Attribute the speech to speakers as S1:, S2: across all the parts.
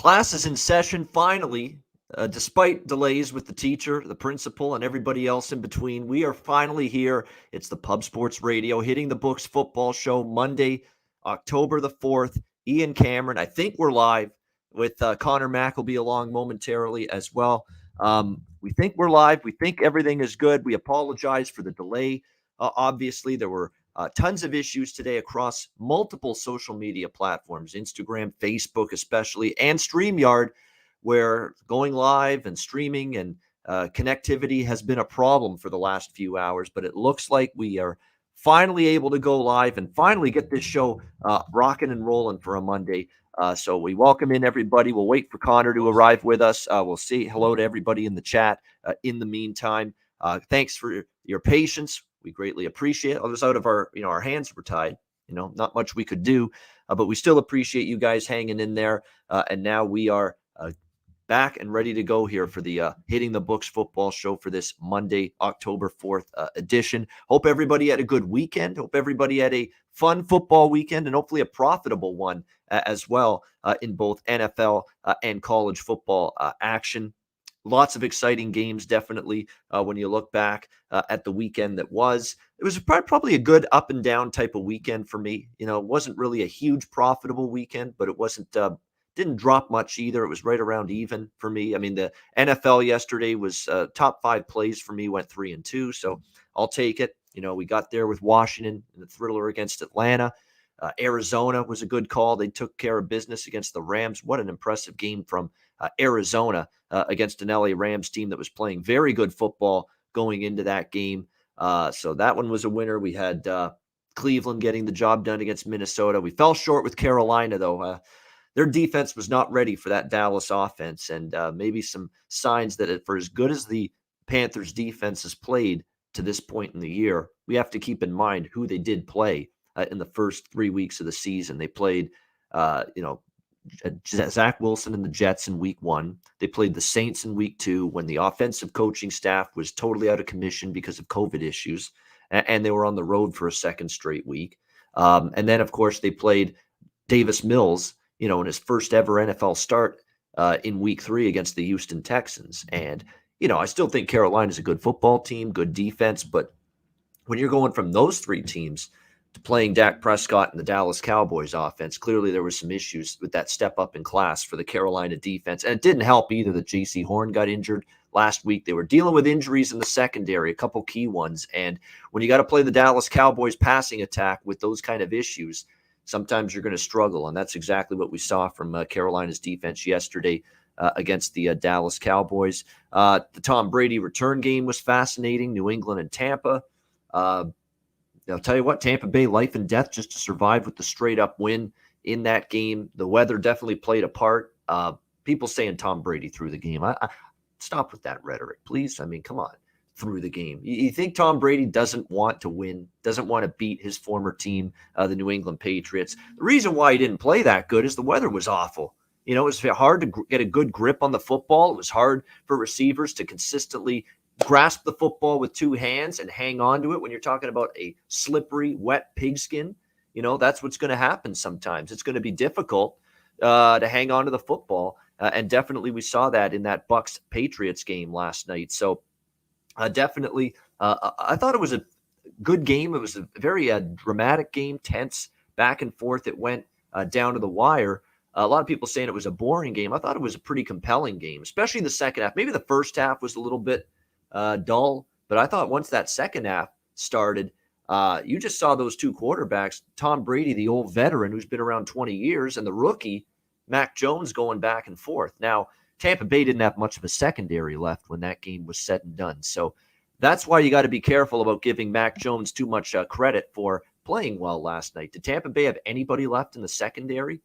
S1: Class is in session finally. Despite delays with the teacher, the principal, and everybody else in between, we are finally here. It's the Pub Sports Radio Hitting the Books football show, Monday, October the 4th. Ian Cameron, I think we're live with Conor Mack will be along momentarily as well. We think we're live. We think everything is good. We apologize for the delay. Obviously, there were tons of issues today across multiple social media platforms, Instagram, Facebook especially, and StreamYard, where going live and streaming and connectivity has been a problem for the last few hours. But it looks like we are finally able to go live and finally get this show rocking and rolling for a Monday. So we welcome in everybody. We'll wait for Conor to arrive with us. We'll say hello to everybody in the chat in the meantime. Thanks for your patience. We greatly appreciate it. It was out of our hands were tied. Not much we could do, but we still appreciate you guys hanging in there. And now we are back and ready to go here for the Hitting the Books football show for this Monday, October 4th edition. Hope everybody had a good weekend. Hope everybody had a fun football weekend and hopefully a profitable one as well in both NFL and college football action. Lots of exciting games, definitely, when you look back at the weekend that was. It was probably a good up and down type of weekend for me. It wasn't really a huge profitable weekend, but it didn't drop much either. It was right around even for me. I mean, the NFL yesterday was top 5 plays for me, went 3-2, so I'll take it. We got there with Washington in the thriller against Atlanta. Arizona was a good call. They took care of business against the Rams. What an impressive game from Arizona against an LA Rams team that was playing very good football going into that game. So that one was a winner. We had Cleveland getting the job done against Minnesota. We fell short with Carolina, though. Their defense was not ready for that Dallas offense, and maybe some signs that for as good as the Panthers defense has played to this point in the year, we have to keep in mind who they did play in the first 3 weeks of the season. They played, Zach Wilson and the Jets in week 1. They played the Saints in week 2 when the offensive coaching staff was totally out of commission because of COVID issues, and they were on the road for a second straight week. And then, of course, they played Davis Mills, in his first ever NFL start in week 3 against the Houston Texans. And, I still think Carolina's a good football team, good defense, but when you're going from those 3 teams to playing Dak Prescott and the Dallas Cowboys offense, clearly there was some issues with that step up in class for the Carolina defense. And it didn't help either that J.C. Horn got injured last week. They were dealing with injuries in the secondary, a couple key ones. And when you got to play the Dallas Cowboys passing attack with those kind of issues, sometimes you're going to struggle. And that's exactly what we saw from Carolina's defense yesterday against the Dallas Cowboys. The Tom Brady return game was fascinating, New England and Tampa. I'll tell you what, Tampa Bay, life and death just to survive with the straight-up win in that game. The weather definitely played a part. People saying Tom Brady threw the game. I stop with that rhetoric, please. I mean, come on, through the game. You think Tom Brady doesn't want to win, doesn't want to beat his former team, the New England Patriots? The reason why he didn't play that good is the weather was awful. It was hard to get a good grip on the football. It was hard for receivers to consistently grasp the football with 2 hands and hang on to it when you're talking about a slippery, wet pigskin. That's what's going to happen sometimes. It's going to be difficult to hang on to the football. And definitely we saw that in that Bucs-Patriots game last night. So definitely, I thought it was a good game. It was a very dramatic game, tense, back and forth. It went down to the wire. A lot of people saying it was a boring game. I thought it was a pretty compelling game, especially in the second half. Maybe the first half was a little bit dull, but I thought once that second half started, you just saw those 2 quarterbacks, Tom Brady, the old veteran who's been around 20 years, and the rookie, Mac Jones, going back and forth. Now, Tampa Bay didn't have much of a secondary left when that game was said and done. So that's why you got to be careful about giving Mac Jones too much credit for playing well last night. Did Tampa Bay have anybody left in the secondary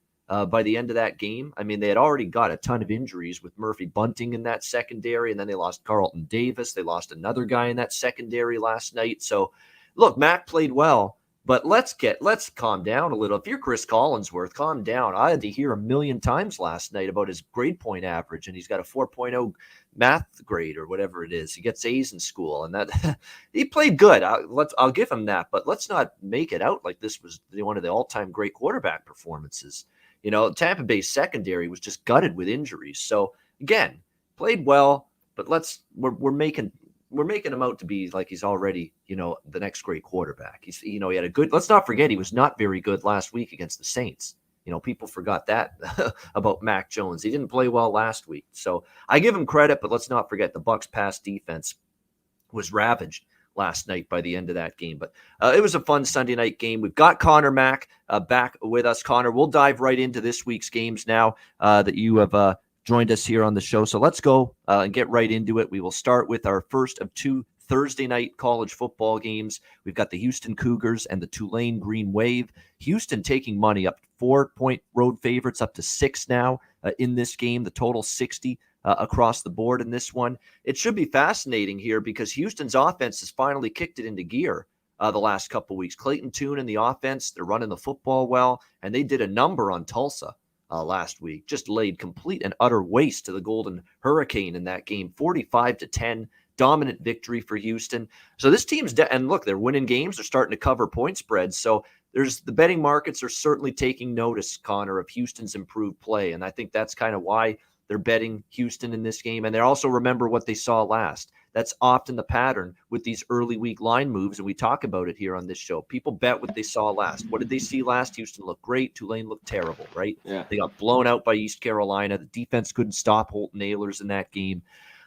S1: by the end of that game? I mean, they had already got a ton of injuries with Murphy Bunting in that secondary, and then they lost Carlton Davis. They lost another guy in that secondary last night. So, look, Mac played well, but let's calm down a little. If you're Chris Collinsworth, calm down. I had to hear a million times last night about his grade point average, and he's got a 4.0 math grade or whatever it is. He gets A's in school, and that he played good. I'll give him that, but let's not make it out like this was one of the all-time great quarterback performances. Tampa Bay's secondary was just gutted with injuries. So again, played well, but we're making him out to be like he's already, the next great quarterback. He had a good, let's not forget he was not very good last week against the Saints. People forgot that about Mac Jones. He didn't play well last week. So I give him credit, but let's not forget the Bucs pass defense was ravaged last night by the end of that game. But it was a fun Sunday night game. We've got Conor Mack back with us. Conor, we'll dive right into this week's games now that you have joined us here on the show. So let's go and get right into it. We will start with our first of two Thursday night college football games. We've got the Houston Cougars and the Tulane Green Wave. Houston taking money up 4-point road favorites up to 6 now in this game. The total 60 across the board in this one. It should be fascinating here because Houston's offense has finally kicked it into gear the last couple weeks. Clayton Tune in the offense, they're running the football well, and they did a number on Tulsa last week. Just laid complete and utter waste to the Golden Hurricane in that game, 45-10. Dominant victory for Houston. So this team's and look, they're winning games. They're starting to cover point spreads. So the betting markets are certainly taking notice, Conor, of Houston's improved play. And I think that's kind of why they're betting Houston in this game. And they also remember what they saw last. That's often the pattern with these early week line moves. And we talk about it here on this show. People bet what they saw last. What did they see last? Houston looked great. Tulane looked terrible, right?
S2: Yeah.
S1: They got blown out by East Carolina. The defense couldn't stop Holton Ahlers in that game.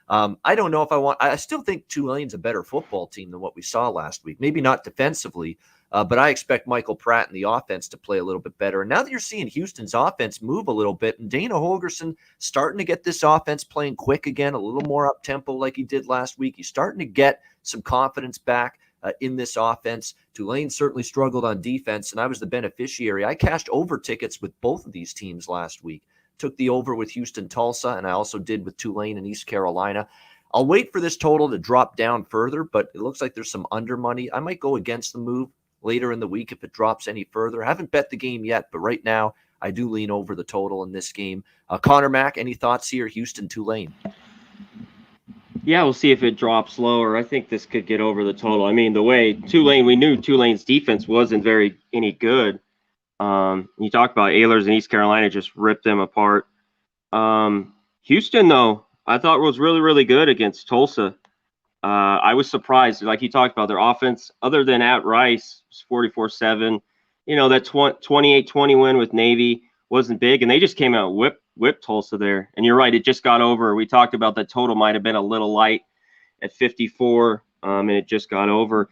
S1: I don't know if I still think Tulane's a better football team than what we saw last week. Maybe not defensively, but I expect Michael Pratt and the offense to play a little bit better. And now that you're seeing Houston's offense move a little bit, and Dana Holgorsen starting to get this offense playing quick again, a little more up tempo like he did last week. He's starting to get some confidence back in this offense. Tulane certainly struggled on defense, and I was the beneficiary. I cashed over tickets with both of these teams last week. Took the over with Houston Tulsa, and I also did with Tulane and East Carolina. I'll wait for this total to drop down further, but it looks like there's some under money. I might go against the move later in the week if it drops any further. I haven't bet the game yet, but right now I do lean over the total in this game. Conor Mack, any thoughts here? Houston, Tulane.
S2: Yeah, we'll see if it drops lower. I think this could get over the total. I mean, the way Tulane, we knew Tulane's defense wasn't any good. You talk about Ahlers and East Carolina just ripped them apart. Houston, though, I thought was really, really good against Tulsa. I was surprised, like you talked about, their offense, other than at Rice, was 44-7. That 28-20 win with Navy wasn't big, and they just came out and whipped Tulsa there. And you're right, it just got over. We talked about the total might have been a little light at 54, and it just got over.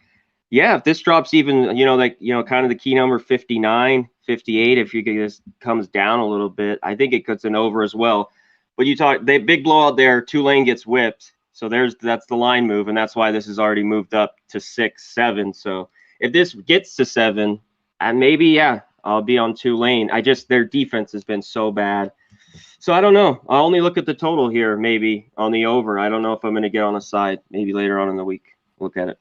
S2: Yeah, if this drops even, kind of the key number 59, 58, if this comes down a little bit, I think it cuts an over as well. But they big blowout there, Tulane gets whipped. So that's the line move, and that's why this has already moved up to 6, 7. So if this gets to 7, and maybe, I'll be on Tulane. Their defense has been so bad. So I don't know. I'll only look at the total here, maybe on the over. I don't know if I'm going to get on the side, maybe later on in the week. Look at it.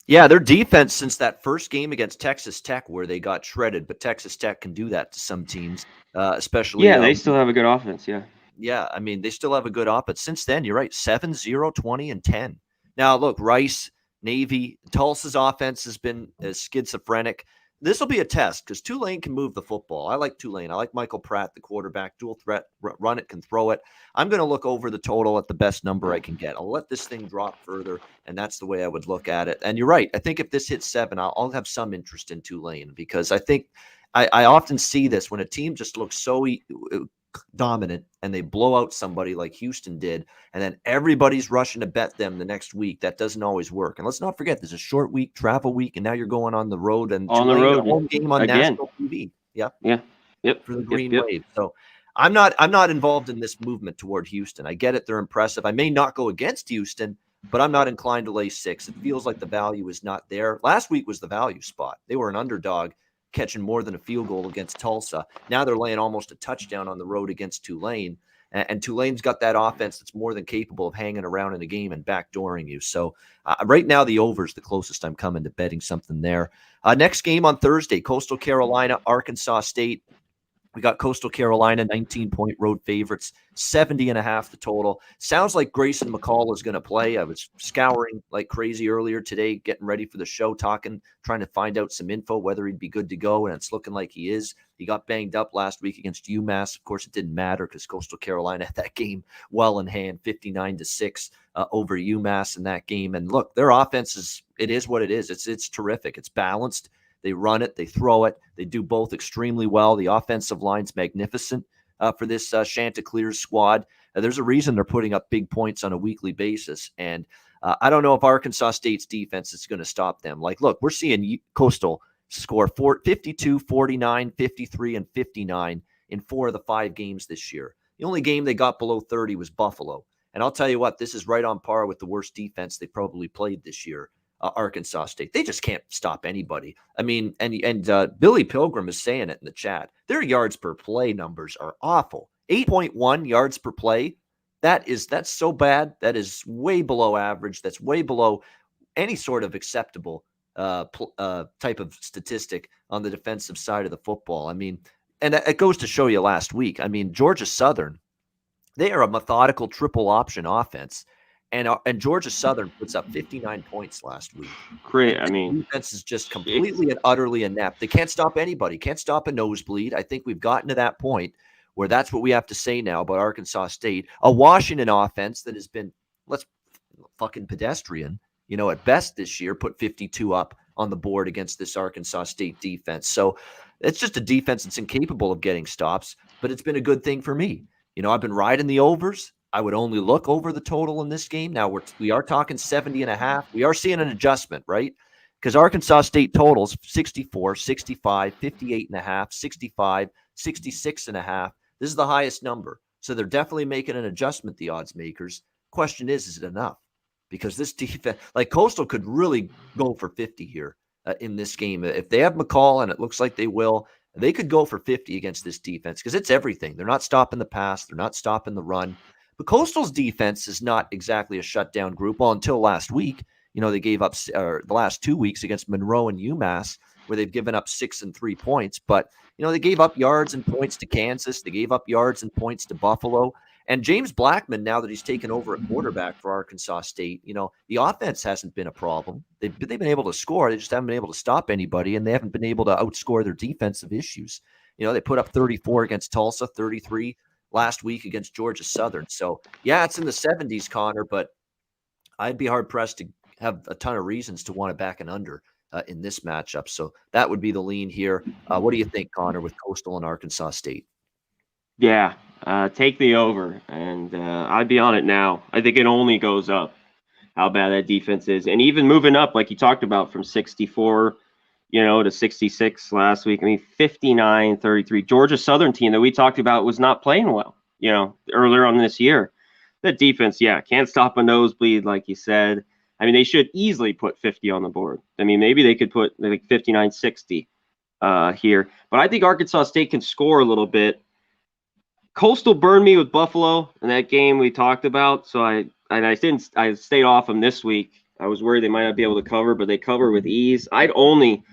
S1: Yeah, their defense since that first game against Texas Tech where they got shredded, but Texas Tech can do that to some teams, especially.
S2: Yeah, they still have a good offense, yeah.
S1: Yeah, I mean, they still have a good offense. Since then, you're right, 7, 0, 20, and 10. Now, look, Rice, Navy, Tulsa's offense has been schizophrenic. This will be a test because Tulane can move the football. I like Tulane. I like Michael Pratt, the quarterback, dual threat, run it, can throw it. I'm going to look over the total at the best number I can get. I'll let this thing drop further, and that's the way I would look at it. And you're right. I think if this hits 7, I'll have some interest in Tulane because I think I often see this when a team just looks so dominant and they blow out somebody like Houston did, and then everybody's rushing to bet them the next week. That doesn't always work. And let's not forget, there's a short week, travel week, and now you're going on the road and
S2: on the road,
S1: home game on
S2: again.
S1: national TV.
S2: Yep.
S1: For the Green Wave. So I'm not involved in this movement toward Houston. I get it; they're impressive. I may not go against Houston, but I'm not inclined to lay 6. It feels like the value is not there. Last week was the value spot. They were an underdog, catching more than a field goal against Tulsa. Now they're laying almost a touchdown on the road against Tulane. And Tulane's got that offense that's more than capable of hanging around in a game and backdooring you. So right now the over is the closest I'm coming to betting something there. Next game on Thursday, Coastal Carolina, Arkansas State. We got Coastal Carolina, 19-point road favorites, 70.5 the total. Sounds like Grayson McCall is going to play. I was scouring like crazy earlier today, getting ready for the show, trying to find out some info, whether he'd be good to go, and it's looking like he is. He got banged up last week against UMass. Of course, it didn't matter because Coastal Carolina had that game well in hand, 59-6 over UMass in that game. And look, their offense it is what it is. It's terrific. It's balanced. They run it, they throw it, they do both extremely well. The offensive line's magnificent for this Chanticleer's squad. There's a reason they're putting up big points on a weekly basis. And I don't know if Arkansas State's defense is going to stop them. Like, look, we're seeing Coastal score 52, 49, 53, and 59 in 4 of the 5 games this year. The only game they got below 30 was Buffalo. And I'll tell you what, this is right on par with the worst defense they probably played this year. Arkansas State. They just can't stop anybody. I mean, and Billy Pilgrim is saying it in the chat. Their yards per play numbers are awful. 8.1 yards per play. That's so bad. That is way below average. That's way below any sort of acceptable type of statistic on the defensive side of the football. I mean, and it goes to show you last week. I mean, Georgia Southern, they are a methodical triple option offense. And Georgia Southern puts up 59 points last week.
S2: Great. I mean,
S1: defense is just completely and utterly inept. They can't stop anybody. Can't stop a nosebleed. I think we've gotten to that point where that's what we have to say now about Arkansas State. A Washington offense that has been fucking pedestrian, at best this year, put 52 up on the board against this Arkansas State defense. So it's just a defense that's incapable of getting stops, but it's been a good thing for me. I've been riding the overs. I would only look over the total in this game. Now we are talking 70.5. We are seeing an adjustment, right? Because Arkansas State totals 64, 65, 58.5, 65, 66.5. This is the highest number. So they're definitely making an adjustment, the odds makers. Question is it enough? Because this defense, like Coastal could really go for 50 here in this game. If they have McCall, and it looks like they will, they could go for 50 against this defense because it's everything. They're not stopping the pass. They're not stopping the run. But Coastal's defense is not exactly a shutdown group. Well, until last week, they gave up the last 2 weeks against Monroe and UMass, where they've given up 6 and 3 points. But, they gave up yards and points to Kansas. They gave up yards and points to Buffalo. And James Blackman, now that he's taken over at quarterback for Arkansas State, the offense hasn't been a problem. They've been able to score. They just haven't been able to stop anybody, and they haven't been able to outscore their defensive issues. They put up 34 against Tulsa, 33 last week against Georgia Southern. So, yeah, it's in the 70s, Conor, but I'd be hard-pressed to have a ton of reasons to want to back an under in this matchup. So that would be the lean here. What do you think, Conor, with Coastal and Arkansas State?
S2: Yeah, take the over, and I'd be on it now. I think it only goes up how bad that defense is. And even moving up, like you talked about, from 64 to 66 last week. I mean, 59-33. Georgia Southern team that we talked about was not playing well, earlier on this year. That defense, can't stop a nosebleed, like you said. I mean, they should easily put 50 on the board. I mean, maybe they could put like 59-60 here. But I think Arkansas State can score a little bit. Coastal burned me with Buffalo in that game we talked about, so I stayed off them this week. I was worried they might not be able to cover, but they cover with ease. I'd only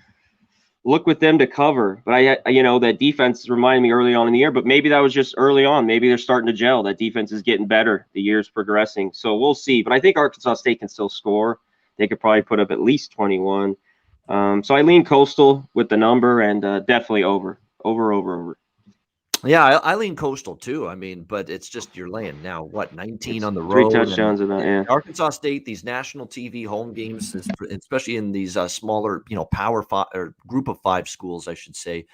S2: look with them to cover, but that defense reminded me early on in the year, but maybe that was just early on. Maybe they're starting to gel. That defense is getting better. The year's progressing, so we'll see. But I think Arkansas State can still score. They could probably put up at least 21. So I lean Coastal with the number, and definitely over.
S1: Yeah, I lean Coastal too. I mean, but it's just you're laying now, 19 on the road.
S2: 3 touchdowns about,
S1: Arkansas State, these national TV home games, especially in these smaller, Power 5 or Group of 5 schools, I should say,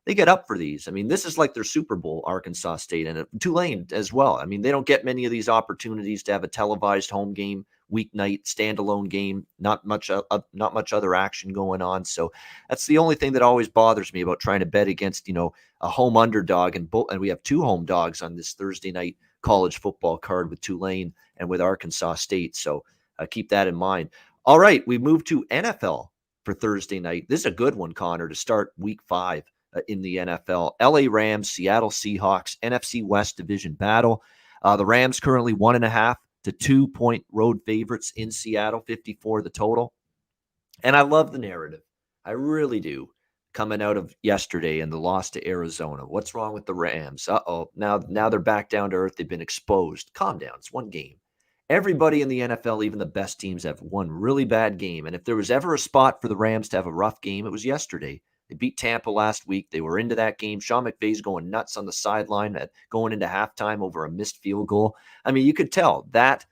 S1: they get up for these. I mean, this is like their Super Bowl, Arkansas State, and Tulane as well. I mean, they don't get many of these opportunities to have a televised home game, weeknight, standalone game, not much other action going on. So that's the only thing that always bothers me about trying to bet against, a home underdog. And we have 2 home dogs on this Thursday night college football card with Tulane and with Arkansas State. So keep that in mind. All right, we move to NFL for Thursday night. This is a good one, Conor, to start week 5 in the NFL. LA Rams, Seattle Seahawks, NFC West division battle. The Rams currently 1.5 to 2-point road favorites in Seattle, 54 the total. And I love the narrative. I really do. coming out of yesterday and the loss to Arizona. What's wrong with the Rams? Uh-oh. Now they're back down to earth. They've been exposed. Calm down. It's one game. Everybody in the NFL, even the best teams, have one really bad game. And if there was ever a spot for the Rams to have a rough game, it was yesterday. They beat Tampa last week. They were into that game. Sean McVay's going nuts on the sideline going into halftime over a missed field goal. I mean, you could tell that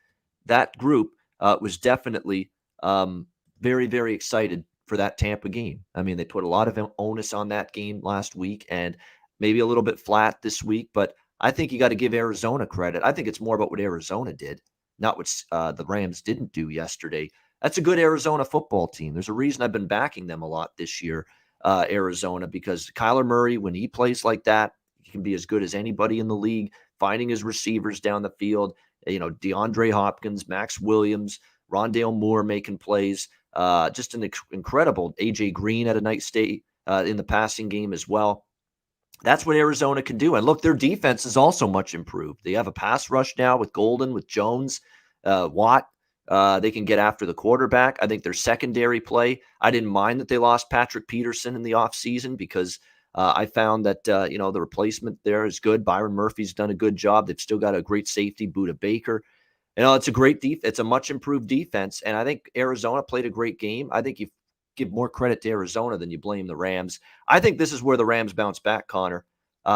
S1: group was definitely very, very excited for that Tampa game. I mean, they put a lot of onus on that game last week and maybe a little bit flat this week, but I think you got to give Arizona credit. I think it's more about what Arizona did, not what the Rams didn't do yesterday. That's a good Arizona football team. There's a reason I've been backing them a lot this year, Arizona, because Kyler Murray, when he plays like that, he can be as good as anybody in the league, finding his receivers down the field. You know, DeAndre Hopkins, Max Williams, Rondale Moore making plays. Just an incredible AJ Green at a night state in the passing game as well. That's what Arizona can do. And look, their defense is also much improved. They have a pass rush now with Golden, with Jones, Watt. They can get after the quarterback. I think their secondary play, I didn't mind that they lost Patrick Peterson in the offseason because I found that, the replacement there is good. Byron Murphy's done a good job. They've still got a great safety, Budda Baker. It's a great defense. It's a much improved defense. And I think Arizona played a great game. I think you give more credit to Arizona than you blame the Rams. I think this is where the Rams bounce back, Connor.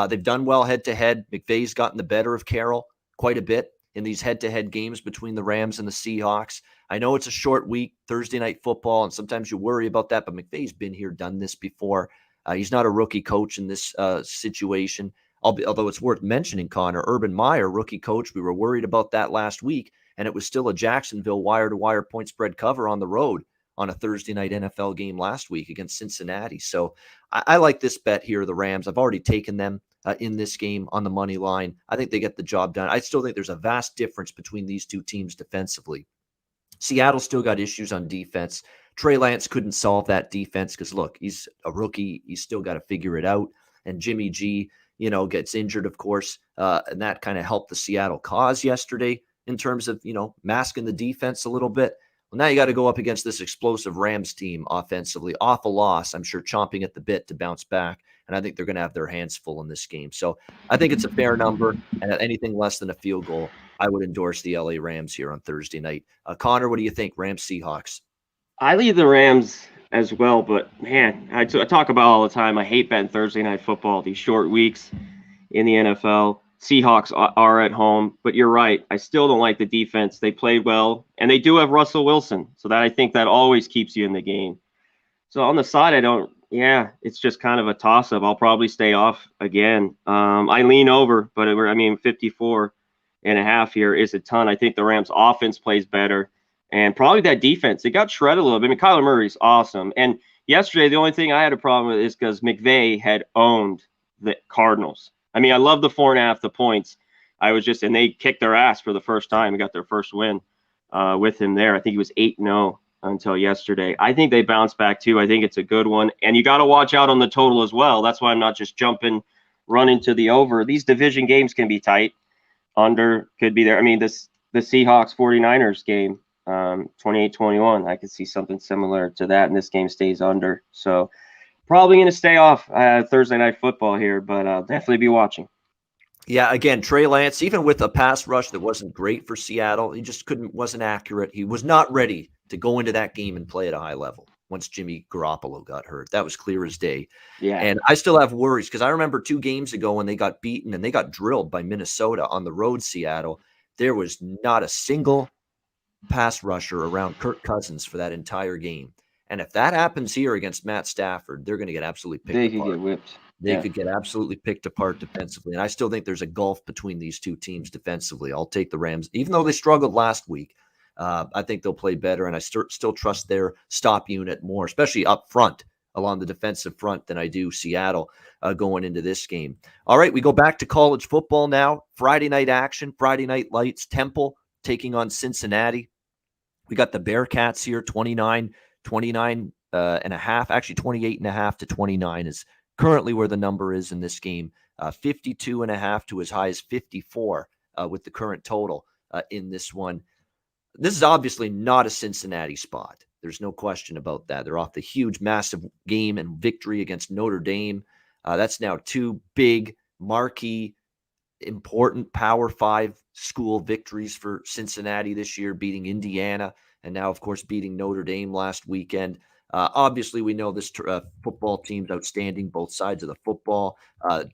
S1: They've done well head-to-head. McVay's gotten the better of Carroll quite a bit in these head-to-head games between the Rams and the Seahawks. I know it's a short week, Thursday night football, and sometimes you worry about that, but McVay's been here, done this before. He's not a rookie coach in this situation. Although it's worth mentioning, Connor, Urban Meyer, rookie coach, we were worried about that last week, and it was still a Jacksonville wire-to-wire point spread cover on the road on a Thursday night NFL game last week against Cincinnati. So I like this bet here, the Rams. I've already taken them in this game on the money line. I think they get the job done. I still think there's a vast difference between these two teams defensively. Seattle still got issues on defense. Trey Lance couldn't solve that defense because, look, he's a rookie. He's still got to figure it out. And Jimmy G, gets injured, of course, and that kind of helped the Seattle cause yesterday in terms of, masking the defense a little bit. Well, now you got to go up against this explosive Rams team offensively. Off a loss, I'm sure chomping at the bit to bounce back, and I think they're going to have their hands full in this game. So I think it's a fair number, and at anything less than a field goal, I would endorse the LA Rams here on Thursday night. Connor, what do you think? Rams Seahawks.
S2: I leave the Rams as well, but man, I talk about all the time. I hate betting Thursday night football, these short weeks in the NFL. Seahawks are at home, but you're right. I still don't like the defense. They played well, and they do have Russell Wilson, so that I think that always keeps you in the game. So on the side, it's just kind of a toss-up. I'll probably stay off again. I lean over, but 54.5 here is a ton. I think the Rams offense plays better, and probably that defense. It got shredded a little bit. I mean, Kyler Murray's awesome. And yesterday, the only thing I had a problem with is because McVay had owned the Cardinals. I mean, I love the 4.5, the points. And they kicked their ass for the first time. They got their first win with him there. I think he was 8-0 until yesterday. I think they bounced back too. I think it's a good one. And you got to watch out on the total as well. That's why I'm not just running to the over. These division games can be tight. Under could be there. I mean, the Seahawks 49ers game, 28-21. I could see something similar to that, and this game stays under. So probably going to stay off Thursday night football here, but I'll definitely be watching.
S1: Yeah, again, Trey Lance, even with a pass rush that wasn't great for Seattle, he just wasn't accurate. He was not ready to go into that game and play at a high level once Jimmy Garoppolo got hurt. That was clear as day.
S2: Yeah.
S1: And I still have worries because I remember 2 games ago when they got beaten and they got drilled by Minnesota on the road, Seattle. There was not a single pass rusher around Kirk Cousins for that entire game. And if that happens here against Matt Stafford, they're going to get absolutely picked apart.
S2: They could get whipped.
S1: They could get absolutely picked apart defensively. And I still think there's a gulf between these two teams defensively. I'll take the Rams. Even though they struggled last week, I think they'll play better. And I still trust their stop unit more, especially up front along the defensive front than I do Seattle going into this game. All right, we go back to college football now. Friday night action, Friday night lights. Temple taking on Cincinnati. We got the Bearcats here, 29 and a half, actually 28.5 to 29 is currently where the number is in this game. 52.5 to as high as 54 with the current total in this one. This is obviously not a Cincinnati spot. There's no question about that. They're off the huge, massive game and victory against Notre Dame. That's now 2 big, marquee, important Power 5 school victories for Cincinnati this year, beating Indiana and now, of course, beating Notre Dame last weekend. Obviously, we know this football team's outstanding, both sides of the football.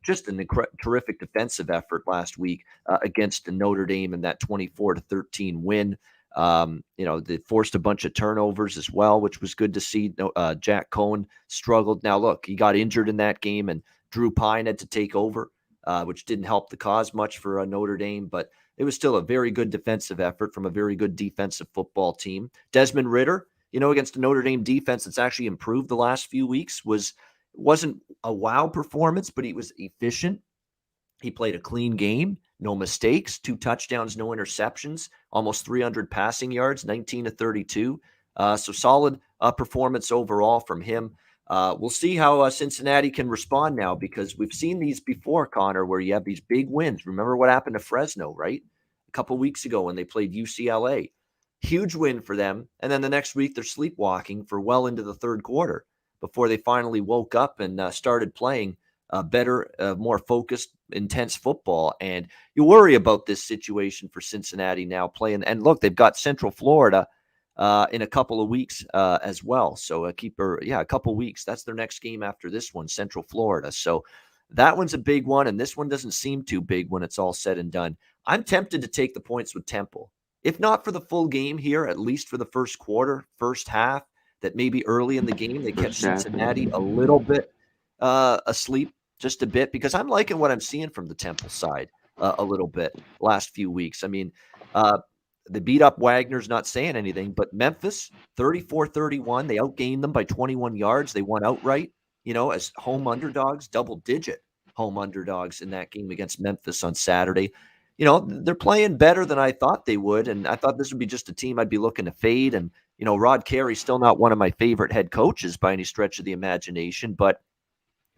S1: Just an terrific defensive effort last week against the Notre Dame in that 24-13 win. They forced a bunch of turnovers as well, which was good to see. Jack Cohen struggled. Now, look, he got injured in that game, and Drew Pine had to take over, which didn't help the cause much for Notre Dame, but it was still a very good defensive effort from a very good defensive football team. Desmond Ridder, against a Notre Dame defense that's actually improved the last few weeks, wasn't a wow performance, but he was efficient. He played a clean game, no mistakes, 2 touchdowns, no interceptions, almost 300 passing yards, 19-32. So solid performance overall from him. We'll see how Cincinnati can respond now, because we've seen these before, Conor, where you have these big wins. Remember what happened to Fresno, right? A couple weeks ago when they played UCLA. Huge win for them. And then the next week they're sleepwalking for well into the third quarter before they finally woke up and started playing better, more focused, intense football. And you worry about this situation for Cincinnati now playing. And look, they've got Central Florida in a couple of weeks as well. So a couple of weeks. That's their next game after this one, Central Florida. So that one's a big one. And this one doesn't seem too big when it's all said and done. I'm tempted to take the points with Temple. If not for the full game here, at least for the first quarter, first half, that maybe early in the game they catch Cincinnati a little bit asleep, just a bit, because I'm liking what I'm seeing from the Temple side a little bit last few weeks. I mean, they beat up Wagner's not saying anything, but Memphis, 34-31, they outgained them by 21 yards. They won outright, as home underdogs, double-digit home underdogs in that game against Memphis on Saturday. They're playing better than I thought they would, and I thought this would be just a team I'd be looking to fade. And, Rod Carey's still not one of my favorite head coaches by any stretch of the imagination, but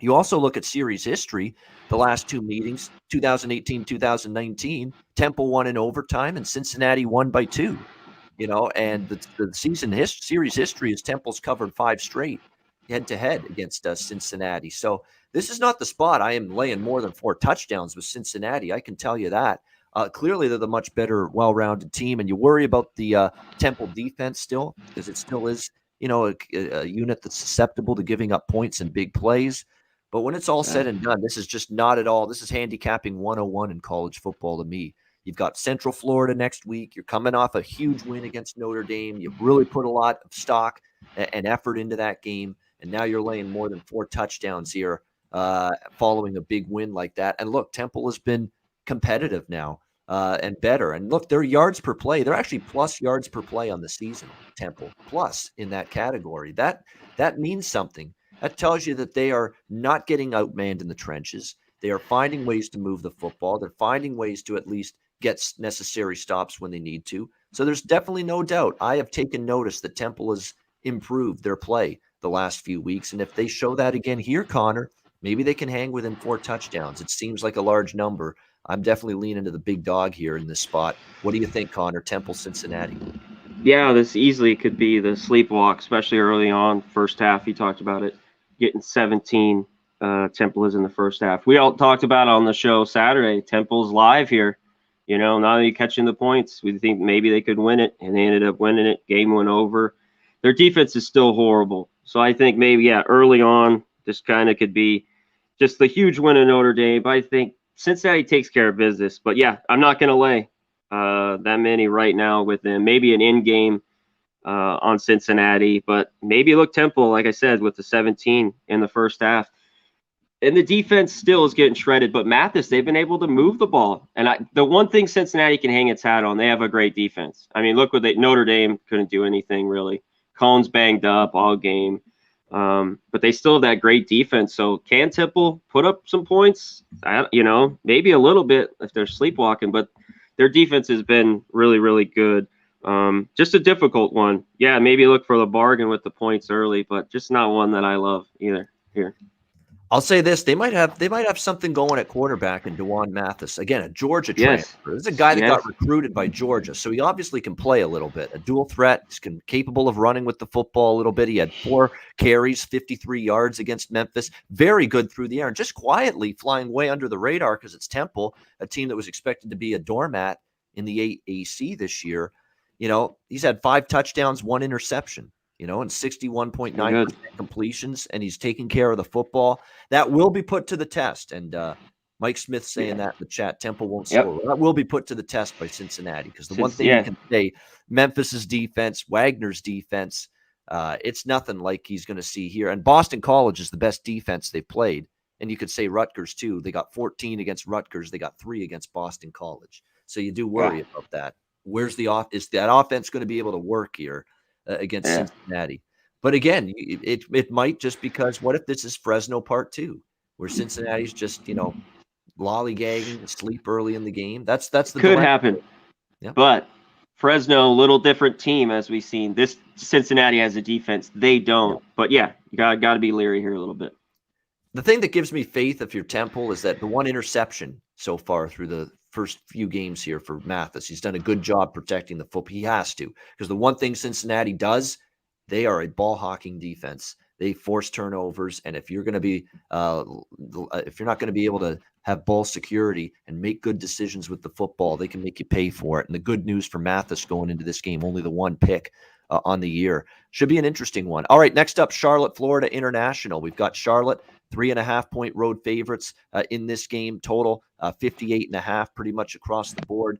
S1: you also look at series history, the last 2 meetings, 2018, 2019, Temple won in overtime and Cincinnati won by 2, and the series history is Temple's covered 5 straight head-to-head against Cincinnati. So this is not the spot I am laying more than 4 touchdowns with Cincinnati. I can tell you that. Clearly, they're the much better, well-rounded team, and you worry about the Temple defense still, because it still is, a unit that's susceptible to giving up points and big plays. But when it's all said and done, this is just not at all. This is handicapping 101 in college football to me. You've got Central Florida next week. You're coming off a huge win against Notre Dame. You've really put a lot of stock and effort into that game, and now you're laying more than 4 touchdowns here following a big win like that. And look, Temple has been competitive now and better. And look, their yards per play, they're actually plus yards per play on the season, Temple, plus in that category. That means something. That tells you that they are not getting outmanned in the trenches. They are finding ways to move the football. They're finding ways to at least get necessary stops when they need to. So there's definitely no doubt. I have taken notice that Temple has improved their play the last few weeks. And if they show that again here, Conor, maybe they can hang within 4 touchdowns. It seems like a large number. I'm definitely leaning to the big dog here in this spot. What do you think, Conor? Temple, Cincinnati?
S2: Yeah, this easily could be the sleepwalk, especially early on. First half, you talked about it. Getting 17 Temple is in the first half. We all talked about on the show Saturday, Temple's live here. Now that you're catching the points, we think maybe they could win it, and they ended up winning it. Game went over. Their defense is still horrible. So I think maybe, early on, this kind of could be just the huge win in Notre Dame. But I think Cincinnati takes care of business. But, I'm not going to lay that many right now with them. Maybe an in-game on Cincinnati, but maybe look Temple, like I said, with the 17 in the first half. And the defense still is getting shredded, but Mathis, they've been able to move the ball. And the one thing Cincinnati can hang its hat on, they have a great defense. I mean, look what Notre Dame couldn't do anything really. Cohn's banged up all game, but they still have that great defense. So can Temple put up some points? Maybe a little bit if they're sleepwalking, but their defense has been really, really good. Just a difficult one. Yeah, maybe look for the bargain with the points early, but just not one that I love either here.
S1: I'll say this: they might have something going at quarterback in Dewan Mathis. Again, a Georgia
S2: Yes.
S1: transfer. This is a guy that got
S2: Yes.
S1: recruited by Georgia, so he obviously can play a little bit. A dual threat, he's capable of running with the football a little bit. He had 4 carries, 53 yards against Memphis. Very good through the air, and just quietly flying way under the radar because it's Temple, a team that was expected to be a doormat in the AAC this year. He's had 5 touchdowns, 1 interception. And 61.9%
S2: Good.
S1: completions, and he's taking care of the football. That will be put to the test. And Mike Smith saying that in the chat, Temple won't
S2: Yep.
S1: score. That will be put to the test by Cincinnati because the one thing
S2: Yeah.
S1: you can say, Memphis's defense, Wagner's defense, it's nothing like he's going to see here. And Boston College is the best defense they've played. And you could say Rutgers too. They got 14 against Rutgers. They got 3 against Boston College. So you do worry about that. Where's is that offense going to be able to work here against Cincinnati? But again, it might, just because what if this is Fresno part 2, where Cincinnati's just, lollygagging, asleep early in the game? That's the
S2: could
S1: dilemma.
S2: happen.
S1: Yeah.
S2: But Fresno, a little different team as we've seen. This Cincinnati has a defense. They don't.
S1: Yeah.
S2: But yeah, you got to be leery here a little bit.
S1: The thing that gives me faith if you're Temple is that the 1 interception so far through the first few games here for Mathis, he's done a good job protecting the football. He has to, because the one thing Cincinnati does, they are a ball hawking defense. They force turnovers, and if you're going to be, if you're not going to be able to have ball security and make good decisions with the football, they can make you pay for it. And the good news for Mathis going into this game, only the 1 pick on the year, should be an interesting one. All right, next up, Charlotte, Florida International. We've got Charlotte 3.5-point road favorites in this game. Total 58.5, pretty much across the board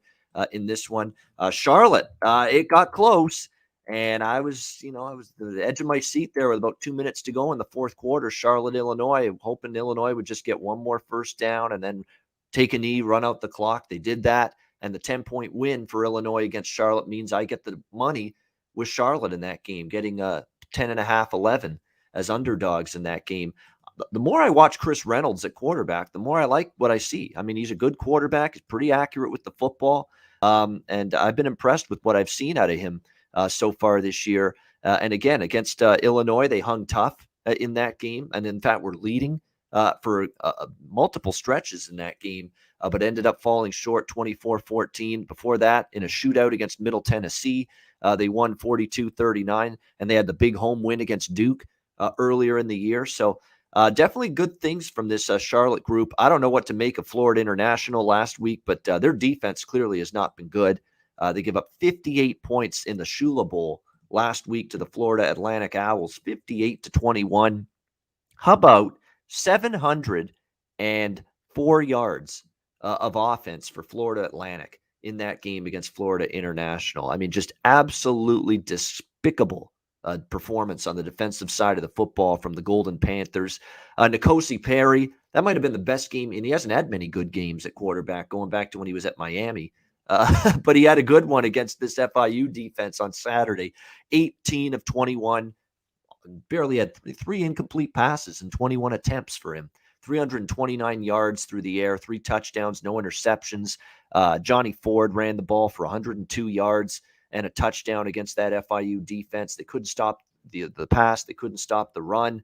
S1: in this one. Charlotte, it got close. And I was the edge of my seat there with about 2 minutes to go in the fourth quarter. Charlotte, Illinois, hoping Illinois would just get one more first down and then take a knee, run out the clock. They did that. And the 10-point win for Illinois against Charlotte means I get the money with Charlotte in that game, getting 10.5, 11 as underdogs in that game. The more I watch Chris Reynolds at quarterback, the more I like what I see. I mean, he's a good quarterback. He's pretty accurate with the football. And I've been impressed with what I've seen out of him so far this year. And again, against Illinois, they hung tough in that game. And in fact, were leading for multiple stretches in that game, but ended up falling short 24-14. Before that, in a shootout against Middle Tennessee, they won 42-39, and they had the big home win against Duke earlier in the year. So definitely good things from this Charlotte group. I don't know what to make of Florida International last week, but their defense clearly has not been good. They give up 58 points in the Shula Bowl last week to the Florida Atlantic Owls, 58-21. How about 704 yards of offense for Florida Atlantic in that game against Florida International? I mean, just absolutely despicable performance on the defensive side of the football from the Golden Panthers. N'Kosi Perry, that might have been the best game, and he hasn't had many good games at quarterback going back to when he was at Miami. But he had a good one against this FIU defense on Saturday. 18 of 21, barely had 3 incomplete passes and 21 attempts for him. 329 yards through the air, 3 touchdowns, no interceptions. Johnny Ford ran the ball for 102 yards and a touchdown against that FIU defense. They couldn't stop the pass. They couldn't stop the run.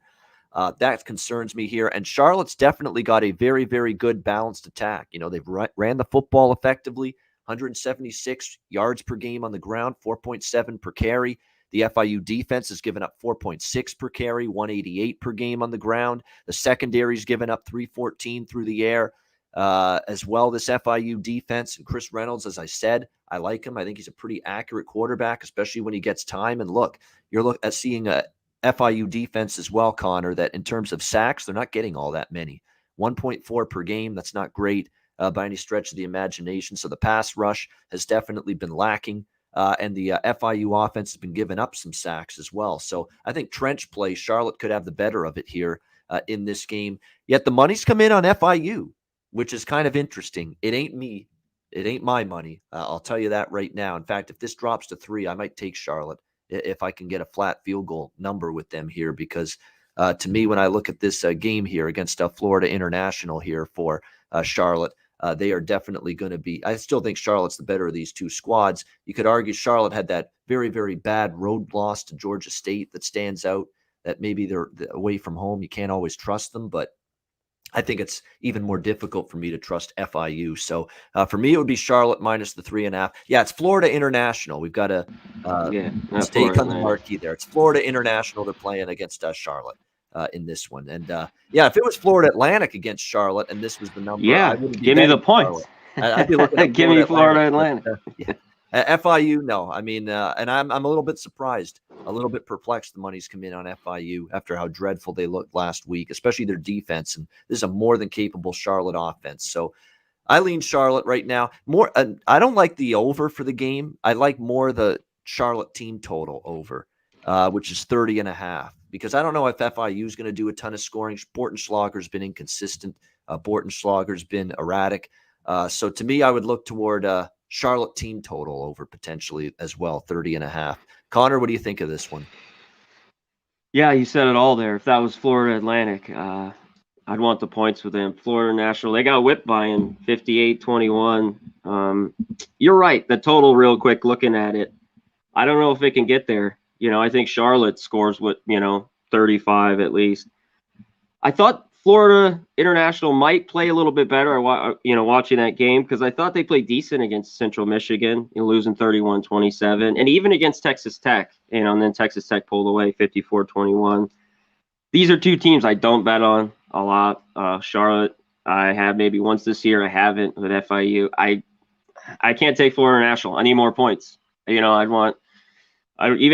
S1: That concerns me here. And Charlotte's definitely got a very, very good balanced attack. They've ran the football effectively, 176 yards per game on the ground, 4.7 per carry. The FIU defense has given up 4.6 per carry, 188 per game on the ground. The secondary's given up 314 through the air as well, this FIU defense. And Chris Reynolds, as I said, I like him. I think he's a pretty accurate quarterback, especially when he gets time. And look, you're at seeing a FIU defense as well, Conor, that in terms of sacks, they're not getting all that many. 1.4 per game, that's not great by any stretch of the imagination. So the pass rush has definitely been lacking. And the FIU offense has been giving up some sacks as well. So I think trench play, Charlotte could have the better of it here in this game. Yet the money's come in on FIU, which is kind of interesting. It ain't me. It ain't my money. I'll tell you that right now. In fact, if this drops to 3, I might take Charlotte if I can get a flat field goal number with them here, because to me, when I look at this game here against Florida International here for Charlotte, they are definitely going to be, I still think Charlotte's the better of these two squads. You could argue Charlotte had that very, very bad road loss to Georgia State that stands out, that maybe they're away from home. You can't always trust them, but I think it's even more difficult for me to trust FIU. So for me, it would be Charlotte minus the 3.5. Yeah, it's Florida International. We've got a mistake on the marquee there. It's Florida International. They're playing against Charlotte in this one. And yeah, if it was Florida Atlantic against Charlotte and this was the number, I wouldn't be
S2: give me the
S1: points. I'd be looking at
S2: give me Florida Atlantic.
S1: FIU, no. I mean, and I'm a little bit surprised, a little bit perplexed the money's come in on FIU after how dreadful they looked last week, especially their defense. And this is a more than capable Charlotte offense. So I lean Charlotte right now. More, I don't like the over for the game. I like more the Charlotte team total over, which is 30.5. Because I don't know if FIU is going to do a ton of scoring. Bortenschlager's been inconsistent. Bortenschlager's been erratic. So to me, I would look toward Charlotte team total over potentially as well, 30.5. Conor, what do you think of this one?
S2: Yeah, you said it all there. If that was Florida Atlantic, I'd want the points with them. Florida National, they got whipped by him, 58-21. You're right. The total, real quick, looking at it, I don't know if it can get there. I think Charlotte scores 35 at least. I thought Florida International might play a little bit better, watching that game, because I thought they played decent against Central Michigan, losing 31-27, and even against Texas Tech, and then Texas Tech pulled away 54-21. These are two teams I don't bet on a lot. Charlotte, I have maybe once this year. I haven't with FIU. I can't take Florida National. I need more points. Even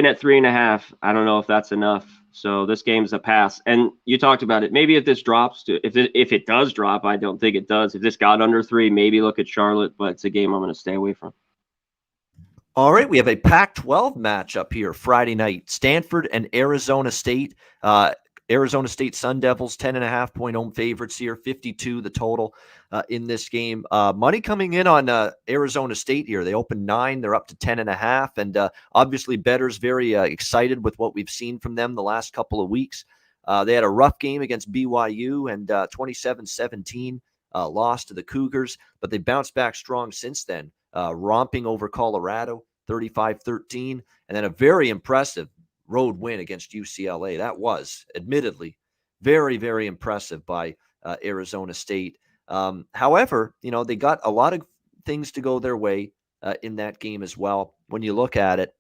S2: at 3.5, I don't know if that's enough. So this game's a pass. And you talked about it. Maybe if this drops if it does drop, I don't think it does. If this got under 3, maybe look at Charlotte, but it's a game I'm going to stay away from.
S1: All right, we have a Pac-12 matchup here Friday night. Stanford and Arizona State. Arizona State Sun Devils, 10.5-point home favorites here, 52 the total in this game. Money coming in on Arizona State here. They opened 9, they're up to 10.5, and obviously bettors very excited with what we've seen from them the last couple of weeks. They had a rough game against BYU and 27-17 lost to the Cougars, but they bounced back strong since then, romping over Colorado, 35-13, and then a very impressive road win against UCLA. That was admittedly very, very impressive by Arizona State. However, they got a lot of things to go their way in that game as well. When you look at it,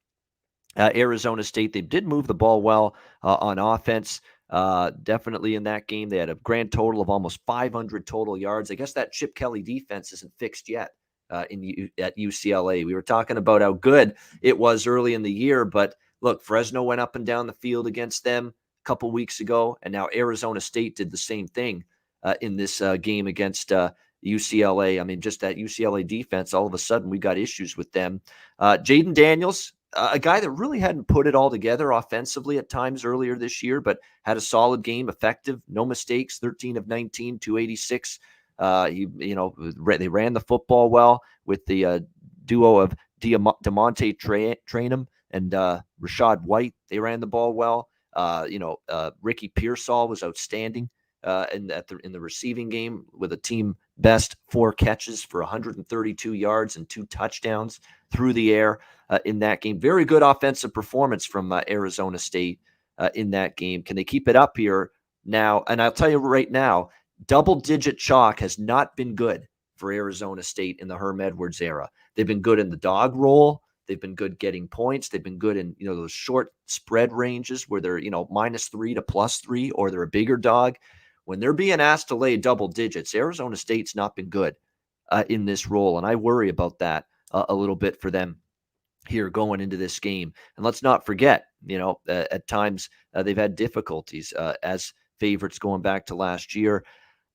S1: Arizona State, they did move the ball well on offense. Definitely in that game, they had a grand total of almost 500 total yards. I guess that Chip Kelly defense isn't fixed yet at UCLA. We were talking about how good it was early in the year, but look, Fresno went up and down the field against them a couple weeks ago, and now Arizona State did the same thing in this game against UCLA. I mean, just that UCLA defense, all of a sudden we got issues with them. Jaden Daniels, a guy that really hadn't put it all together offensively at times earlier this year, but had a solid game, effective, no mistakes, 13 of 19, 286. They ran the football well with the duo of DeMonte Trainum and Rashad White. They ran the ball well. Ricky Pearsall was outstanding in the receiving game with a team best 4 catches for 132 yards and 2 touchdowns through the air in that game. Very good offensive performance from Arizona State in that game. Can they keep it up here now? And I'll tell you right now, double-digit chalk has not been good for Arizona State in the Herm Edwards era. They've been good in the dog roll. They've been good getting points. They've been good in, those short spread ranges where they're, -3 to +3, or they're a bigger dog. When they're being asked to lay double digits, Arizona State's not been good in this role. And I worry about that a little bit for them here going into this game. And let's not forget, at times they've had difficulties as favorites going back to last year.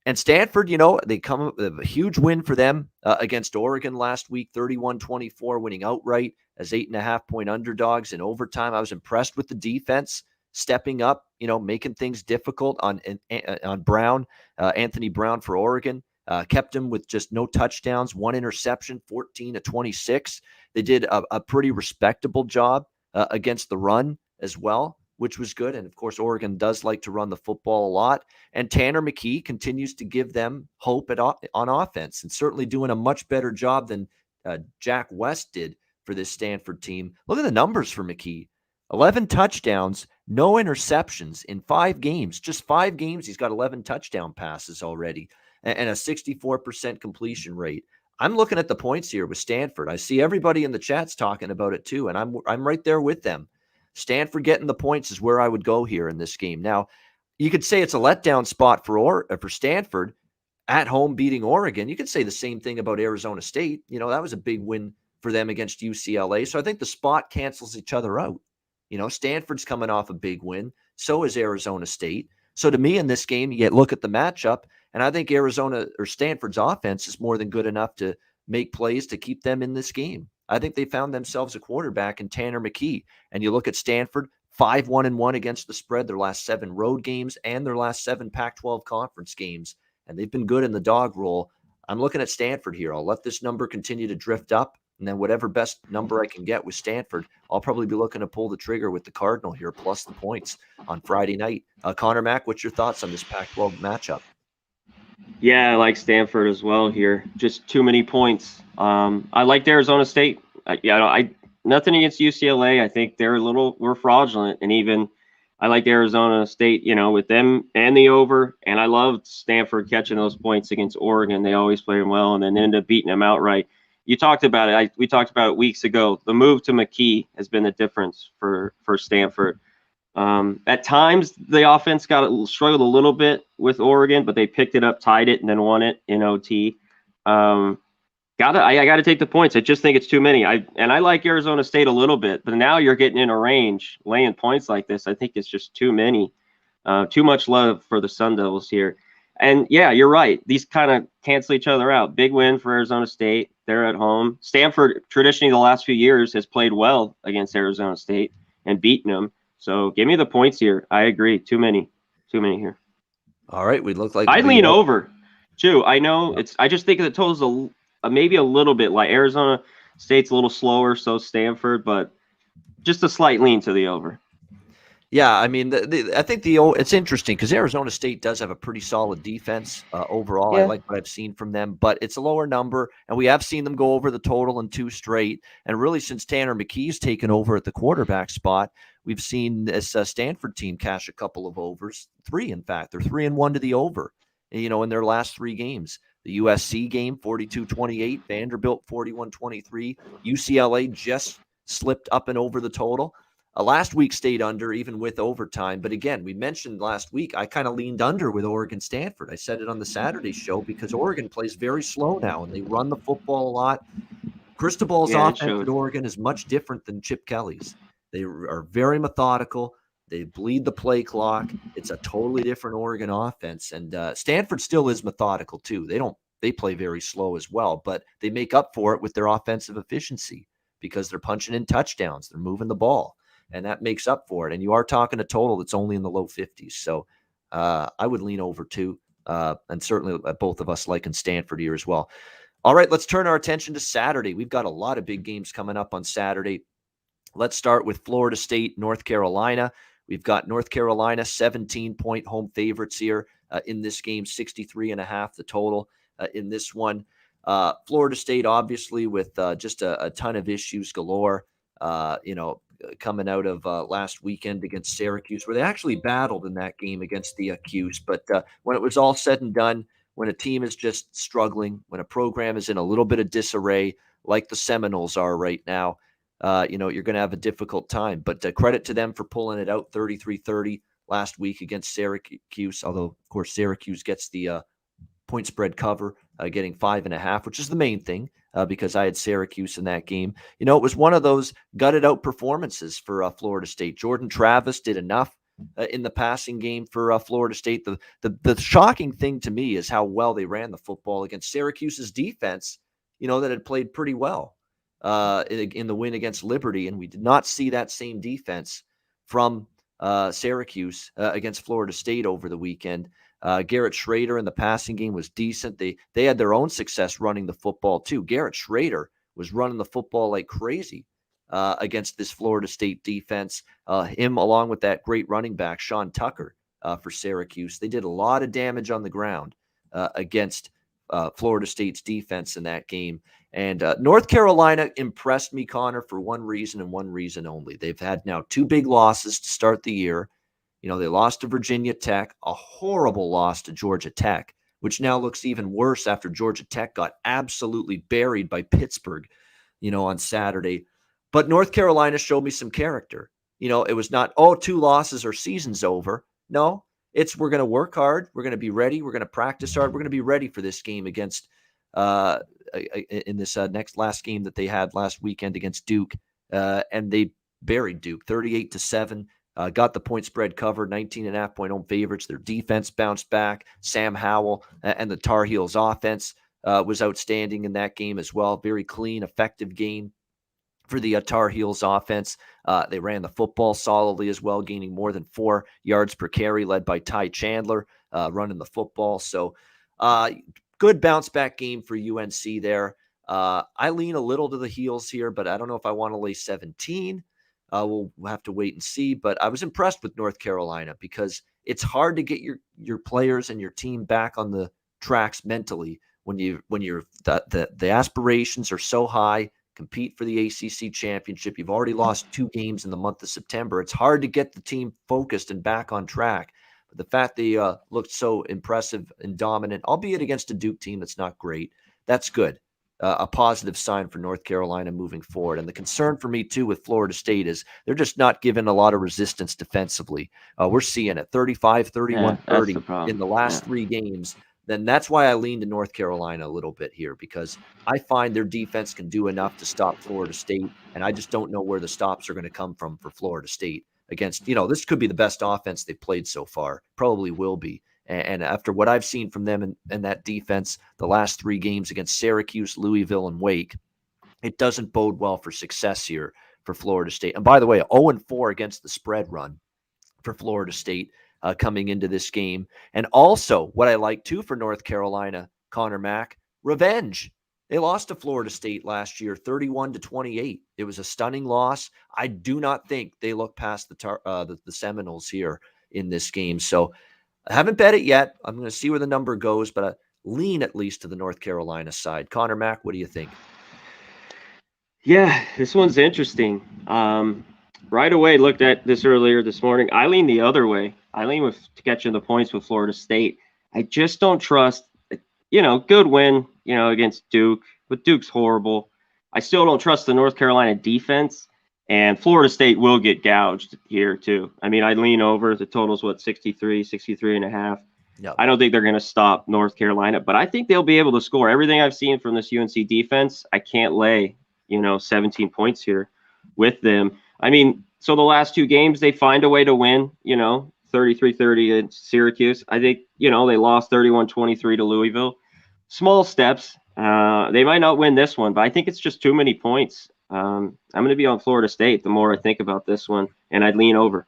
S1: And Stanford, they come up with a huge win for them against Oregon last week, 31-24, winning outright as 8.5-point underdogs in overtime. I was impressed with the defense stepping up, making things difficult on Brown, Anthony Brown for Oregon. Kept him with just no touchdowns, 1 interception, 14-26. They did a pretty respectable job against the run as well, which was good. And of course, Oregon does like to run the football a lot. And Tanner McKee continues to give them hope on offense, and certainly doing a much better job than Jack West did for this Stanford team. Look at the numbers for McKee. 11 touchdowns No interceptions in 5 games. Just 5 games, he's got 11 touchdown passes already and a 64% completion rate. I'm looking at the points here with Stanford. I see everybody in the chat's talking about it too, and I'm right there with them. Stanford getting the points is where I would go here in this game. Now, you could say it's a letdown spot for Stanford at home beating Oregon. You could say the same thing about Arizona State. That was a big win for them against UCLA. So I think the spot cancels each other out. Stanford's coming off a big win. So is Arizona State. So to me in this game, you look at the matchup, and I think Stanford's offense is more than good enough to make plays to keep them in this game. I think they found themselves a quarterback in Tanner McKee. And you look at Stanford, 5-1-1 against the spread, their last 7 road games and their last 7 Pac-12 conference games. And they've been good in the dog roll. I'm looking at Stanford here. I'll let this number continue to drift up. And then whatever best number I can get with Stanford, I'll probably be looking to pull the trigger with the Cardinal here, plus the points on Friday night. Connor, Mac, what's your thoughts on this Pac-12 matchup?
S2: Yeah, I like Stanford as well here. Just too many points. I liked Arizona State. Nothing against UCLA. I think we're fraudulent, and even I liked Arizona State, with them and the over. And I loved Stanford catching those points against Oregon. They always play them well, and then ended up beating them outright. You talked about it. We talked about it weeks ago. The move to McKee has been the difference for Stanford. At times, the offense struggled a little bit with Oregon, but they picked it up, tied it, and then won it in OT. I got to take the points. I just think it's too many. I like Arizona State a little bit, but now you're getting in a range, laying points like this. I think it's just too many. Too much love for the Sun Devils here. And yeah, you're right. These kind of cancel each other out. Big win for Arizona State. They're at home. Stanford, traditionally the last few years, has played well against Arizona State and beaten them. So give me the points here. I agree. Too many here.
S1: All right. We look like
S2: I lean over too. I know I just think the total's maybe a little bit like Arizona State's a little slower. So Stanford, but just a slight lean to the over.
S1: Yeah, I mean, I think it's interesting because Arizona State does have a pretty solid defense overall.
S2: Yeah.
S1: I like what I've seen from them, but it's a lower number, and we have seen them go over the total in 2 straight. And really, since Tanner McKee's taken over at the quarterback spot, we've seen this Stanford team cash a couple of overs, 3 in fact. They're 3-1 to the over, in their last 3 games. The USC game, 42-28, Vanderbilt 41-23, UCLA just slipped up and over the total. Last week stayed under even with overtime. But again, we mentioned last week, I kind of leaned under with Oregon Stanford. I said it on the Saturday show because Oregon plays very slow now and they run the football a lot. Cristobal's offense at Oregon is much different than Chip Kelly's. They are very methodical. They bleed the play clock. It's a totally different Oregon offense. And Stanford still is methodical too. They play very slow as well, but they make up for it with their offensive efficiency because they're punching in touchdowns. They're moving the ball. And that makes up for it. And you are talking a total that's only in the low 50s. So I would lean over too. And certainly both of us liking Stanford here as well. All right, let's turn our attention to Saturday. We've got a lot of big games coming up on Saturday. Let's start with Florida State, North Carolina. We've got North Carolina 17-point home favorites here in this game, 63.5 the total in this one. Florida State, obviously, with just a ton of issues galore. Coming out of last weekend against Syracuse, where they actually battled in that game against the Cuse. But when it was all said and done, when a team is just struggling, when a program is in a little bit of disarray, like the Seminoles are right now, you're going to have a difficult time. But credit to them for pulling it out 33-30 last week against Syracuse, although, of course, Syracuse gets the point spread cover, getting 5.5, which is the main thing. Because I had Syracuse in that game. It was one of those gutted out performances for Florida State. Jordan Travis did enough in the passing game for Florida State. The shocking thing to me is how well they ran the football against Syracuse's defense, that had played pretty well in the win against Liberty. And we did not see that same defense from Syracuse against Florida State over the weekend. Garrett Schrader in the passing game was decent. They had their own success running the football too. Garrett Schrader was running the football like crazy against this Florida State defense. Him along with that great running back, Sean Tucker, for Syracuse. They did a lot of damage on the ground against Florida State's defense in that game. And North Carolina impressed me, Conor, for one reason and one reason only. They've had now 2 big losses to start the year. You know, they lost to Virginia Tech, a horrible loss to Georgia Tech, which now looks even worse after Georgia Tech got absolutely buried by Pittsburgh, on Saturday. But North Carolina showed me some character. It was not, 2 losses or season's over. No, it's we're going to work hard. We're going to be ready. We're going to practice hard. We're going to be ready for this game against in this last game that they had last weekend against Duke. And they buried Duke 38-7. Got the point spread covered, 19.5-point home favorites. Their defense bounced back. Sam Howell and the Tar Heels offense was outstanding in that game as well. Very clean, effective game for the Tar Heels offense. They ran the football solidly as well, gaining more than 4 yards per carry, led by Ty Chandler running the football. So good bounce back game for UNC there. I lean a little to the Heels here, but I don't know if I want to lay 17. We'll have to wait and see. But I was impressed with North Carolina because it's hard to get your players and your team back on the tracks mentally when the aspirations are so high. Compete for the ACC championship. You've already lost 2 games in the month of September. It's hard to get the team focused and back on track. But the fact they looked so impressive and dominant, albeit against a Duke team that's not great, that's good. A positive sign for North Carolina moving forward. And the concern for me, too, with Florida State is they're just not giving a lot of resistance defensively. We're seeing it 35, 31, 30 in the last 3 games. Then that's why I lean to North Carolina a little bit here, because I find their defense can do enough to stop Florida State, and I just don't know where the stops are going to come from for Florida State against, this could be the best offense they've played so far, probably will be. And after what I've seen from them and that defense, the last 3 games against Syracuse, Louisville, and Wake, it doesn't bode well for success here for Florida State. And by the way, 0-4 against the spread run for Florida State coming into this game. And also what I like too for North Carolina, Conor Mack, revenge. They lost to Florida State last year, 31-28. It was a stunning loss. I do not think they look past the Seminoles here in this game. So I haven't bet it yet. I'm going to see where the number goes, but I lean at least to the North Carolina side. Conor Mack, what do you think?
S2: Yeah, this one's interesting. Right away, looked at this earlier this morning. I lean the other way. I lean with catching the points with Florida State. I just don't trust, good win, against Duke, but Duke's horrible. I still don't trust the North Carolina defense, and Florida State will get gouged here too. I mean, I lean over. The total's 63 and a half. Yep. I don't think they're going to stop North Carolina, but I think they'll be able to score. Everything I've seen from this UNC defense, I can't lay, 17 points here with them. I mean, so the last 2 games, they find a way to win, 33-30 in Syracuse. I think, they lost 31-23 to Louisville. Small steps. They might not win this one, but I think it's just too many points. I'm going to be on Florida State the more I think about this one, and I'd lean over.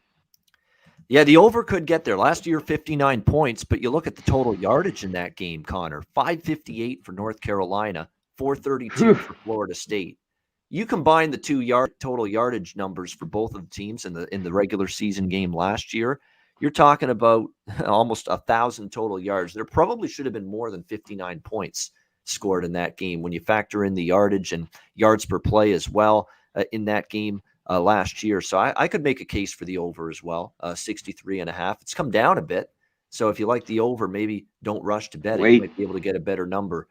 S1: Yeah, the over could get there. Last year, 59 points, but you look at the total yardage in that game, Conor, 558 for North Carolina, 432 for Florida State. You combine the 2 total yardage numbers for both of the teams in the regular season game last year, you're talking about almost 1,000 total yards. There probably should have been more than 59 points scored in that game when you factor in the yardage and yards per play as well in that game last year. So I could make a case for the over as well, 63.5. It's come down a bit. So if you like the over, maybe don't rush to bet it. You might be able to get a better number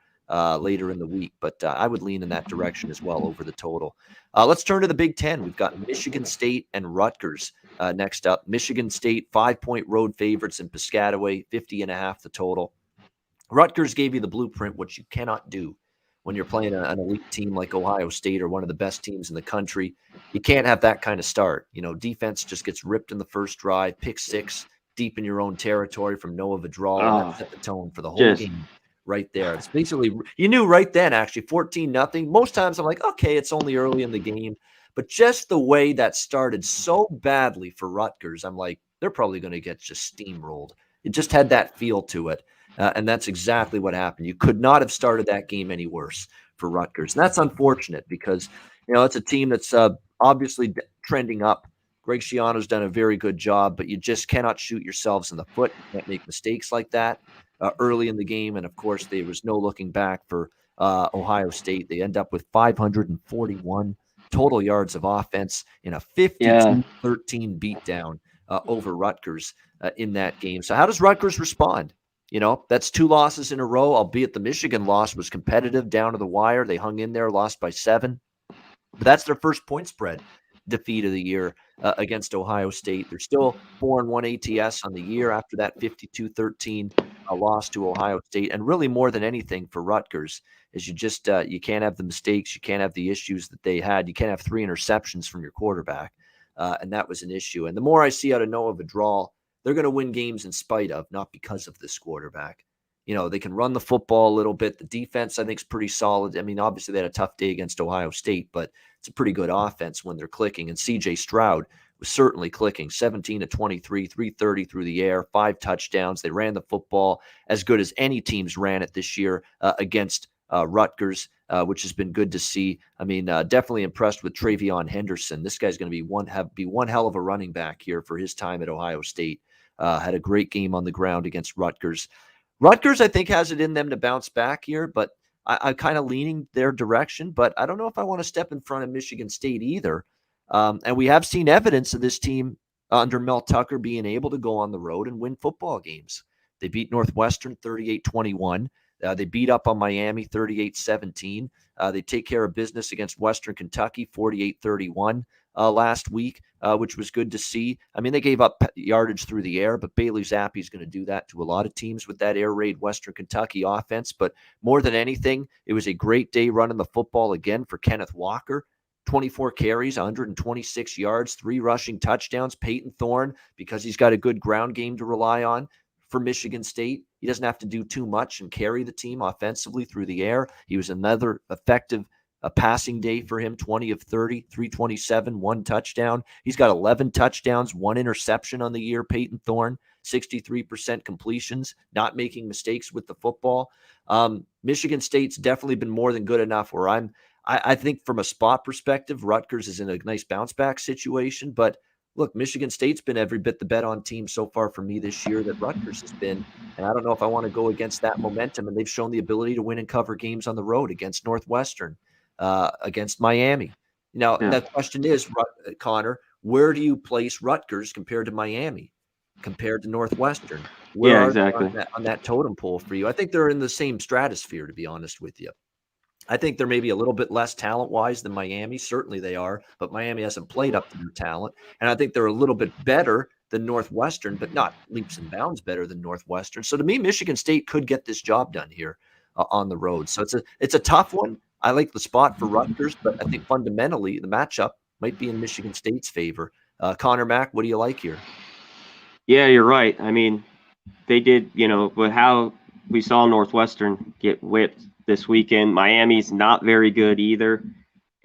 S1: later in the week, but I would lean in that direction as well over the total. Let's turn to the Big Ten. We've got Michigan State and Rutgers next up. Michigan State, 5-point road favorites in Piscataway, 50.5 the total. Rutgers gave you the blueprint, which you cannot do when you're playing an elite team like Ohio State or one of the best teams in the country. You can't have that kind of start. Defense just gets ripped in the first drive, pick 6 deep in your own territory from Noah Vidral, and that set the tone for the whole game. Right there. It's basically, you knew right then, actually, 14-0. Most times I'm like, okay, it's only early in the game. But just the way that started so badly for Rutgers, I'm like, they're probably going to get just steamrolled. It just had that feel to it. And that's exactly what happened. You could not have started that game any worse for Rutgers. And that's unfortunate because, it's a team that's obviously trending up. Greg Schiano's done a very good job, but you just cannot shoot yourselves in the foot. You can't make mistakes like that. early in the game. And of course, there was no looking back for Ohio State. They end up with 541 total yards of offense in a
S2: Yeah.
S1: 52-13 beatdown over Rutgers in that game. So how does Rutgers respond? That's 2 losses in a row, albeit the Michigan loss was competitive down to the wire. They hung in there, lost by 7. But that's their first point spread defeat of the year against Ohio State. They're still 4-1 ATS on the year after that 52-13 loss to Ohio State. And really more than anything for Rutgers is you can't have the mistakes. You can't have the issues that they had. You can't have 3 interceptions from your quarterback. And that was an issue. And the more I see out of Noah Vidal, they're going to win games in spite of, not because of this quarterback. They can run the football a little bit. The defense, I think, is pretty solid. I mean, obviously they had a tough day against Ohio State, but it's a pretty good offense when they're clicking. And C.J. Stroud was certainly clicking, 17 to 23, 330 through the air, 5 touchdowns. They ran the football as good as any teams ran it this year against Rutgers, which has been good to see. I mean, definitely impressed with Travion Henderson. This guy's going to be one hell of a running back here for his time at Ohio State. Had a great game on the ground against Rutgers. Rutgers, I think, has it in them to bounce back here, but I'm kind of leaning their direction. But I don't know if I want to step in front of Michigan State either. And we have seen evidence of this team under Mel Tucker being able to go on the road and win football games. They beat Northwestern 38-21. They beat up on Miami 38-17. They take care of business against Western Kentucky 48-31 last week, which was good to see. I mean, they gave up yardage through the air, but Bailey Zappi is going to do that to a lot of teams with that air raid Western Kentucky offense. But more than anything, it was a great day running the football again for Kenneth Walker. 24 carries, 126 yards, 3 rushing touchdowns. Peyton Thorne, because he's got a good ground game to rely on for Michigan State, he doesn't have to do too much and carry the team offensively through the air. He was another effective passing day for him, 20 of 30, 327, 1 touchdown. He's got 11 touchdowns, 1 interception on the year, Peyton Thorne, 63% completions, not making mistakes with the football. Michigan State's definitely been more than good enough where I think from a spot perspective, Rutgers is in a nice bounce back situation. But look, Michigan State's been every bit the bet on team so far for me this year that Rutgers has been. And I don't know if I want to go against that momentum. And they've shown the ability to win and cover games on the road against Northwestern, against Miami. Now, the question is, Conor, where do you place Rutgers compared to Miami, compared to Northwestern? Where are
S2: exactly.
S1: they on that totem pole for you? I think they're in the same stratosphere, to be honest with you. I think they're maybe a little bit less talent-wise than Miami. Certainly they are, but Miami hasn't played up to their talent. And I think they're a little bit better than Northwestern, but not leaps and bounds better than Northwestern. So to me, Michigan State could get this job done here on the road. So it's a tough one. I like the spot for Rutgers, but I think fundamentally the matchup might be in Michigan State's favor. Conor Mack, what do you like here?
S2: Yeah, you're right. I mean, they did, with how we saw Northwestern get whipped this weekend. Miami's not very good either.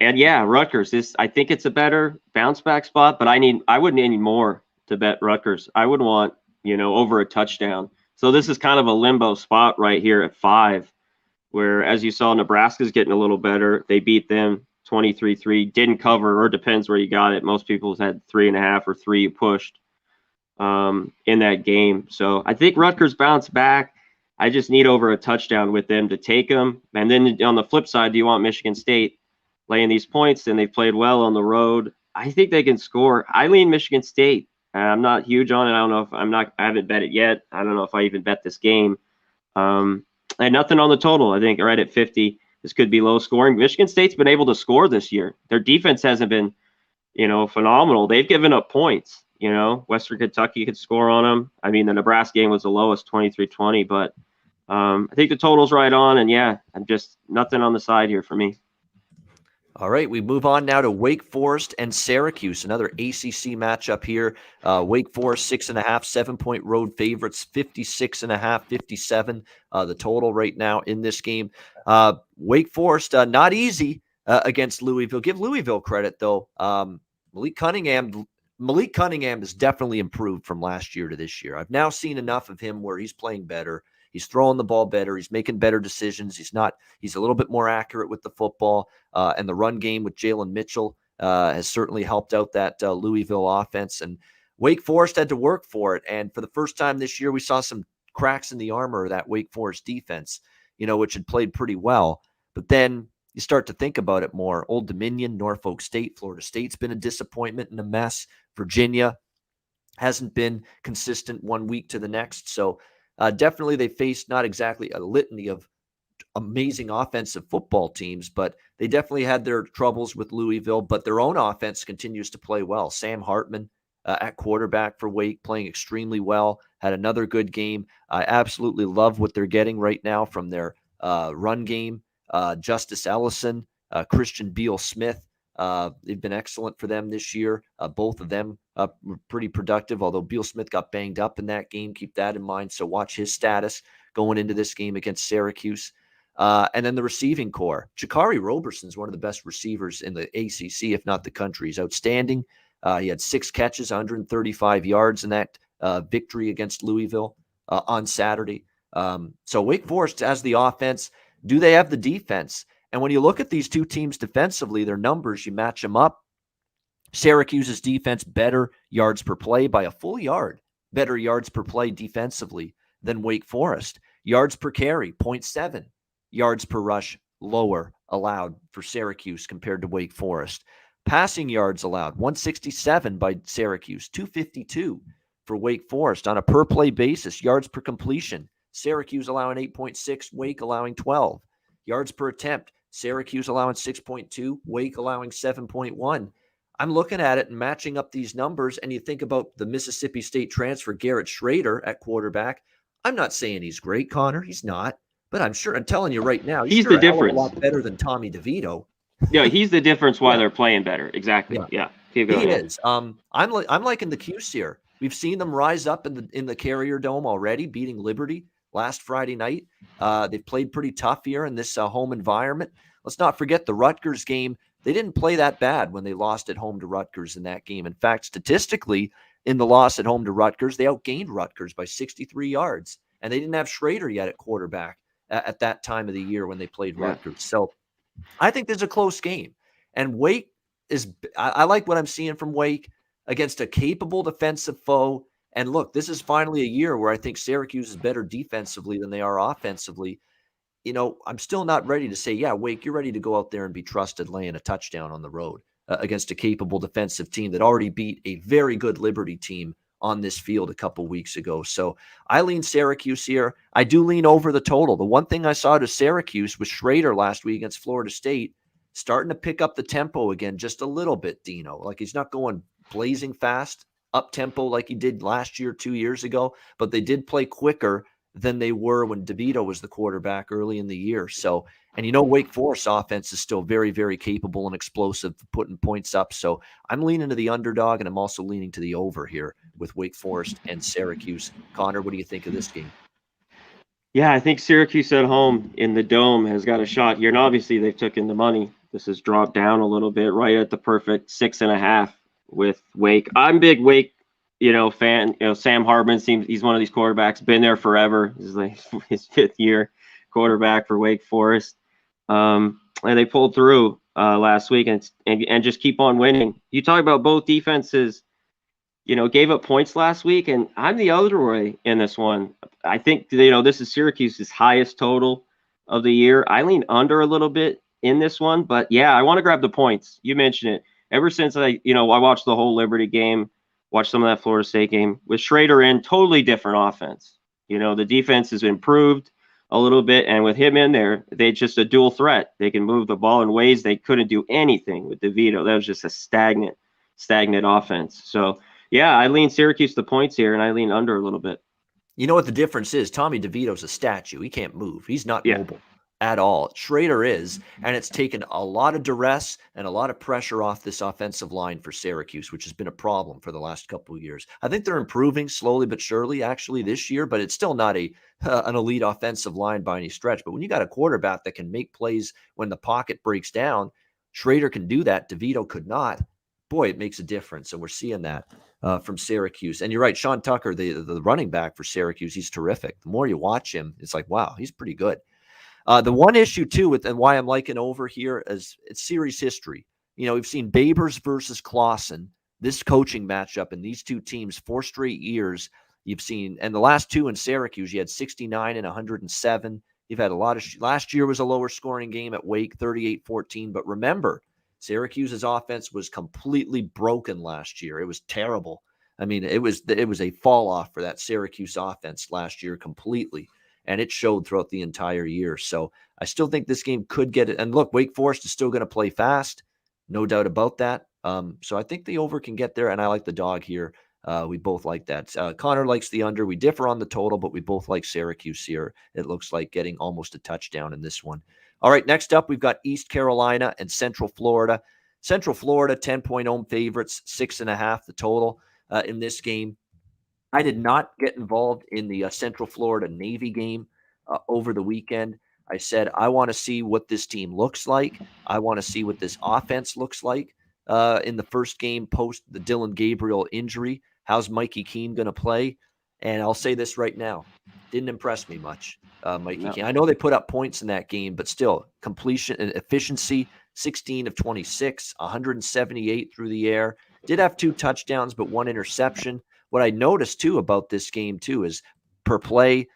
S2: And yeah, Rutgers, I think it's a better bounce back spot, but I wouldn't need more to bet Rutgers. I would want, over a touchdown. So this is kind of a limbo spot right here at 5, where, as you saw, Nebraska's getting a little better. They beat them 23-3, didn't cover, or depends where you got it. Most people had 3.5 or 3 pushed in that game. So I think Rutgers bounced back. I just need over a touchdown with them to take them. And then on the flip side, do you want Michigan State laying these points? And they've played well on the road. I think they can score. I lean Michigan State. I'm not huge on it. I don't know if I haven't bet it yet. I don't know if I even bet this game. And nothing on the total. I think right at 50, this could be low scoring. Michigan State's been able to score this year. Their defense hasn't been, phenomenal. They've given up points. Western Kentucky could score on them. I mean, the Nebraska game was the lowest, 23-20, but I think the total's right on. And yeah, I'm just nothing on the side here for me.
S1: All right, we move on now to Wake Forest and Syracuse, another ACC matchup here. Wake Forest 6.5, 7-point road favorites, 56.5, 57. The total right now in this game. Wake Forest not easy against Louisville. Give Louisville credit though. Malik Cunningham has definitely improved from last year to this year. I've now seen enough of him where he's playing better. He's throwing the ball better. He's making better decisions. He's a little bit more accurate with the football. And the run game with Jalen Mitchell has certainly helped out that Louisville offense. And Wake Forest had to work for it. And for the first time this year, we saw some cracks in the armor of that Wake Forest defense, which had played pretty well. But then you start to think about it more. Old Dominion, Norfolk State, Florida State's been a disappointment and a mess. Virginia hasn't been consistent one week to the next. So definitely they faced not exactly a litany of amazing offensive football teams, but they definitely had their troubles with Louisville, but their own offense continues to play well. Sam Hartman at quarterback for Wake, playing extremely well, had another good game. I absolutely love what they're getting right now from their run game. Justice Ellison, Christian Beal-Smith, they've been excellent for them this year. Both of them were pretty productive, although Beal-Smith got banged up in that game. Keep that in mind. So watch his status going into this game against Syracuse. And then the receiving core. Jakari Roberson is one of the best receivers in the ACC, if not the country. He's outstanding. He had 6 catches, 135 yards in that victory against Louisville on Saturday. So Wake Forest has the offense. Do they have the defense? And when you look at these two teams defensively, their numbers, you match them up. Syracuse's defense, better yards per play by a full yard, better yards per play defensively than Wake Forest. Yards per carry, 0.7. Yards per rush, lower allowed for Syracuse compared to Wake Forest. Passing yards allowed, 167 by Syracuse, 252 for Wake Forest on a per play basis. Yards per completion, Syracuse allowing 8.6, Wake allowing 12. Yards per attempt, Syracuse allowing 6.2, Wake allowing 7.1. I'm looking at it and matching up these numbers, and you think about the Mississippi State transfer, Garrett Schrader at quarterback. I'm not saying he's great, Connor. He's not. But I'm telling you right now,
S2: he's the difference.
S1: A lot better than Tommy DeVito.
S2: Yeah, he's the difference why they're playing better. Exactly. Yeah.
S1: He is. I'm liking the Cuse here. We've seen them rise up in the Carrier Dome already, beating Liberty last Friday night. They've played pretty tough here in this home environment. Let's not forget the Rutgers game. They didn't play that bad when they lost at home to Rutgers in that game. In fact, statistically, in the loss at home to Rutgers, they outgained Rutgers by 63 yards, and they didn't have Schrader yet at quarterback at that time of the year when they played Rutgers. So I think there's a close game. And Wake I like what I'm seeing from Wake against a capable defensive foe. And look, this is finally a year where I think Syracuse is better defensively than they are offensively. I'm still not ready to say, Wake, you're ready to go out there and be trusted laying a touchdown on the road against a capable defensive team that already beat a very good Liberty team on this field a couple weeks ago. So I lean Syracuse here. I do lean over the total. The one thing I saw to Syracuse was Schrader last week against Florida State starting to pick up the tempo again just a little bit, Dino. Like he's not going blazing fast, up tempo like he did last year, 2 years ago, but they did play quicker than they were when DeVito was the quarterback early in the year. So, and Wake Forest offense is still very, very capable and explosive, putting points up. So I'm leaning to the underdog, and I'm also leaning to the over here with Wake Forest and Syracuse. Connor, what do you think of this game?
S2: Yeah, I think Syracuse at home in the Dome has got a shot here. And obviously they've taken the money. This has dropped down a little bit, right at the perfect 6.5 with Wake. I'm a big Wake fan. Sam Hartman seems he's one of these quarterbacks, been there forever. This is like his 5th year quarterback for Wake Forest. And they pulled through last week and just keep on winning. You talk about both defenses, gave up points last week, and I'm the other way in this one. I think, this is Syracuse's highest total of the year. I lean under a little bit in this one, but I want to grab the points. You mentioned it. Ever since I watched the whole Liberty game, watched some of that Florida State game with Schrader in, totally different offense. The defense has improved a little bit, and with him in there, they're just a dual threat. They can move the ball in ways they couldn't do anything with DeVito. That was just a stagnant offense. So, I lean Syracuse the points here, and I lean under a little bit.
S1: You know what the difference is? Tommy DeVito's a statue. He can't move. He's not mobile at all. Schrader is, and it's taken a lot of duress and a lot of pressure off this offensive line for Syracuse, which has been a problem for the last couple of years. I think they're improving slowly but surely actually this year, but it's still not an elite offensive line by any stretch. But when you got a quarterback that can make plays when the pocket breaks down, Schrader can do that. DeVito could not. Boy, it makes a difference, and we're seeing that from Syracuse. And you're right, Sean Tucker, the running back for Syracuse, he's terrific. The more you watch him, it's like, wow, he's pretty good. The one issue, too, and why I'm liking over here is it's series history. We've seen Babers versus Clausen, this coaching matchup, and these two teams 4 straight years. You've seen, and the last two in Syracuse, you had 69 and 107. You've had a lot of, last year was a lower scoring game at Wake, 38-14. But remember, Syracuse's offense was completely broken last year. It was terrible. I mean, it was a fall off for that Syracuse offense last year completely, and it showed throughout the entire year. So I still think this game could get it. And look, Wake Forest is still going to play fast, no doubt about that. So I think the over can get there, and I like the dog here. We both like that. Conor likes the under. We differ on the total, but we both like Syracuse here. It looks like getting almost a touchdown in this one. All right, next up, we've got East Carolina and Central Florida. Central Florida, 10-point home favorites, 6.5 the total in this game. I did not get involved in the Central Florida Navy game over the weekend. I said, I want to see what this team looks like. I want to see what this offense looks like in the first game post the Dylan Gabriel injury. How's Mikey Keene going to play? And I'll say this right now. Didn't impress me much, Mikey Keene. I know they put up points in that game, but still, completion and efficiency, 16 of 26, 178 through the air. Did have 2 touchdowns, but 1 interception. What I noticed, too, about this game, too, is per play,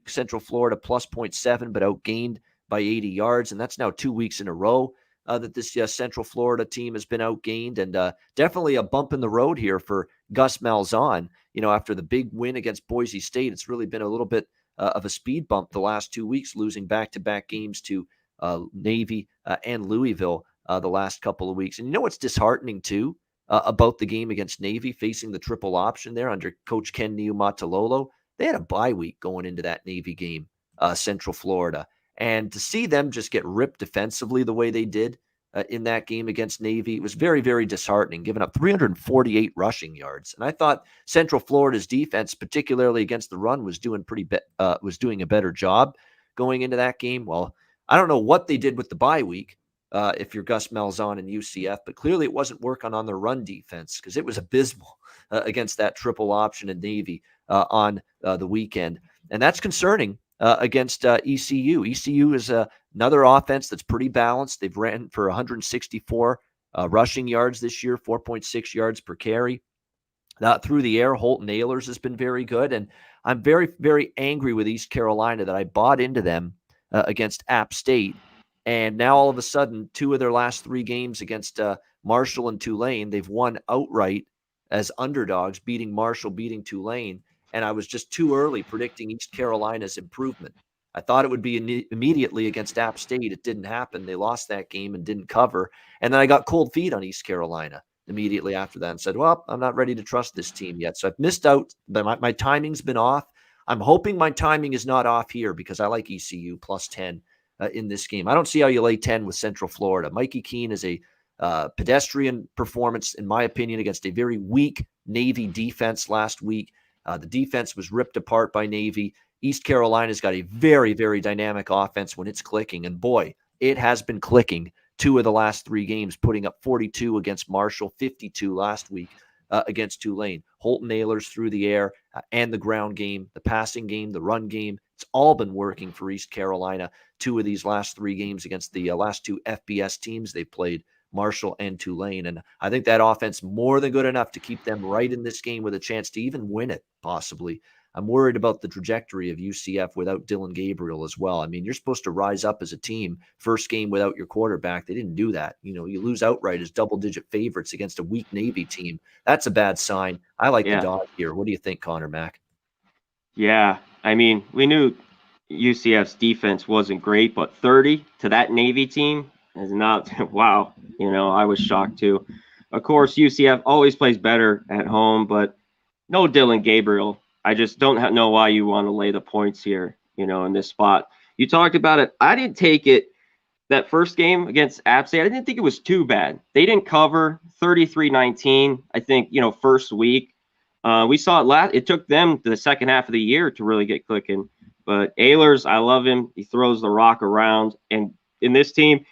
S1: Central Florida plus 0.7, but outgained by 80 yards. And that's now 2 weeks in a row that this Central Florida team has been outgained. And definitely a bump in the road here for Gus Malzahn. You know, after the big win against Boise State, it's really been a little bit of a speed bump the last 2 weeks, losing back-to-back games to Navy and Louisville the last couple of weeks. And you know what's disheartening, too? About the game against Navy, facing the triple option there under Coach Ken Niumatalolo. They had a bye week going into that Navy game, Central Florida. And to see them just get ripped defensively the way they did in that game against Navy, it was very, very disheartening, giving up 348 rushing yards. And I thought Central Florida's defense, particularly against the run, was doing a better job going into that game. Well, I don't know what they did with the bye week. If you're Gus Malzahn and UCF, but clearly it wasn't working on their run defense because it was abysmal against that triple option in Navy on the weekend. And that's concerning against ECU. ECU is another offense that's pretty balanced. They've ran for 164 rushing yards this year, 4.6 yards per carry. Through the air, Holton Ahlers has been very good. And I'm very, very angry with East Carolina that I bought into them against App State. And now all of a sudden, 2 of their last 3 games against Marshall and Tulane, they've won outright as underdogs, beating Marshall, beating Tulane. And I was just too early predicting East Carolina's improvement. I thought it would be immediately against App State. It didn't happen. They lost that game and didn't cover. And then I got cold feet on East Carolina immediately after that and said, well, I'm not ready to trust this team yet. So I've missed out. My timing's been off. I'm hoping my timing is not off here because I like ECU plus 10. In this game. I don't see how you lay 10 with Central Florida. Mikey Keene is a pedestrian performance, in my opinion, against a very weak Navy defense last week. The defense was ripped apart by Navy. East Carolina's got a very, very dynamic offense when it's clicking. And boy, it has been clicking 2 of the last 3 games, putting up 42 against Marshall, 52 last week against Tulane. Holton Ahlers through the air and the ground game, the passing game, the run game. It's all been working for East Carolina. 2 of these last 3 games against the last 2 FBS teams they played, Marshall and Tulane. And I think that offense more than good enough to keep them right in this game with a chance to even win it, possibly. I'm worried about the trajectory of UCF without Dylan Gabriel as well. I mean, you're supposed to rise up as a team. First game without your quarterback. They didn't do that. You know, you lose outright as double-digit favorites against a weak Navy team. That's a bad sign. I like the dog here. What do you think, Conor Mack?
S2: Yeah, I mean, we knew UCF's defense wasn't great, but 30 to that Navy team is not, wow. You know, I was shocked too. Of course, UCF always plays better at home, but no Dylan Gabriel. I just don't know why you want to lay the points here, you know, in this spot. You talked about it. I didn't take it. That first game against App State, I didn't think it was too bad. They didn't cover 33-19, I think, you know, first week. We saw it it took them the second half of the year to really get clicking. But Ahlers, I love him. He throws the rock around. And in this team,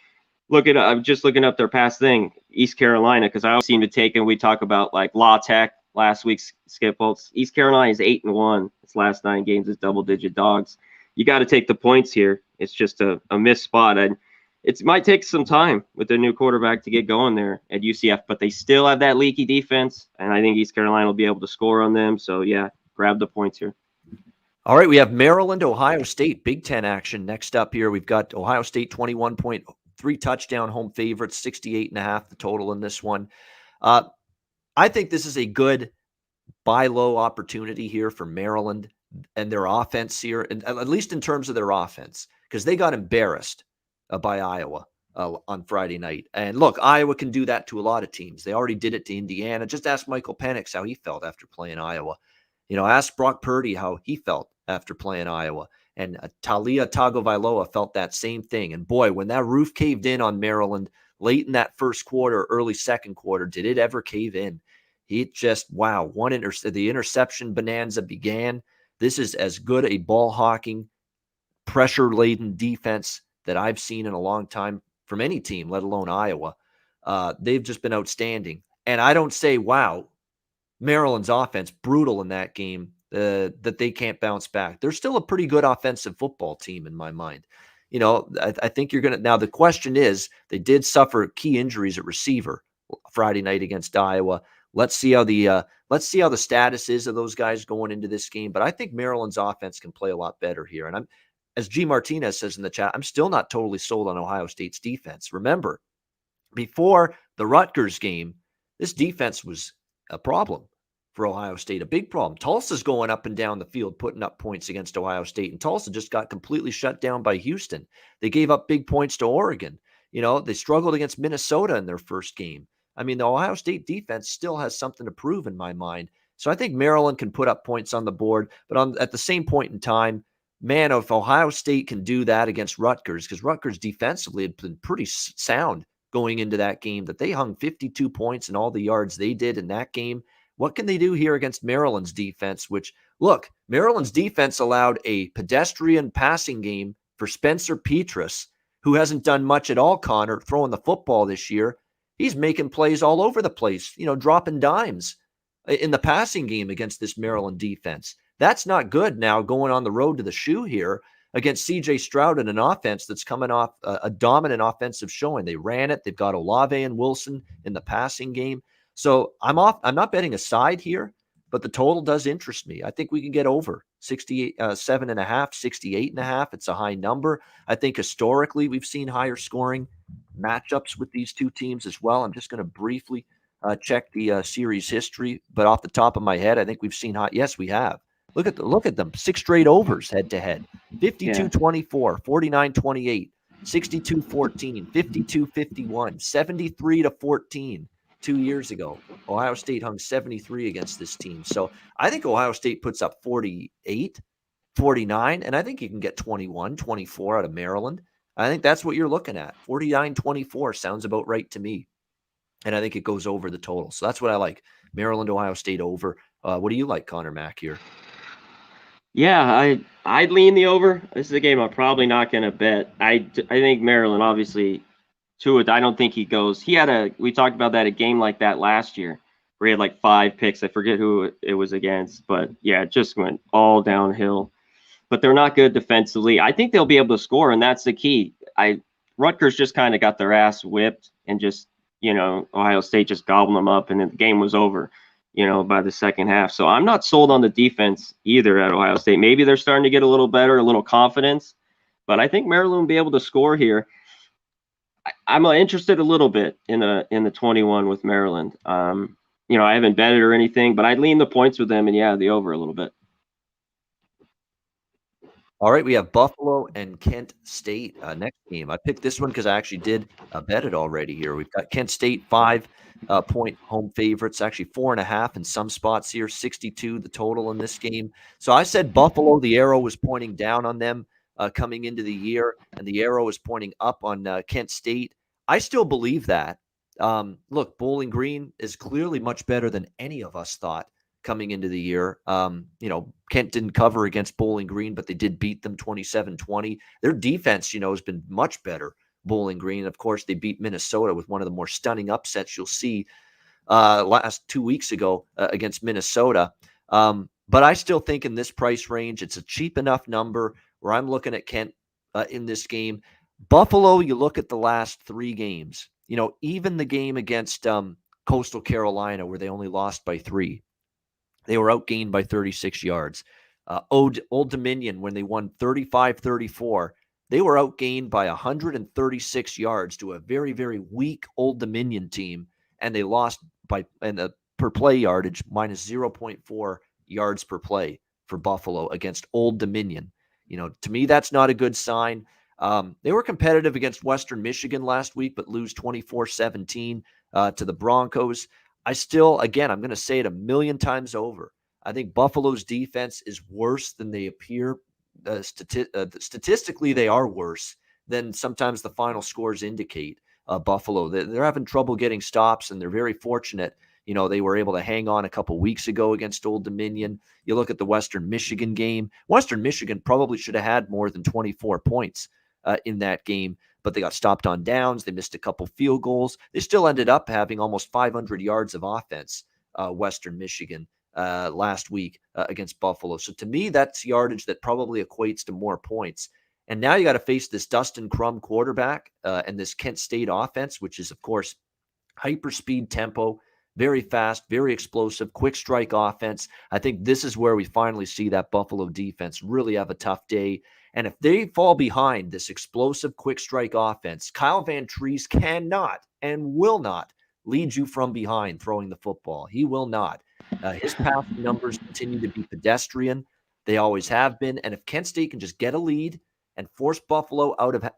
S2: I'm just looking up their past thing, East Carolina, because I always seem to take, and we talk about like La Tech last week's Skip Holtz. East Carolina is 8-1. Its last 9 games is double-digit dogs. You got to take the points here. It's just a missed spot. And it might take some time with their new quarterback to get going there at UCF, but they still have that leaky defense, and I think East Carolina will be able to score on them. So, yeah, grab the points here.
S1: All right, we have Maryland, Ohio State, Big Ten action next up here. We've got Ohio State 21.3 touchdown home favorites, 68.5 the total in this one. I think this is a good buy low opportunity here for Maryland and their offense here, and at least in terms of their offense, because they got embarrassed by Iowa on Friday night. And look, Iowa can do that to a lot of teams. They already did it to Indiana. Just ask Michael Penix how he felt after playing Iowa. Ask Brock Purdy how he felt after playing Iowa. And Talia Tagovailoa felt that same thing. And boy, when that roof caved in on Maryland late in that first quarter, early second quarter, did it ever cave in? He just, wow, the interception bonanza began. This is as good a ball hawking, pressure-laden defense that I've seen in a long time from any team, let alone Iowa. They've just been outstanding. And I don't say, wow, Maryland's offense, brutal in that game, that they can't bounce back. They're still a pretty good offensive football team in my mind. I think you're going to – now the question is, they did suffer key injuries at receiver Friday night against Iowa. Let's see how the status is of those guys going into this game. But I think Maryland's offense can play a lot better here. And as G. Martinez says in the chat, I'm still not totally sold on Ohio State's defense. Remember, before the Rutgers game, this defense was a problem for Ohio State, a big problem. Tulsa's going up and down the field, putting up points against Ohio State, and Tulsa just got completely shut down by Houston. They gave up big points to Oregon. They struggled against Minnesota in their first game. I mean, the Ohio State defense still has something to prove in my mind. So I think Maryland can put up points on the board, but at the same point in time, man, if Ohio State can do that against Rutgers, because Rutgers defensively had been pretty sound going into that game, that they hung 52 points and all the yards they did in that game. What can they do here against Maryland's defense? Which, look, Maryland's defense allowed a pedestrian passing game for Spencer Petras, who hasn't done much at all, Conor, throwing the football this year. He's making plays all over the place, dropping dimes in the passing game against this Maryland defense. That's not good now going on the road to the shoe here against C.J. Stroud and an offense that's coming off a dominant offensive showing. They ran it. They've got Olave and Wilson in the passing game. So I'm not betting a side here, but the total does interest me. I think we can get over 67.5, 68.5. It's a high number. I think historically we've seen higher scoring matchups with these two teams as well. I'm just going to briefly check the series history, but off the top of my head, I think we've seen high. Yes, we have. Look at them. 6 straight overs head to head. 52-24, 49-28, 62-14, 52-51, 73-14. 2 years ago, Ohio State hung 73 against this team. So I think Ohio State puts up 48, 49, and I think you can get 21, 24 out of Maryland. I think that's what you're looking at. 49-24 sounds about right to me. And I think it goes over the total. So that's what I like. Maryland, Ohio State over. What do you like, Conor Mack, here?
S2: Yeah, I'd lean the over. This is a game I'm probably not going to bet. I think Maryland, obviously, to it, I don't think he goes. We talked about that, a game like that last year where he had like 5 picks. I forget who it was against, but yeah, it just went all downhill. But they're not good defensively. I think they'll be able to score, and that's the key. Rutgers just kind of got their ass whipped, and just, Ohio State just gobbled them up, and then the game was over, by the second half. So I'm not sold on the defense either at Ohio State. Maybe they're starting to get a little better, a little confidence, but I think Maryland will be able to score here. I'm interested a little bit in the 21 with Maryland. I haven't betted or anything, but I'd lean the points with them, and yeah, the over a little bit.
S1: All right, we have Buffalo and Kent State next game. I picked this one because I actually did bet it already here. We've got Kent State 5-point home favorites, actually 4.5 in some spots here, 62 the total in this game. So I said Buffalo, the arrow was pointing down on them coming into the year, and the arrow is pointing up on Kent State. I still believe that. Look, Bowling Green is clearly much better than any of us thought coming into the year. Kent didn't cover against Bowling Green, but they did beat them 27-20. Their defense, has been much better, Bowling Green. Of course, they beat Minnesota with one of the more stunning upsets you'll see last 2 weeks ago against Minnesota. But I still think in this price range, it's a cheap enough number where I'm looking at Kent in this game. Buffalo, you look at the last 3 games, even the game against Coastal Carolina where they only lost by 3. they were outgained by 36 yards. Old Dominion, when they won 35-34, they were outgained by 136 yards to a very, very weak Old Dominion team, and they lost by per play yardage minus 0.4 yards per play for Buffalo against Old Dominion. To me, that's not a good sign. They were competitive against Western Michigan last week, but lose 24-17 to the Broncos. Again, I'm going to say it a million times over. I think Buffalo's defense is worse than they appear. Statistically, they are worse than sometimes the final scores indicate. Buffalo, they're having trouble getting stops, and they're very fortunate. They were able to hang on a couple weeks ago against Old Dominion. You look at the Western Michigan game. Western Michigan probably should have had more than 24 points in that game, but they got stopped on downs. They missed a couple field goals. They still ended up having almost 500 yards of offense, Western Michigan, last week against Buffalo. So to me, that's yardage that probably equates to more points. And now you got to face this Dustin Crum quarterback and this Kent State offense, which is, of course, hyper-speed tempo, very fast, very explosive, quick strike offense. I think this is where we finally see that Buffalo defense really have a tough day. And if they fall behind this explosive, quick strike offense, Kyle Van Treese cannot and will not lead you from behind throwing the football. He will not. His pass numbers continue to be pedestrian. They always have been. And if Kent State can just get a lead and force Buffalo out of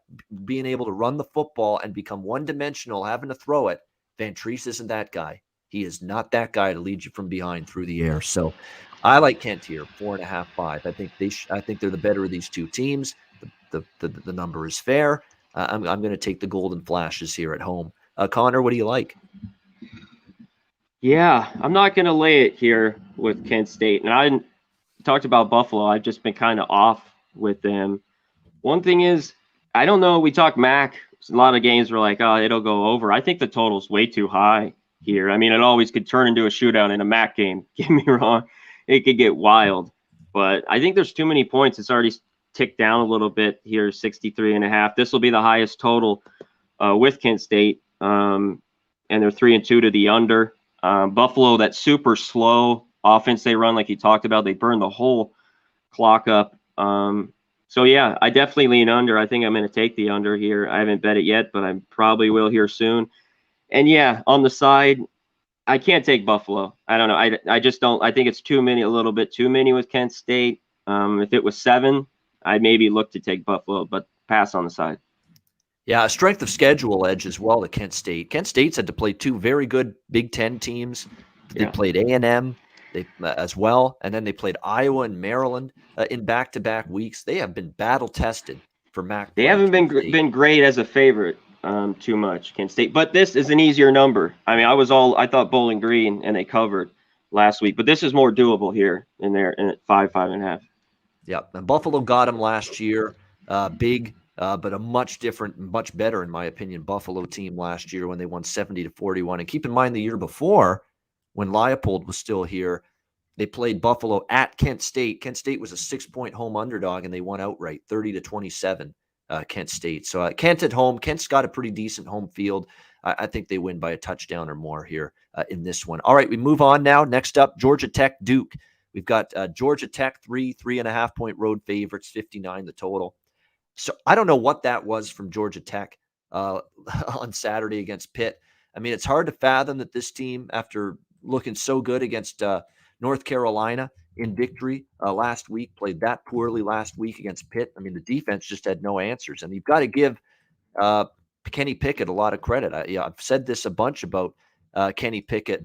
S1: being able to run the football and become one-dimensional, having to throw it, Van Treese isn't that guy. He is not that guy to lead you from behind through the air. So I like Kent here, 4.5, 5. I think they're the better of these two teams. The number is fair. I'm going to take the Golden Flashes here at home. Conor, what do you like?
S2: Yeah, I'm not going to lay it here with Kent State. And I talked about Buffalo. I've just been kind of off with them. One thing is, I don't know. We talk MAC. A lot of games were like, oh, it'll go over. I think the total's way too high here. I mean, it always could turn into a shootout in a MAC game. Get me wrong. It could get wild. But I think there's too many points. It's already ticked down a little bit here, 63.5. This will be the highest total with Kent State. And they're 3-2 to the under. Buffalo, that super slow offense they run, like you talked about, they burn the whole clock up. So, yeah, I definitely lean under. I think I'm going to take the under here. I haven't bet it yet, but I probably will here soon. And, yeah, on the side, I can't take Buffalo. I don't know. I just don't. I think it's too many, a little bit too many with Kent State. If it was 7, I'd maybe look to take Buffalo, but pass on the side.
S1: Yeah, a strength of schedule edge as well to Kent State. Kent State's had to play 2 very good Big Ten teams. They played A&M as well, and then they played Iowa and Maryland in back-to-back weeks. They have been battle-tested for MAC play.
S2: They haven't been great as a favorite too much, Kent State. But this is an easier number. I mean, I thought Bowling Green, and they covered last week. But this is more doable here in there, and at 5.5.
S1: Yeah, and Buffalo got them last year, big. But a much different, much better, in my opinion, Buffalo team last year when they won 70-41. And keep in mind the year before, when Leipold was still here, they played Buffalo at Kent State. Kent State was a 6-point home underdog, and they won outright, 30-27, Kent State. So Kent at home. Kent's got a pretty decent home field. I think they win by a touchdown or more here in this one. All right, we move on now. Next up, Georgia Tech, Duke. We've got Georgia Tech, 3.5-point road favorites, 59 the total. So I don't know what that was from Georgia Tech on Saturday against Pitt. I mean, it's hard to fathom that this team, after looking so good against North Carolina in victory last week, played that poorly last week against Pitt. I mean, the defense just had no answers. And you've got to give Kenny Pickett a lot of credit. I've said this a bunch about Kenny Pickett.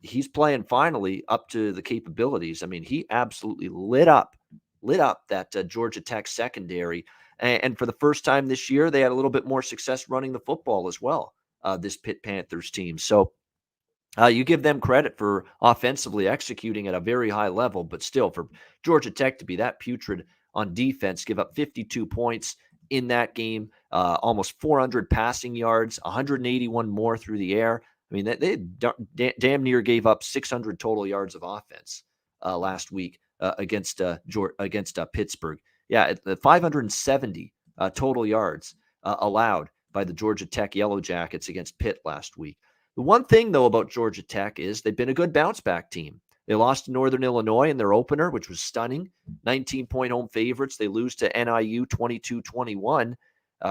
S1: He's playing finally up to the capabilities. I mean, he absolutely lit up that Georgia Tech secondary. And for the first time this year, they had a little bit more success running the football as well, this Pitt Panthers team. So you give them credit for offensively executing at a very high level, but still for Georgia Tech to be that putrid on defense, give up 52 points in that game, almost 400 passing yards, 181 more through the air. I mean, they damn near gave up 600 total yards of offense last week. Against Pittsburgh. Yeah, 570 total yards allowed by the Georgia Tech Yellow Jackets against Pitt last week. The one thing, though, about Georgia Tech is they've been a good bounce-back team. They lost to Northern Illinois in their opener, which was stunning. 19-point home favorites. They lose to NIU 22-21.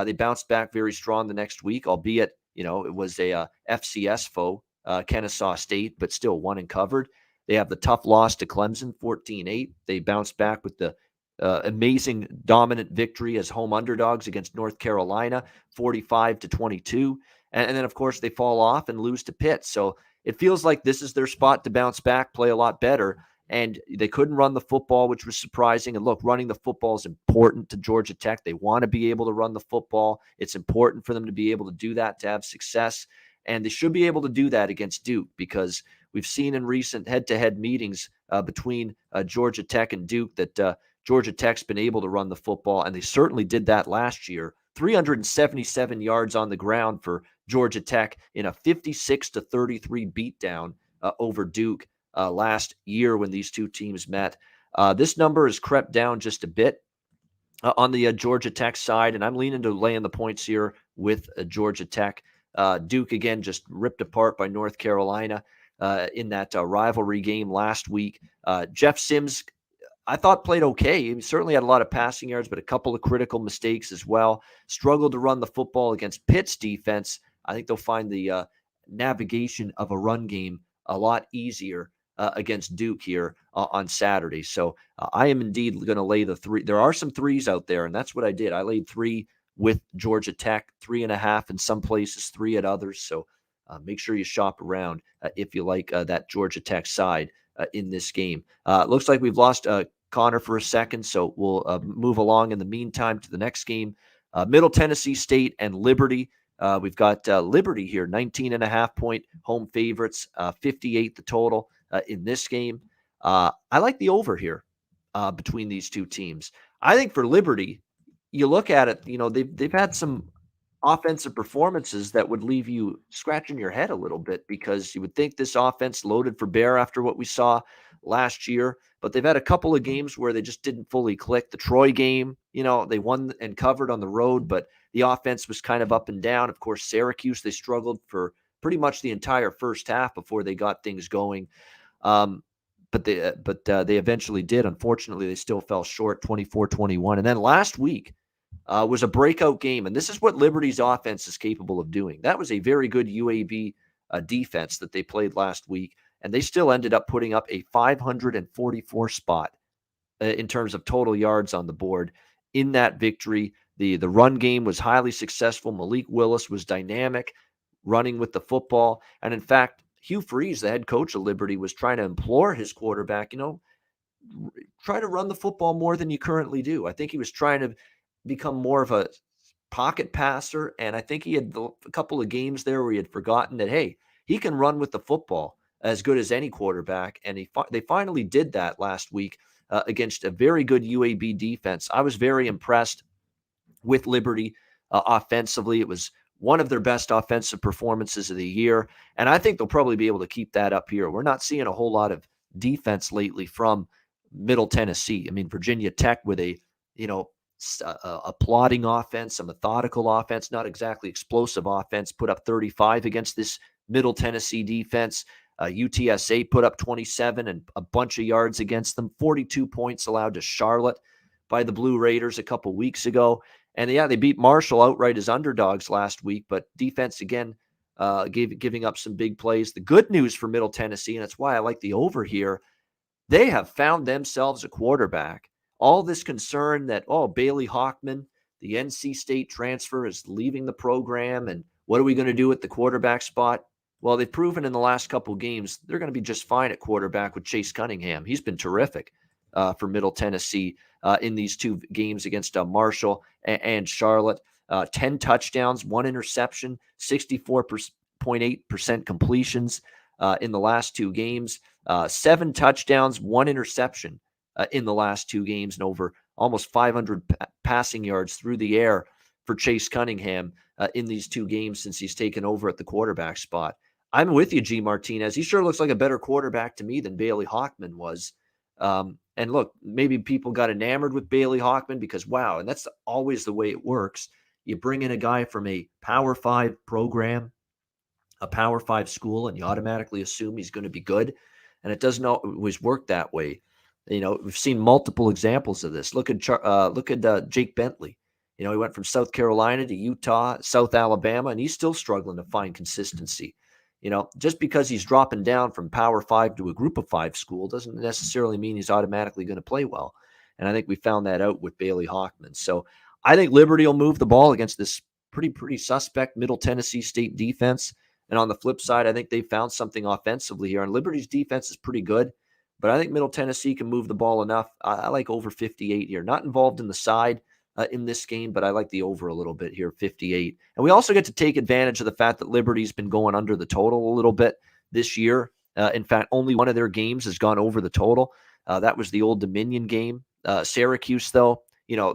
S1: They bounced back very strong the next week, albeit, it was a FCS foe, Kennesaw State, but still won and covered. They have the tough loss to Clemson, 14-8. They bounced back with the amazing dominant victory as home underdogs against North Carolina, 45-22. And then, of course, they fall off and lose to Pitt. So it feels like this is their spot to bounce back, play a lot better. And they couldn't run the football, which was surprising. And look, running the football is important to Georgia Tech. They want to be able to run the football. It's important for them to be able to do that, to have success. And they should be able to do that against Duke, because we've seen in recent head-to-head meetings between Georgia Tech and Duke that Georgia Tech's been able to run the football, and they certainly did that last year. 377 yards on the ground for Georgia Tech in a 56-33 beatdown over Duke last year when these two teams met. This number has crept down just a bit on the Georgia Tech side, and I'm leaning to laying the points here with Georgia Tech. Duke, again, just ripped apart by North Carolina in that rivalry game last week. Jeff Sims, I thought, played okay. He certainly had a lot of passing yards, but a couple of critical mistakes as well. Struggled to run the football against Pitt's defense. I think they'll find the navigation of a run game a lot easier against Duke here on Saturday. So I am indeed going to lay the 3. There are some 3s out there, and that's what I did. I laid 3 with Georgia Tech, 3.5 in some places, 3 at others. So make sure you shop around if you like that Georgia Tech side in this game. Looks like we've lost Conor for a second, so we'll move along in the meantime to the next game. Middle Tennessee State and Liberty. We've got Liberty here, 19.5-point home favorites, 58 the total in this game. I like the over here between these two teams. I think for Liberty, you look at it, they've had some offensive performances that would leave you scratching your head a little bit, because you would think this offense loaded for bear after what we saw last year, but they've had a couple of games where they just didn't fully click. The Troy game, they won and covered on the road, but the offense was kind of up and down. Of course, Syracuse, they struggled for pretty much the entire first half before they got things going. But they eventually did. Unfortunately, they still fell short, 24-21. And then last week, was a breakout game. And this is what Liberty's offense is capable of doing. That was a very good UAB defense that they played last week. And they still ended up putting up a 544 spot in terms of total yards on the board in that victory. The run game was highly successful. Malik Willis was dynamic, running with the football. And in fact, Hugh Freeze, the head coach of Liberty, was trying to implore his quarterback, try to run the football more than you currently do. I think he was trying to become more of a pocket passer. And I think he had a couple of games there where he had forgotten that, hey, he can run with the football as good as any quarterback. And they finally did that last week against a very good UAB defense. I was very impressed with Liberty offensively. It was one of their best offensive performances of the year. And I think they'll probably be able to keep that up here. We're not seeing a whole lot of defense lately from Middle Tennessee. I mean, Virginia Tech with a plodding offense, a methodical offense, not exactly explosive offense, put up 35 against this Middle Tennessee defense. UTSA put up 27 and a bunch of yards against them. 42 points allowed to Charlotte by the Blue Raiders a couple weeks ago. And yeah, they beat Marshall outright as underdogs last week, but defense again giving up some big plays. The good news for Middle Tennessee, and that's why I like the over here, they have found themselves a quarterback. All this concern that, Bailey Hockman, the NC State transfer, is leaving the program, and what are we going to do at the quarterback spot? Well, they've proven in the last couple games they're going to be just fine at quarterback with Chase Cunningham. He's been terrific for Middle Tennessee in these two games against Marshall and Charlotte. 10 touchdowns, 1 interception, 64.8% completions in the last 2 games. 7 touchdowns, 1 interception in the last 2 games, and over almost 500 passing yards through the air for Chase Cunningham in these 2 games since he's taken over at the quarterback spot. I'm with you, G. Martinez. He sure looks like a better quarterback to me than Bailey Hockman was. And look, maybe people got enamored with Bailey Hockman because, wow, and that's always the way it works. You bring in a guy from a Power 5 program, a Power 5 school, and you automatically assume he's going to be good. and it doesn't always work that way. We've seen multiple examples of this. Look at Jake Bentley. He went from South Carolina to Utah, South Alabama, and he's still struggling to find consistency. Just because he's dropping down from Power 5 to a Group of 5 school doesn't necessarily mean he's automatically going to play well. And I think we found that out with Bailey Hockman. So I think Liberty will move the ball against this pretty suspect Middle Tennessee State defense. And on the flip side, I think they found something offensively here. And Liberty's defense is pretty good, but I think Middle Tennessee can move the ball enough. I like over 58 here. Not involved in the side in this game, but I like the over a little bit here, 58. And we also get to take advantage of the fact that Liberty's been going under the total a little bit this year. In fact, only one of their games has gone over the total. That was the Old Dominion game. Syracuse, though,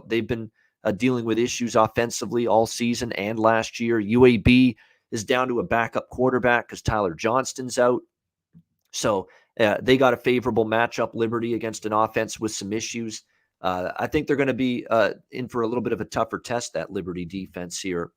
S1: they've been dealing with issues offensively all season and last year. UAB is down to a backup quarterback because Tyler Johnston's out. So they got a favorable matchup, Liberty, against an offense with some issues. I think they're going to be in for a little bit of a tougher test, that Liberty defense here,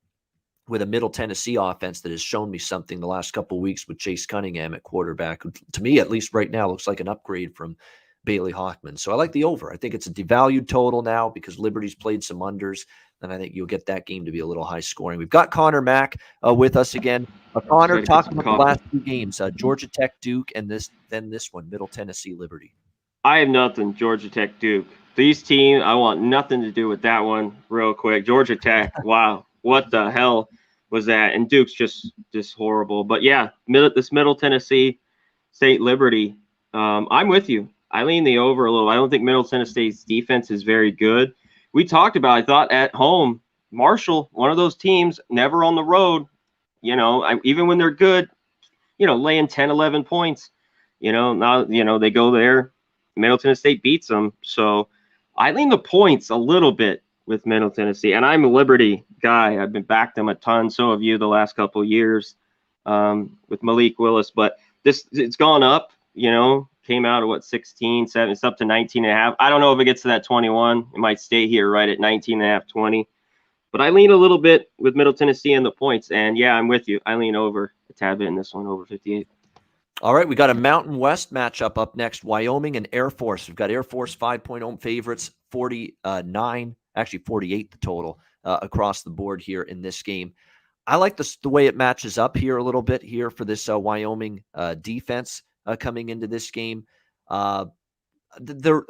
S1: with a Middle Tennessee offense that has shown me something the last couple of weeks with Chase Cunningham at quarterback, who, to me, at least right now, looks like an upgrade from Bailey Hockman. So I like the over. I think it's a devalued total now because Liberty's played some unders, and I think you'll get that game to be a little high scoring. We've got Conor Mack with us again. Conor, talking about the last two games, Georgia Tech, Duke, and this one, Middle Tennessee, Liberty.
S2: I have nothing, Georgia Tech, Duke. These teams, I want nothing to do with that one real quick. Georgia Tech, wow, what the hell was that? And Duke's just horrible. But, yeah, this Middle Tennessee State Liberty, I'm with you. I lean the over a little. I don't think Middle Tennessee's defense is very good. We talked about, I thought, at home, Marshall, one of those teams, never on the road, even when they're good, laying 10, 11 points, now, they go there. Middle Tennessee State beats them. So I lean the points a little bit with Middle Tennessee. And I'm a Liberty guy. I've been backed them a ton. So have you the last couple of years with Malik Willis. But it's gone up, came out at 16, 7. It's up to 19.5. I don't know if it gets to that 21. It might stay here right at 19.5, 20. But I lean a little bit with Middle Tennessee and the points. And, yeah, I'm with you. I lean over a tad bit in this one, over 58.
S1: All right, we got a Mountain West matchup up next, Wyoming and Air Force. We've got Air Force 5-point favorites, 48 the total across the board here in this game. I like the way it matches up here a little bit here for this Wyoming defense coming into this game. I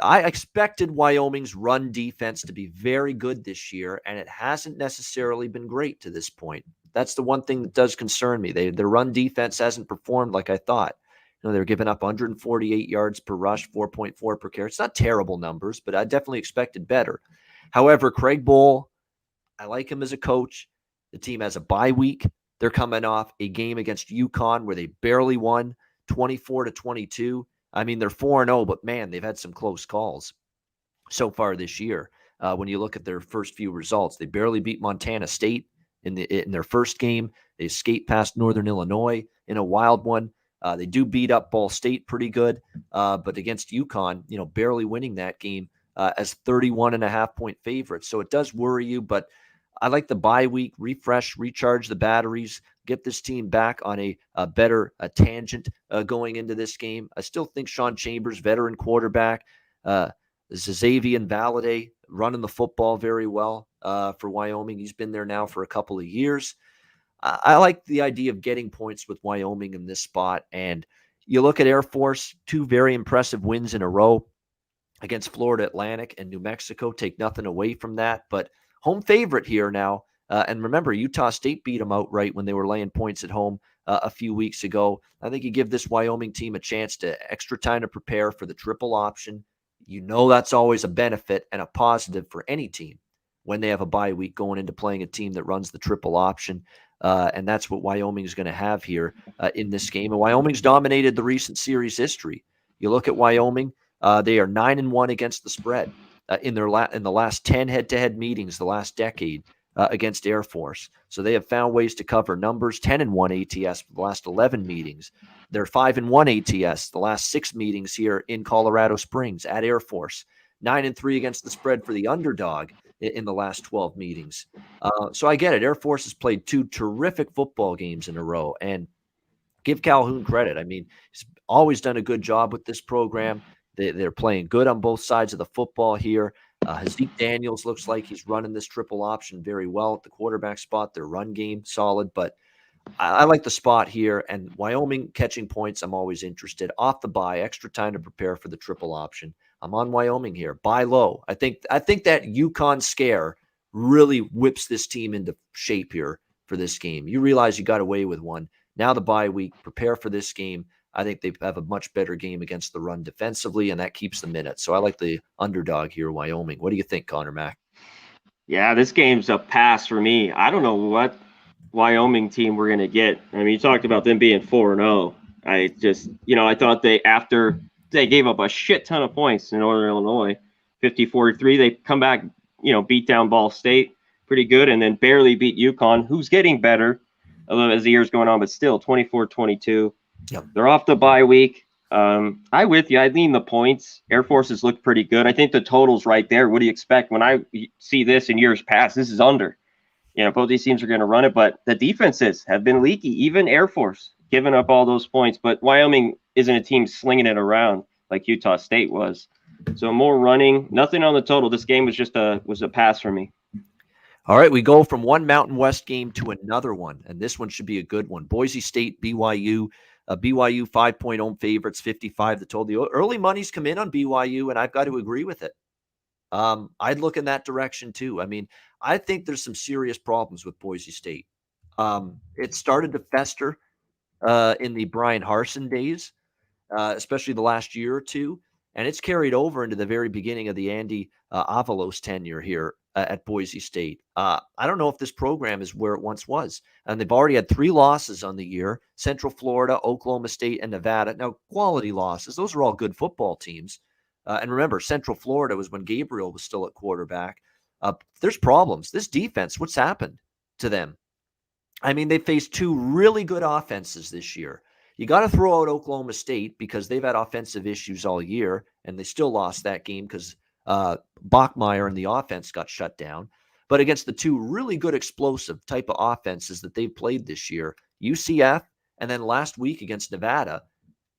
S1: expected Wyoming's run defense to be very good this year, and it hasn't necessarily been great to this point. That's the one thing that does concern me. Their run defense hasn't performed like I thought. They're giving up 148 yards per rush, 4.4 per carry. It's not terrible numbers, but I definitely expected better. However, Craig Bohl, I like him as a coach. The team has a bye week. They're coming off a game against UConn where they barely won, 24-22. I mean, they're 4-0, but man, they've had some close calls so far this year. When you look at their first few results, they barely beat Montana State in their first game. They escaped past Northern Illinois in a wild one. They do beat up Ball State pretty good, but against UConn, barely winning that game as 31.5-point favorites. So it does worry you, but I like the bye week, refresh, recharge the batteries, get this team back on a better tangent going into this game. I still think Sean Chambers, veteran quarterback, Xavier Valade running the football very well for Wyoming. He's been there now for a couple of years. I like the idea of getting points with Wyoming in this spot. And you look at Air Force, 2 very impressive wins in a row against Florida Atlantic and New Mexico. Take nothing away from that, but home favorite here now. And remember, Utah State beat them outright when they were laying points at home a few weeks ago. I think you give this Wyoming team a chance to extra time to prepare for the triple option. That's always a benefit and a positive for any team when they have a bye week going into playing a team that runs the triple option. And that's what Wyoming is going to have here in this game. And Wyoming's dominated the recent series history. You look at Wyoming, they are 9-1 against the spread in the last 10 head-to-head meetings the last decade against Air Force. So they have found ways to cover numbers. 10-1 ATS for the last 11 meetings. They're 5-1 ATS the last 6 meetings here in Colorado Springs at Air Force. 9-3 against the spread for the underdog in the last 12 meetings. So I get it. Air Force has played 2 terrific football games in a row. And give Calhoun credit. I mean, he's always done a good job with this program. They're playing good on both sides of the football here. Zeke Daniels looks like he's running this triple option very well at the quarterback spot. Their run game solid, but I like the spot here. And Wyoming catching points, I'm always interested. Off the bye, extra time to prepare for the triple option. I'm on Wyoming here. Buy low. I think that UConn scare really whips this team into shape here for this game. You realize you got away with one. Now the bye week, prepare for this game. I think they have a much better game against the run defensively, and that keeps the minutes. So I like the underdog here, Wyoming. What do you think, Conor Mack?
S2: Yeah, this game's a pass for me. I don't know what Wyoming team we're going to get. I mean, you talked about them being 4-0. I just, I thought after they gave up a shit ton of points in Northern Illinois, 50-43, they come back, beat down Ball State pretty good, and then barely beat UConn, who's getting better as the year's going on, but still 24-22.
S1: Yep.
S2: They're off the bye week. I with you. I lean the points. Air Force has looked pretty good. I think the total's right there. What do you expect? When I see this in years past, this is under. Both these teams are going to run it, but the defenses have been leaky. Even Air Force giving up all those points, but Wyoming isn't a team slinging it around like Utah State was. So more running, nothing on the total. This game was just a pass for me.
S1: All right, we go from one Mountain West game to another one, and this one should be a good one. Boise State, BYU. BYU 5-point home favorites, 55 the total. The early money's come in on BYU, and I've got to agree with it. I'd look in that direction too. I mean, I think there's some serious problems with Boise State. It started to fester in the Brian Harsin days, especially the last year or two, and it's carried over into the very beginning of the Andy Avalos tenure here at Boise State. I don't know if this program is where it once was, and they've already had 3 losses on the year: Central Florida, Oklahoma State, and Nevada. Now, quality losses; those are all good football teams. And remember, Central Florida was when Gabriel was still at quarterback. There's problems. This defense, what's happened to them? I mean, they faced 2 really good offenses this year. You got to throw out Oklahoma State because they've had offensive issues all year, and they still lost that game because Bachmeier and the offense got shut down. But against the 2 really good explosive type of offenses that they've played this year, UCF, and then last week against Nevada,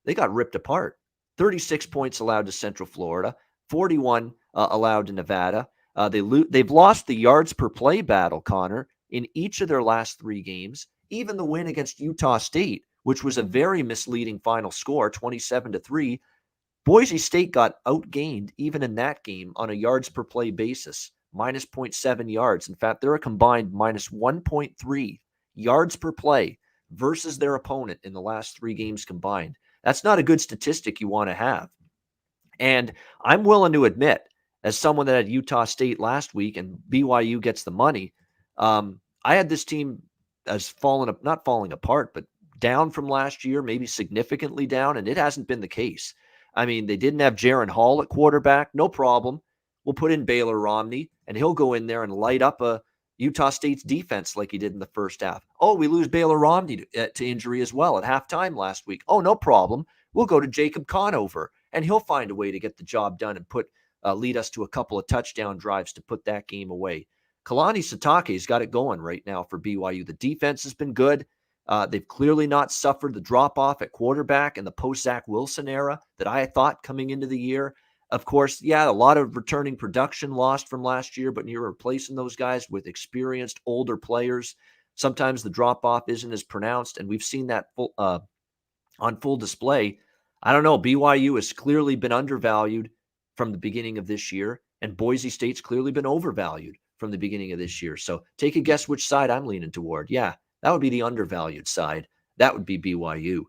S1: they got ripped apart. 36 points allowed to Central Florida, 41 allowed to Nevada. They've lost the yards per play battle, Conor, in each of their last 3 games. Even the win against Utah State, which was a very misleading final score, 27-3. Boise State got outgained even in that game on a yards per play basis, minus 0.7 yards. In fact, they're a combined minus 1.3 yards per play versus their opponent in the last 3 games combined. That's not a good statistic you want to have. And I'm willing to admit, as someone that had Utah State last week and BYU gets the money, I had this team as not falling apart, but down from last year, maybe significantly down, and it hasn't been the case. I mean, they didn't have Jaron Hall at quarterback. No problem. We'll put in Baylor Romney, and he'll go in there and light up a Utah State's defense like he did in the first half. Oh, we lose Baylor Romney to injury as well at halftime last week. Oh, no problem. We'll go to Jacob Conover, and he'll find a way to get the job done and lead us to a couple of touchdown drives to put that game away. Kalani Sitake's got it going right now for BYU. The defense has been good. They've clearly not suffered the drop-off at quarterback in the post-Zach Wilson era that I thought coming into the year. Of course, yeah, a lot of returning production lost from last year, but you're replacing those guys with experienced, older players. Sometimes the drop-off isn't as pronounced, and we've seen that on full display. I don't know. BYU has clearly been undervalued from the beginning of this year, and Boise State's clearly been overvalued from the beginning of this year. So take a guess which side I'm leaning toward. Yeah, that would be the undervalued side. That would be BYU.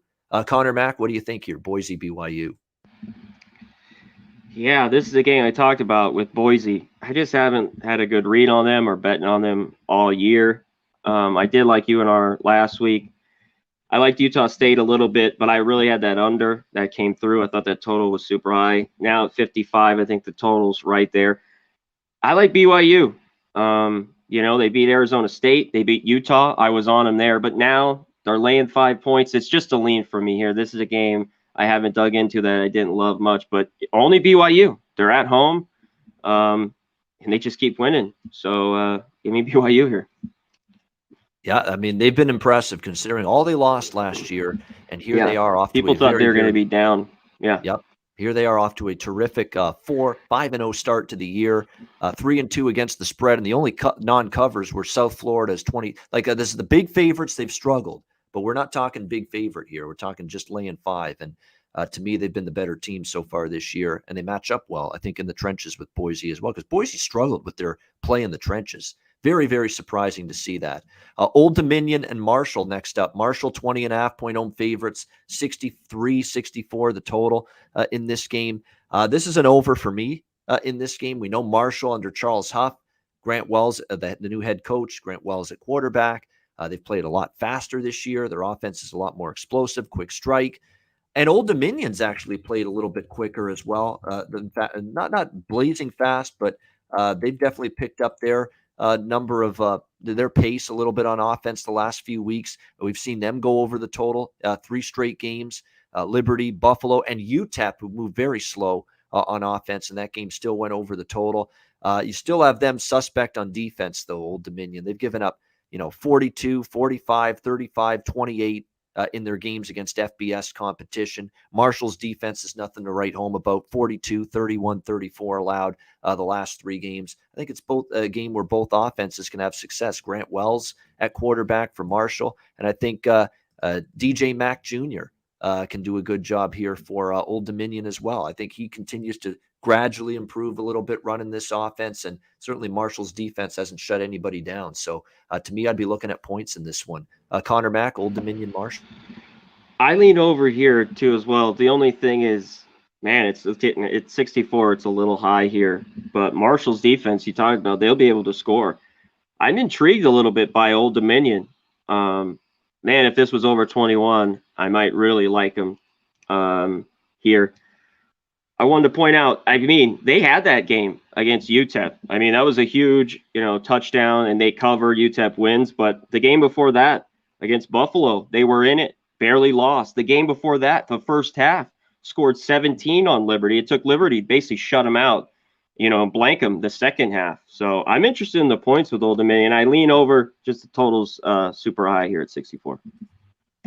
S1: Conor Mack, what do you think here? Boise, BYU.
S2: Yeah, this is a game I talked about with Boise. I just haven't had a good read on them or betting on them all year. I did like UNR last week. I liked Utah State a little bit, but I really had that under that came through. I thought that total was super high. Now at 55, I think the total's right there. I like BYU. They beat Arizona State. They beat Utah. I was on them there, but now they're laying 5 points. It's just a lean for me here. This is a game I haven't dug into that I didn't love much, but only BYU. They're at home, and they just keep winning. So give me BYU here.
S1: Yeah, I mean, they've been impressive considering all they lost last year, and here they
S2: Yeah.
S1: are off to
S2: People
S1: a
S2: thought they
S1: very,
S2: were going to
S1: very
S2: be down. Yeah.
S1: Yep. Here they are off to a terrific 5-0 start to the year, 3-2 against the spread, and the only non-covers were South Florida's 20. This is the big favorites. They've struggled, but we're not talking big favorite here. We're talking just laying 5, and to me, they've been the better team so far this year, and they match up well, I think, in the trenches with Boise as well, because Boise struggled with their play in the trenches. Very, very surprising to see that. Old Dominion and Marshall next up. Marshall 20.5-point home favorites, 63-64 the total in this game. This is an over for me in this game. We know Marshall under Charles Huff, Grant Wells, the new head coach, Grant Wells at quarterback. They've played a lot faster this year. Their offense is a lot more explosive, quick strike. And Old Dominion's actually played a little bit quicker as well. Not blazing fast, but they've definitely picked up their number of their pace a little bit on offense the last few weeks. We've seen them go over the total 3 straight games. Liberty, Buffalo, and UTEP, who moved very slow on offense, and that game still went over the total. You still have them suspect on defense, though, Old Dominion. They've given up 42, 45, 35, 28 in their games against FBS competition. Marshall's defense is nothing to write home about. 42, 31, 34 allowed the last 3 games. I think it's both a game where both offenses can have success. Grant Wells at quarterback for Marshall, and I think DJ Mack Jr. Can do a good job here for Old Dominion as well. I think he continues to gradually improve a little bit running this offense, and certainly Marshall's defense hasn't shut anybody down. So to me, I'd be looking at points in this one. Conor Mack, Old Dominion, Marshall.
S2: I lean over here too as well. The only thing is, man, it's 64. It's a little high here, but Marshall's defense, you talked about, they'll be able to score. I'm intrigued a little bit by Old Dominion. Man, if this was over 21, I might really like them here. I wanted to point out, I mean, they had that game against UTEP. I mean, that was a huge, touchdown, and they covered. UTEP wins. But the game before that against Buffalo, they were in it, barely lost. The game before that, the first half, scored 17 on Liberty. It took Liberty basically shut them out, blank them the second half. So I'm interested in the points with Old Dominion. I lean over, just the totals super high here at 64.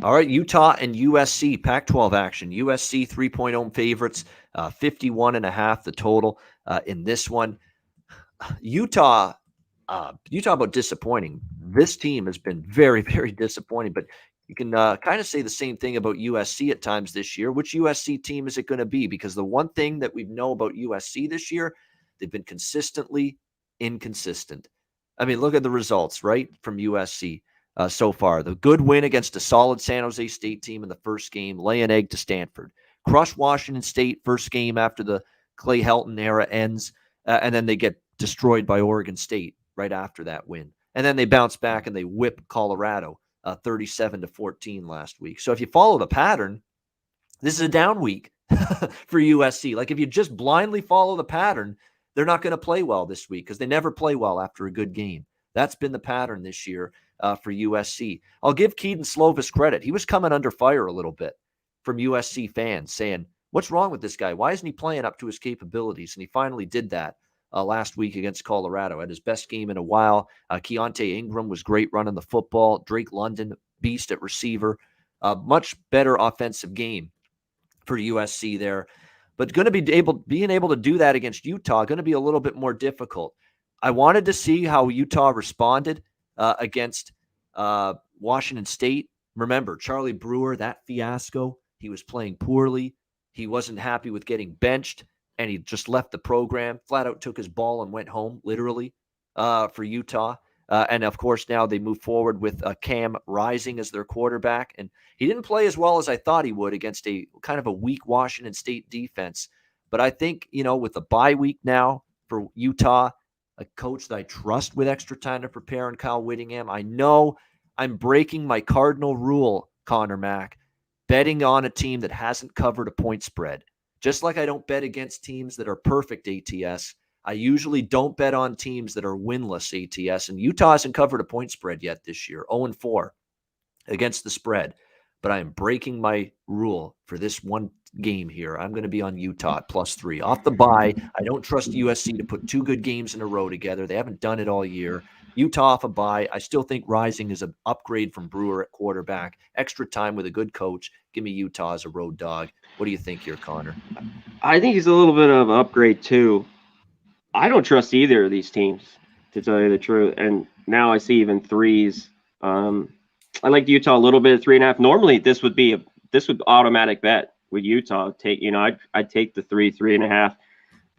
S1: All right, Utah and USC, Pac-12 action. USC 3-point home favorites, 51.5 the total in this one. Utah about disappointing. This team has been very, very disappointing, but you can kind of say the same thing about USC at times this year. Which USC team is it going to be? Because the one thing that we know about USC this year, they've been consistently inconsistent. I mean, look at the results, right, from USC. So far. The good win against a solid San Jose State team in the first game, lay an egg to Stanford. Crush Washington State first game after the Clay Helton era ends, and then they get destroyed by Oregon State right after that win. And then they bounce back and they whip Colorado 37-14 last week. So if you follow the pattern, this is a down week for USC. Like if you just blindly follow the pattern, they're not going to play well this week because they never play well after a good game. That's been the pattern this year for USC. I'll give Keaton Slovis credit. He was coming under fire a little bit from USC fans saying, what's wrong with this guy? Why isn't he playing up to his capabilities? And he finally did that last week against Colorado. Had his best game in a while. Keontae Ingram was great running the football. Drake London, beast at receiver. Much better offensive game for USC there. But going to be being able to do that against Utah, going to be a little bit more difficult. I wanted to see how Utah responded against Washington State. Remember, Charlie Brewer, that fiasco, he was playing poorly. He wasn't happy with getting benched, and he just left the program, flat out took his ball and went home, literally, for Utah. And, of course, now they move forward with Cam Rising as their quarterback. And he didn't play as well as I thought he would against a kind of a weak Washington State defense. But I think, with the bye week now for Utah, a coach that I trust with extra time to prepare, and Kyle Whittingham, I know I'm breaking my cardinal rule, Conor Mack, betting on a team that hasn't covered a point spread. Just like I don't bet against teams that are perfect ATS, I usually don't bet on teams that are winless ATS, and Utah hasn't covered a point spread yet this year, 0-4 against the spread. But I am breaking my rule for this one game here. I'm going to be on Utah at +3. Off the bye, I don't trust USC to put 2 good games in a row together. They haven't done it all year. Utah off a bye. I still think Rising is an upgrade from Brewer at quarterback. Extra time with a good coach. Give me Utah as a road dog. What do you think here, Conor?
S2: I think he's a little bit of an upgrade too. I don't trust either of these teams, to tell you the truth. And now I see even threes. I like Utah a little bit, 3.5. Normally, this would automatic bet with Utah. I'd take the 3.5.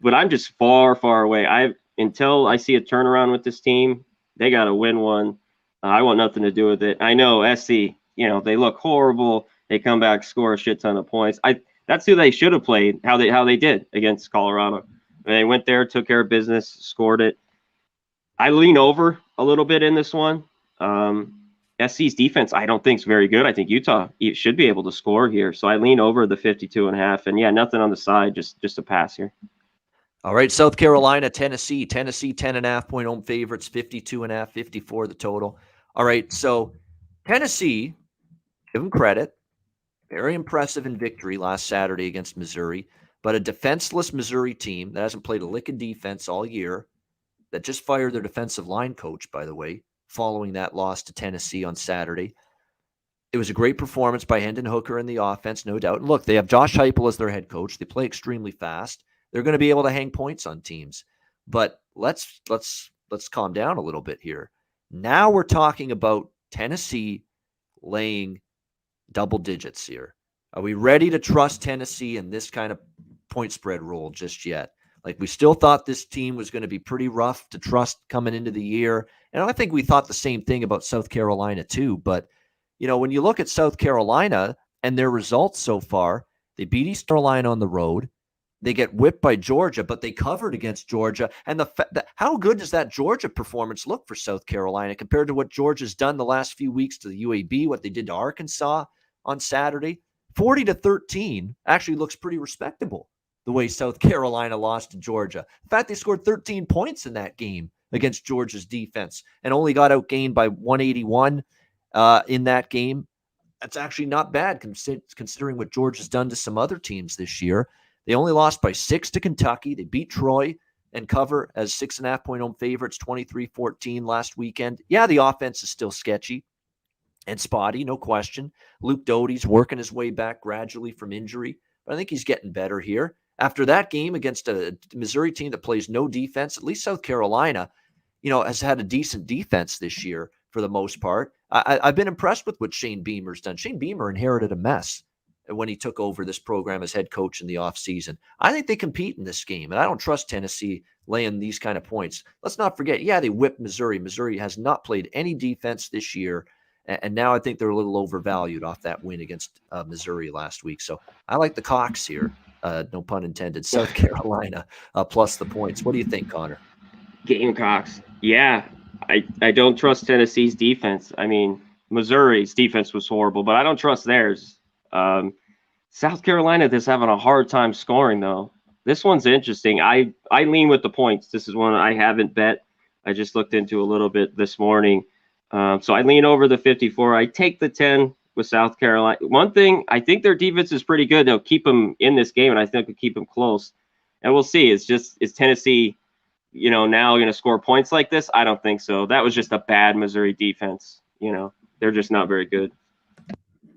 S2: But I'm just far, far away. Until I see a turnaround with this team, they got to win one. I want nothing to do with it. I know SC, they look horrible. They come back, score a shit ton of points. That's who they should have played. How they did against Colorado. They went there, took care of business, scored it. I lean over a little bit in this one. SC's defense, I don't think is very good. I think Utah should be able to score here. So I lean over the 52.5. And yeah, nothing on the side, just a pass here.
S1: All right, South Carolina, Tennessee, 10.5 point home favorites, 52.5, 54 the total. All right, so Tennessee, give them credit, very impressive in victory last Saturday against Missouri, but a defenseless Missouri team that hasn't played a lick of defense all year, that just fired their defensive line coach, by the way, following that loss to Tennessee on Saturday. It was a great performance by Hendon Hooker in the offense, no doubt. And look, they have Josh Heupel as their head coach. They play extremely fast. They're going to be able to hang points on teams. But let's calm down a little bit here. Now we're talking about Tennessee laying double digits here. Are we ready to trust Tennessee in this kind of point spread role just yet? Like, we still thought this team was going to be pretty rough to trust coming into the year. And I think we thought the same thing about South Carolina too. But, when you look at South Carolina and their results so far, they beat East Carolina on the road. They get whipped by Georgia, but they covered against Georgia. And how good does that Georgia performance look for South Carolina compared to what Georgia's done the last few weeks to the UAB, what they did to Arkansas on Saturday? 40-13 actually looks pretty respectable, the way South Carolina lost to Georgia. In fact, they scored 13 points in that game against Georgia's defense and only got outgained by 181 in that game. That's actually not bad considering what Georgia's done to some other teams this year. They only lost by 6 to Kentucky. They beat Troy and cover as 6.5 point home favorites, 23-14 last weekend. Yeah, the offense is still sketchy and spotty, no question. Luke Doty's working his way back gradually from injury, but I think he's getting better here. After that game against a Missouri team that plays no defense, at least South Carolina, has had a decent defense this year for the most part. I've been impressed with what Shane Beamer's done. Shane Beamer inherited a mess when he took over this program as head coach in the offseason. I think they compete in this game, and I don't trust Tennessee laying these kind of points. Let's not forget, they whipped Missouri. Missouri has not played any defense this year, and now I think they're a little overvalued off that win against Missouri last week. So I like the Cox here, no pun intended, South Carolina plus the points. What do you think, Conor?
S2: Gamecocks. Yeah, I don't trust Tennessee's defense. I mean, Missouri's defense was horrible, but I don't trust theirs. South Carolina is having a hard time scoring, though. This one's interesting. I lean with the points. This is one I haven't bet. I just looked into a little bit this morning. So I lean over the 54. I take the 10 with South Carolina. One thing, I think their defense is pretty good. They'll keep them in this game, and I think they'll keep them close. And we'll see. Is Tennessee, now going to score points like this? I don't think so. That was just a bad Missouri defense. They're just not very good.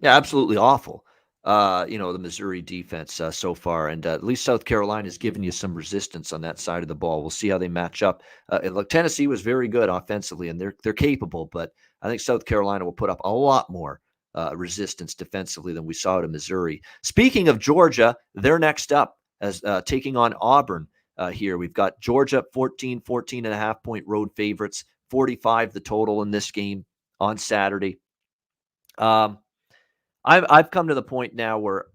S1: Yeah, absolutely awful. The Missouri defense so far. And at least South Carolina has given you some resistance on that side of the ball. We'll see how they match up. Look, Tennessee was very good offensively, and they're capable, but I think South Carolina will put up a lot more resistance defensively than we saw to Missouri. Speaking of Georgia, they're next up as taking on Auburn here. We've got Georgia 14.5 point road favorites, 45 the total in this game on Saturday. I've come to the point now where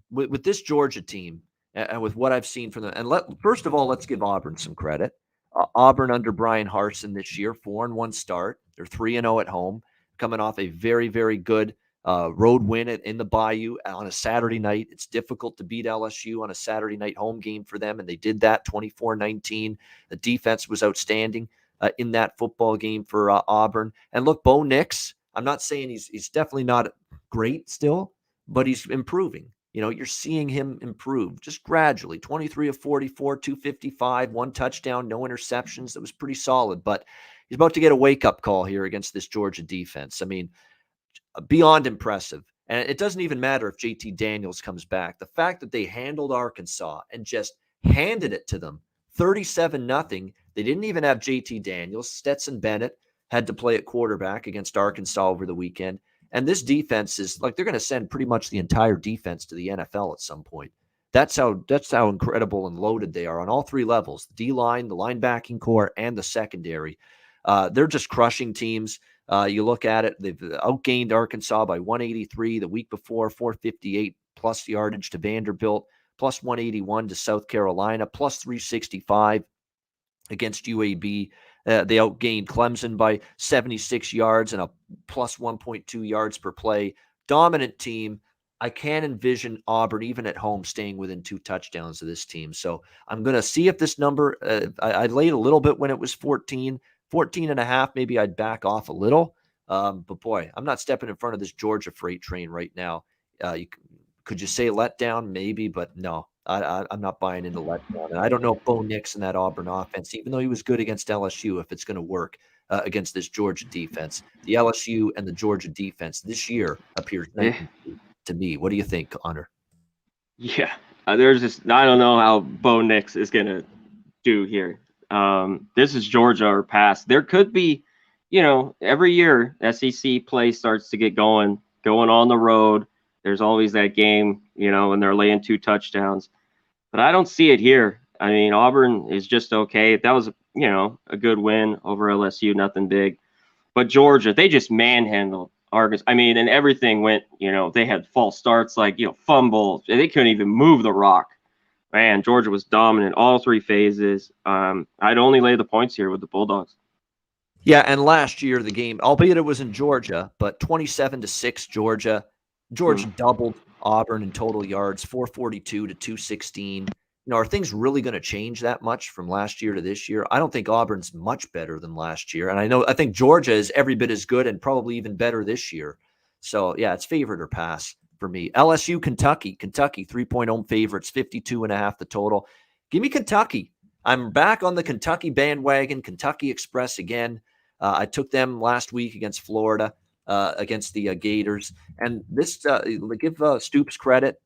S1: with this Georgia team and with what I've seen from them, and first of all, let's give Auburn some credit. Auburn under Brian Harsin this year, 4-1 start. They're 3-0 at home, coming off a very, very good road win in the Bayou on a Saturday night. It's difficult to beat LSU on a Saturday night home game for them, and they did that 24-19. The defense was outstanding in that football game for Auburn. And look, Bo Nix, I'm not saying he's definitely not great still, but he's improving. You're seeing him improve just gradually. 23 of 44, 255, one touchdown, no interceptions. That was pretty solid. But he's about to get a wake-up call here against this Georgia defense. I mean, beyond impressive. And it doesn't even matter if JT Daniels comes back. The fact that they handled Arkansas and just handed it to them 37-0. They didn't even have JT Daniels. Stetson Bennett had to play at quarterback against Arkansas over the weekend. And this defense is like, they're going to send pretty much the entire defense to the NFL at some point. That's how incredible and loaded they are on all three levels: the D-line, the linebacking core, and the secondary. They're just crushing teams. You look at it, they've outgained Arkansas by 183 the week before, 458 plus yardage to Vanderbilt, plus 181 to South Carolina, plus 365 against UAB. They outgained Clemson by 76 yards and a plus 1.2 yards per play. Dominant team. I can't envision Auburn, even at home, staying within 2 touchdowns of this team. So I'm going to see if this number, I laid a little bit when it was 14 and a half. Maybe I'd back off a little. But boy, I'm not stepping in front of this Georgia freight train right now. Could you say letdown? Maybe, but no, I'm not buying into letdown. And I don't know if Bo Nix in that Auburn offense, even though he was good against LSU, if it's going to work against this Georgia defense. The LSU and the Georgia defense this year appears to me. What do you think, Conor?
S2: Yeah, there's just, I don't know how Bo Nix is going to do here. This is Georgia or pass. There could be, every year SEC play starts to get going on the road. There's always that game, and they're laying 2 touchdowns. But I don't see it here. I mean, Auburn is just okay. That was, a good win over LSU, nothing big. But Georgia, they just manhandled Arkansas. I mean, and everything went, they had false starts, like, fumbles. They couldn't even move the rock. Man, Georgia was dominant all 3 phases. I'd only lay the points here with the Bulldogs.
S1: Yeah, and last year the game, albeit it was in Georgia, but 27-6 Georgia. Georgia doubled Auburn in total yards, 442 to 216. Are things really going to change that much from last year to this year? I don't think Auburn's much better than last year. And I think Georgia is every bit as good and probably even better this year. So, yeah, it's favorite or pass for me. LSU, Kentucky, 3-point home favorites, 52.5 the total. Give me Kentucky. I'm back on the Kentucky bandwagon, Kentucky Express again. I took them last week against Florida, against the Gators. And this, give Stoops credit.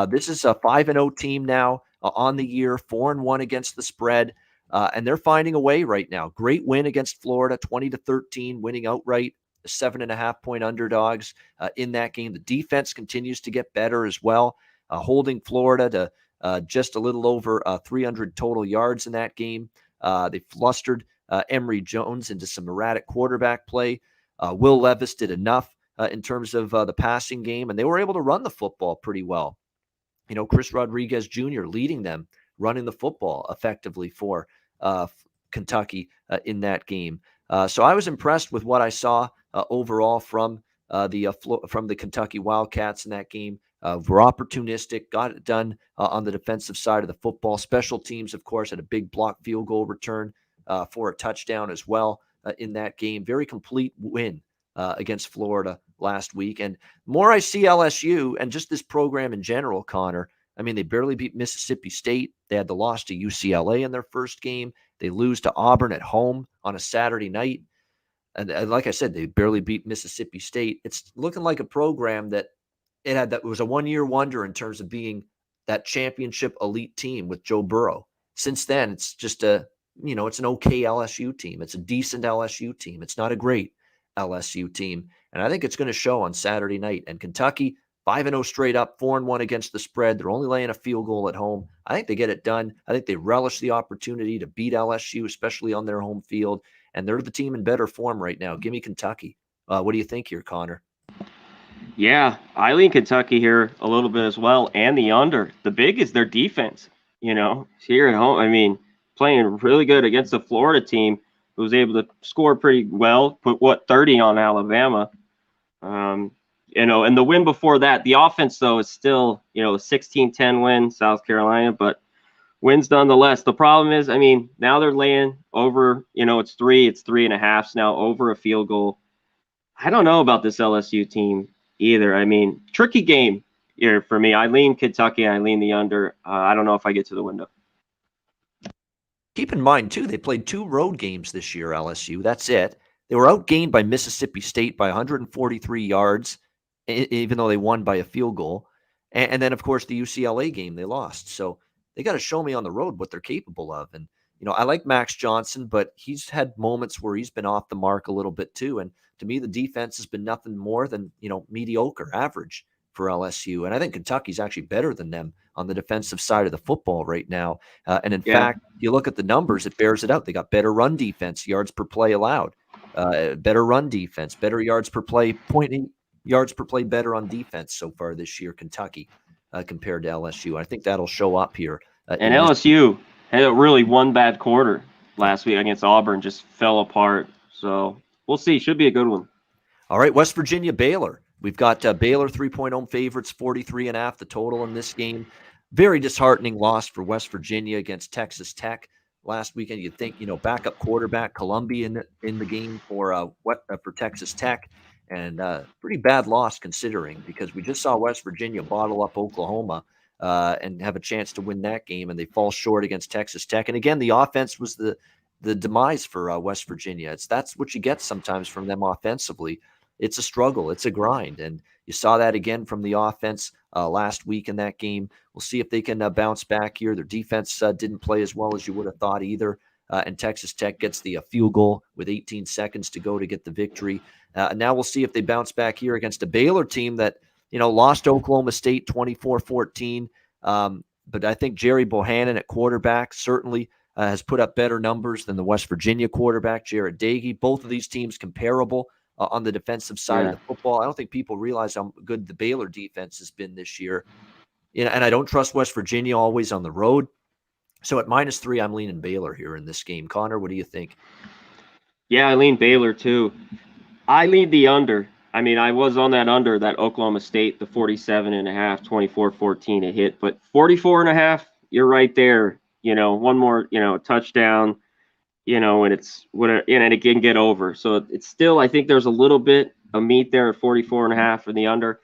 S1: This is a 5-0 team now on the year, 4-1 against the spread. And they're finding a way right now. Great win against Florida, 20-13, winning outright. 7.5-point underdogs in that game. The defense continues to get better as well, holding Florida to just a little over 300 total yards in that game. They flustered Emory Jones into some erratic quarterback play. Will Levis did enough in terms of the passing game, and they were able to run the football pretty well. Chris Rodriguez Jr. leading them, running the football effectively for Kentucky in that game. So I was impressed with what I saw overall from the Kentucky Wildcats in that game. Were opportunistic, got it done on the defensive side of the football. Special teams, of course, had a big block field goal return for a touchdown as well in that game. Very complete win against Florida last week. And more I see LSU and just this program in general, Conor, I mean, they barely beat Mississippi State. They had the loss to UCLA in their first game. They lose to Auburn at home on a Saturday night. And like I said, they barely beat Mississippi State. It's looking like a program that was a one-year wonder in terms of being that championship elite team with Joe Burrow. Since then, it's just it's an okay LSU team. It's a decent LSU team. It's not a great LSU team. And I think it's going to show on Saturday night. And Kentucky, 5-0 straight up, 4-1 against the spread. They're only laying a field goal at home. I think they get it done. I think they relish the opportunity to beat LSU, especially on their home field. And they're the team in better form right now. Give me Kentucky. What do you think here, Conor?
S2: Yeah, I lean Kentucky here a little bit as well, and the under. The big is their defense. Here at home, I mean, playing really good against the Florida team who was able to score pretty well, put 30 on Alabama. And the win before that, the offense, though, is still, a 16-10 win, South Carolina, but wins nonetheless. The problem is, I mean, now they're laying over, it's 3.5 now, over a field goal. I don't know about this LSU team either. I mean, tricky game here for me. I lean Kentucky. I lean the under. I don't know if I get to the window.
S1: Keep in mind, too, they played 2 road games this year, LSU. That's it. They were outgained by Mississippi State by 143 yards, even though they won by a field goal. And then, of course, the UCLA game, they lost. So they got to show me on the road what they're capable of. And, I like Max Johnson, but he's had moments where he's been off the mark a little bit, too. And to me, the defense has been nothing more than, mediocre, average for LSU. And I think Kentucky's actually better than them on the defensive side of the football right now. And in fact, you look at the numbers, it bears it out. They got better run defense, yards per play allowed, better run defense, better yards per play, yards per play better on defense so far this year, Kentucky, compared to LSU. I think that'll show up here.
S2: And LSU had a really one bad quarter last week against Auburn, just fell apart. So we'll see. Should be a good one.
S1: All right, West Virginia, Baylor. We've got Baylor 3-point home favorites, 43.5 the total in this game. Very disheartening loss for West Virginia against Texas Tech last weekend. You'd think, backup quarterback Columbia in the game for Texas Tech, and pretty bad loss considering, because we just saw West Virginia bottle up Oklahoma and have a chance to win that game, and they fall short against Texas Tech. And again, the offense was the demise for West Virginia. That's what you get sometimes from them offensively. It's a struggle. It's a grind. And you saw that again from the offense last week in that game. We'll see if they can bounce back here. Their defense didn't play as well as you would have thought either. And Texas Tech gets the field goal with 18 seconds to go to get the victory. Now we'll see if they bounce back here against a Baylor team that, lost Oklahoma State 24-14. But I think Jerry Bohannon at quarterback certainly has put up better numbers than the West Virginia quarterback, Jared Dagey. Both of these teams comparable on the defensive side of the football. I don't think people realize how good the Baylor defense has been this year. And I don't trust West Virginia always on the road. So at -3, I'm leaning Baylor here in this game. Conor, what do you think?
S2: Yeah, I lean Baylor too. I lean the under. I mean, I was on that under, that Oklahoma State, the 47.5, 24-14 a hit, but 44.5, you're right there. One more, touchdown, and and it can get over. So it's still, I think there's a little bit of meat there at 44.5 for the under.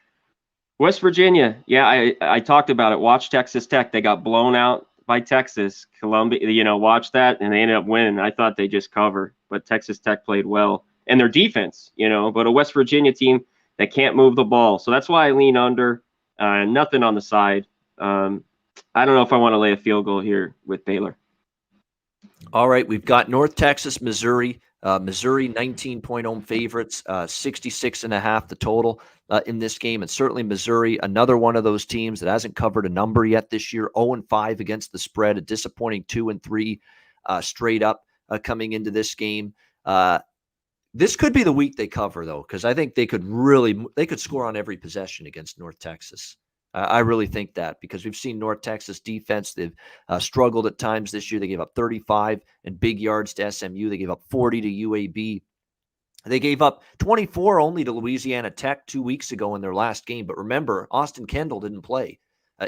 S2: West Virginia, yeah, I talked about it. Watch Texas Tech. They got blown out by Texas. Columbia, watch that, and they ended up winning. I thought they just covered, but Texas Tech played well. And their defense, but a West Virginia team that can't move the ball. So that's why I lean under. Nothing on the side. I don't know if I want to lay a field goal here with Baylor.
S1: All right, we've got North Texas, Missouri. Missouri 19-point home favorites, 66.5 the total in this game. And certainly Missouri, another one of those teams that hasn't covered a number yet this year, 0-5 against the spread, a disappointing 2-3 straight up coming into this game. This could be the week they cover, though, because I think they could score on every possession against North Texas. I really think that, because we've seen North Texas defense. They've struggled at times this year. They gave up 35 and big yards to SMU. They gave up 40 to UAB. They gave up 24 only to Louisiana Tech 2 weeks ago in their last game. But remember, Austin Kendall didn't play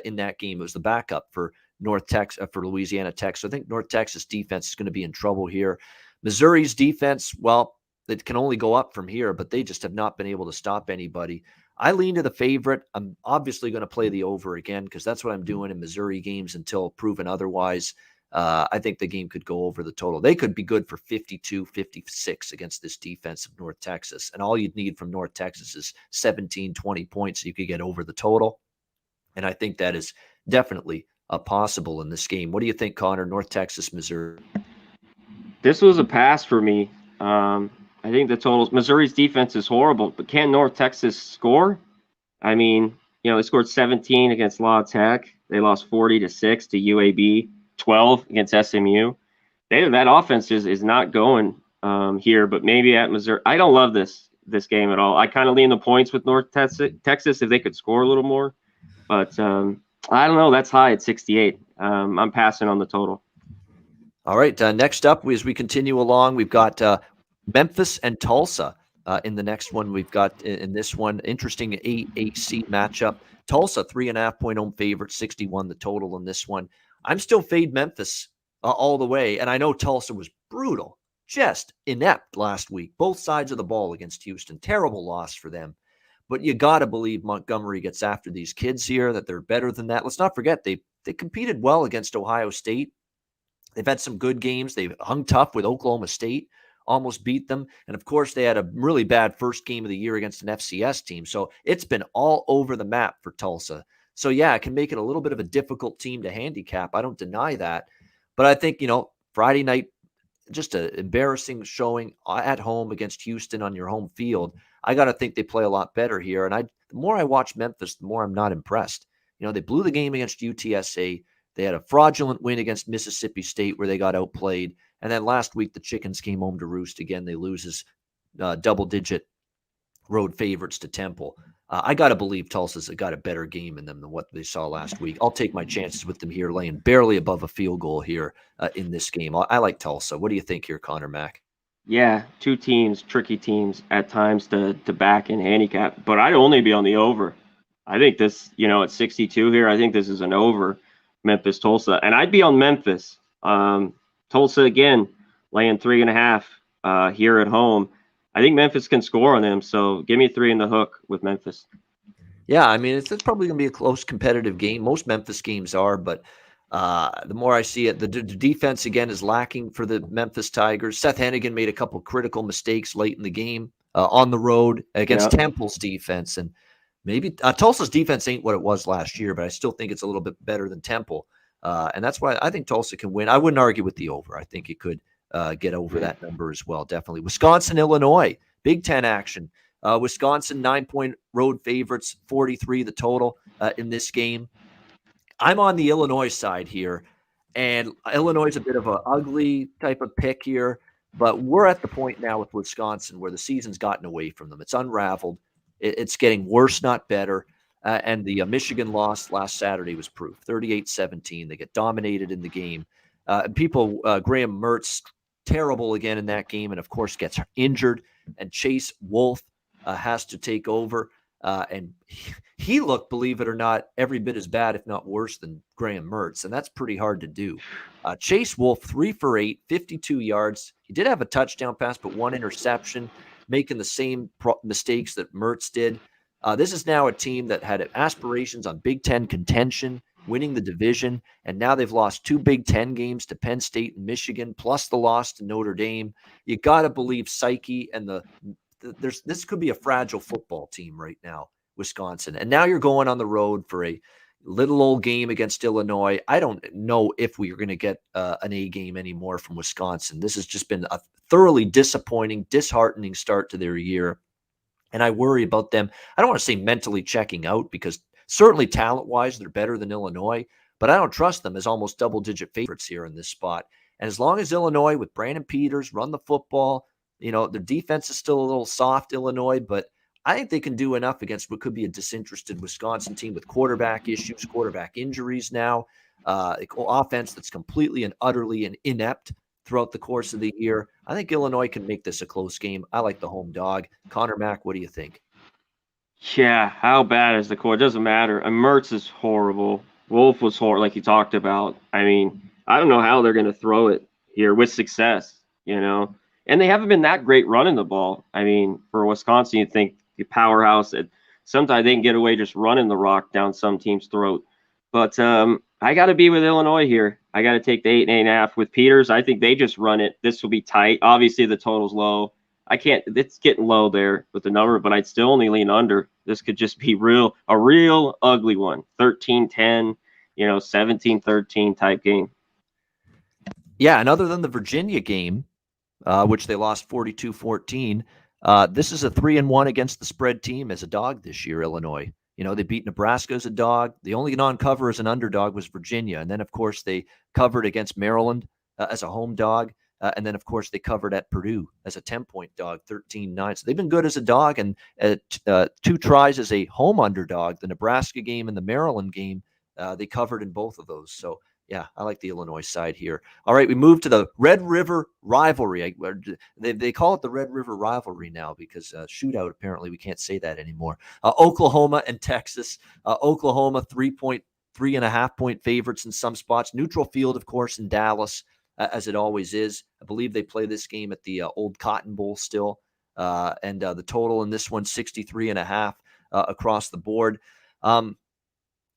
S1: in that game. It was the backup for for Louisiana Tech. So I think North Texas defense is going to be in trouble here. Missouri's defense, well, it can only go up from here, but they just have not been able to stop anybody. I lean to the favorite. I'm obviously going to play the over again, because that's what I'm doing in Missouri games until proven otherwise. I think the game could go over the total. They could be good for 52, 56 against this defense of North Texas. And all you'd need from North Texas is 17, 20 points so you could get over the total. And I think that is definitely possible in this game. What do you think, Conor? North Texas, Missouri.
S2: This was a pass for me. I think the totals, Missouri's defense is horrible, but can North Texas score? I mean, they scored 17 against La Tech. They lost 40-6 to UAB, 12 against SMU. That offense is not going here, but maybe at Missouri. I don't love this game at all. I kind of lean the points with North Texas if they could score a little more, but I don't know. That's high at 68. I'm passing on the total.
S1: All right. Next up, as we continue along, we've got Memphis and Tulsa in the next one. We've got in this one, interesting AAC matchup. Tulsa, 3.5-point home favorite, 61 the total in this one. I'm still fade Memphis all the way. And I know Tulsa was brutal, just inept last week. Both sides of the ball against Houston. Terrible loss for them. But you got to believe Montgomery gets after these kids here, that they're better than that. Let's not forget, they competed well against Ohio State They've had some good games. They've hung tough with Oklahoma State, almost beat them. And of course, they had a really bad first game of the year against an FCS team. So it's been all over the map for Tulsa. So yeah, it can make it a little bit of a difficult team to handicap. I don't deny that. But I think, Friday night, just an embarrassing showing at home against Houston on your home field. I got to think they play a lot better here. And the more I watch Memphis, the more I'm not impressed. They blew the game against UTSA. They had a fraudulent win against Mississippi State where they got outplayed. And then last week, the Chickens came home to roost again. They lose as double-digit road favorites to Temple. I got to believe Tulsa's got a better game in them than what they saw last week. I'll take my chances with them here, laying barely above a field goal here in this game. I like Tulsa. What do you think here, Conor Mack?
S2: Yeah, two teams, tricky teams at times to back and handicap, but I'd only be on the over. I think this, at 62 here, I think this is an over, Memphis Tulsa, and I'd be on Memphis. Tulsa again, laying 3.5 here at home. I think Memphis can score on them, so give me 3 in the hook with Memphis.
S1: Yeah, I mean, it's probably going to be a close competitive game. Most Memphis games are, but the more I see it, the defense, again, is lacking for the Memphis Tigers. Seth Hennigan made a couple critical mistakes late in the game on the road against Temple's defense. And maybe Tulsa's defense ain't what it was last year, but I still think it's a little bit better than Temple. And that's why I think Tulsa can win. I wouldn't argue with the over. I think it could get over that number as well, definitely. Wisconsin, Illinois, Big Ten action. Wisconsin, 9-point road favorites, 43 the total in this game. I'm on the Illinois side here, and Illinois is a bit of an ugly type of pick here, but we're at the point now with Wisconsin where the season's gotten away from them. It's unraveled. It's getting worse, not better. And the Michigan loss last Saturday was proof, 38-17. They get dominated in the game. Graham Mertz, terrible again in that game, and of course gets injured, and Chase Wolf has to take over. And he looked, believe it or not, every bit as bad, if not worse, than Graham Mertz. And that's pretty hard to do. Chase Wolf, 3 for 8, 52 yards. He did have a touchdown pass, but 1 interception, making the same mistakes that Mertz did. This is now a team that had aspirations on Big Ten contention, winning the division, and now they've lost 2 Big Ten games to Penn State and Michigan, plus the loss to Notre Dame. You got to believe psyche and this could be a fragile football team right now, Wisconsin. And now you're going on the road for a little old game against Illinois. I don't know if we are going to get an A game anymore from Wisconsin. This has just been a thoroughly disappointing, disheartening start to their year. And I worry about them. I don't want to say mentally checking out, because certainly talent-wise, they're better than Illinois, but I don't trust them as almost double-digit favorites here in this spot. And as long as Illinois, with Brandon Peters, run the football, their defense is still a little soft, Illinois, but I think they can do enough against what could be a disinterested Wisconsin team with quarterback issues, quarterback injuries now, offense that's completely and utterly inept throughout the course of the year. I think Illinois can make this a close game. I like the home dog. Conor Mack, what do you think?
S2: Yeah, how bad is the core? It doesn't matter. And Mertz is horrible. Wolf was horrible, like you talked about. I mean, I don't know how they're going to throw it here with success, And they haven't been that great running the ball. I mean, for Wisconsin, you'd think the powerhouse. Sometimes they can get away just running the rock down some team's throat. But I got to be with Illinois here. I got to take the 8.5 with Peters. I think they just run it. This will be tight. Obviously, the total's low. It's getting low there with the number, but I'd still only lean under. This could just be a real ugly one. 13-10, 17-13 type game.
S1: Yeah, and other than the Virginia game, which they lost 42-14, this is a 3-1 against the spread team as a dog this year, Illinois. They beat Nebraska as a dog. The only non-cover as an underdog was Virginia. And then, of course, they covered against Maryland as a home dog. And then, of course, they covered at Purdue as a 10-point dog, 13-9. So they've been good as a dog. And 2 tries as a home underdog, the Nebraska game and the Maryland game, they covered in both of those. So, yeah, I like the Illinois side here. All right, we move to the Red River rivalry. They call it the Red River rivalry now because shootout, apparently we can't say that anymore. Oklahoma and Texas. Oklahoma, 3.5-point favorites in some spots. Neutral field, of course, in Dallas, as it always is. I believe they play this game at the old Cotton Bowl still. And the total in this one, 63.5 across the board.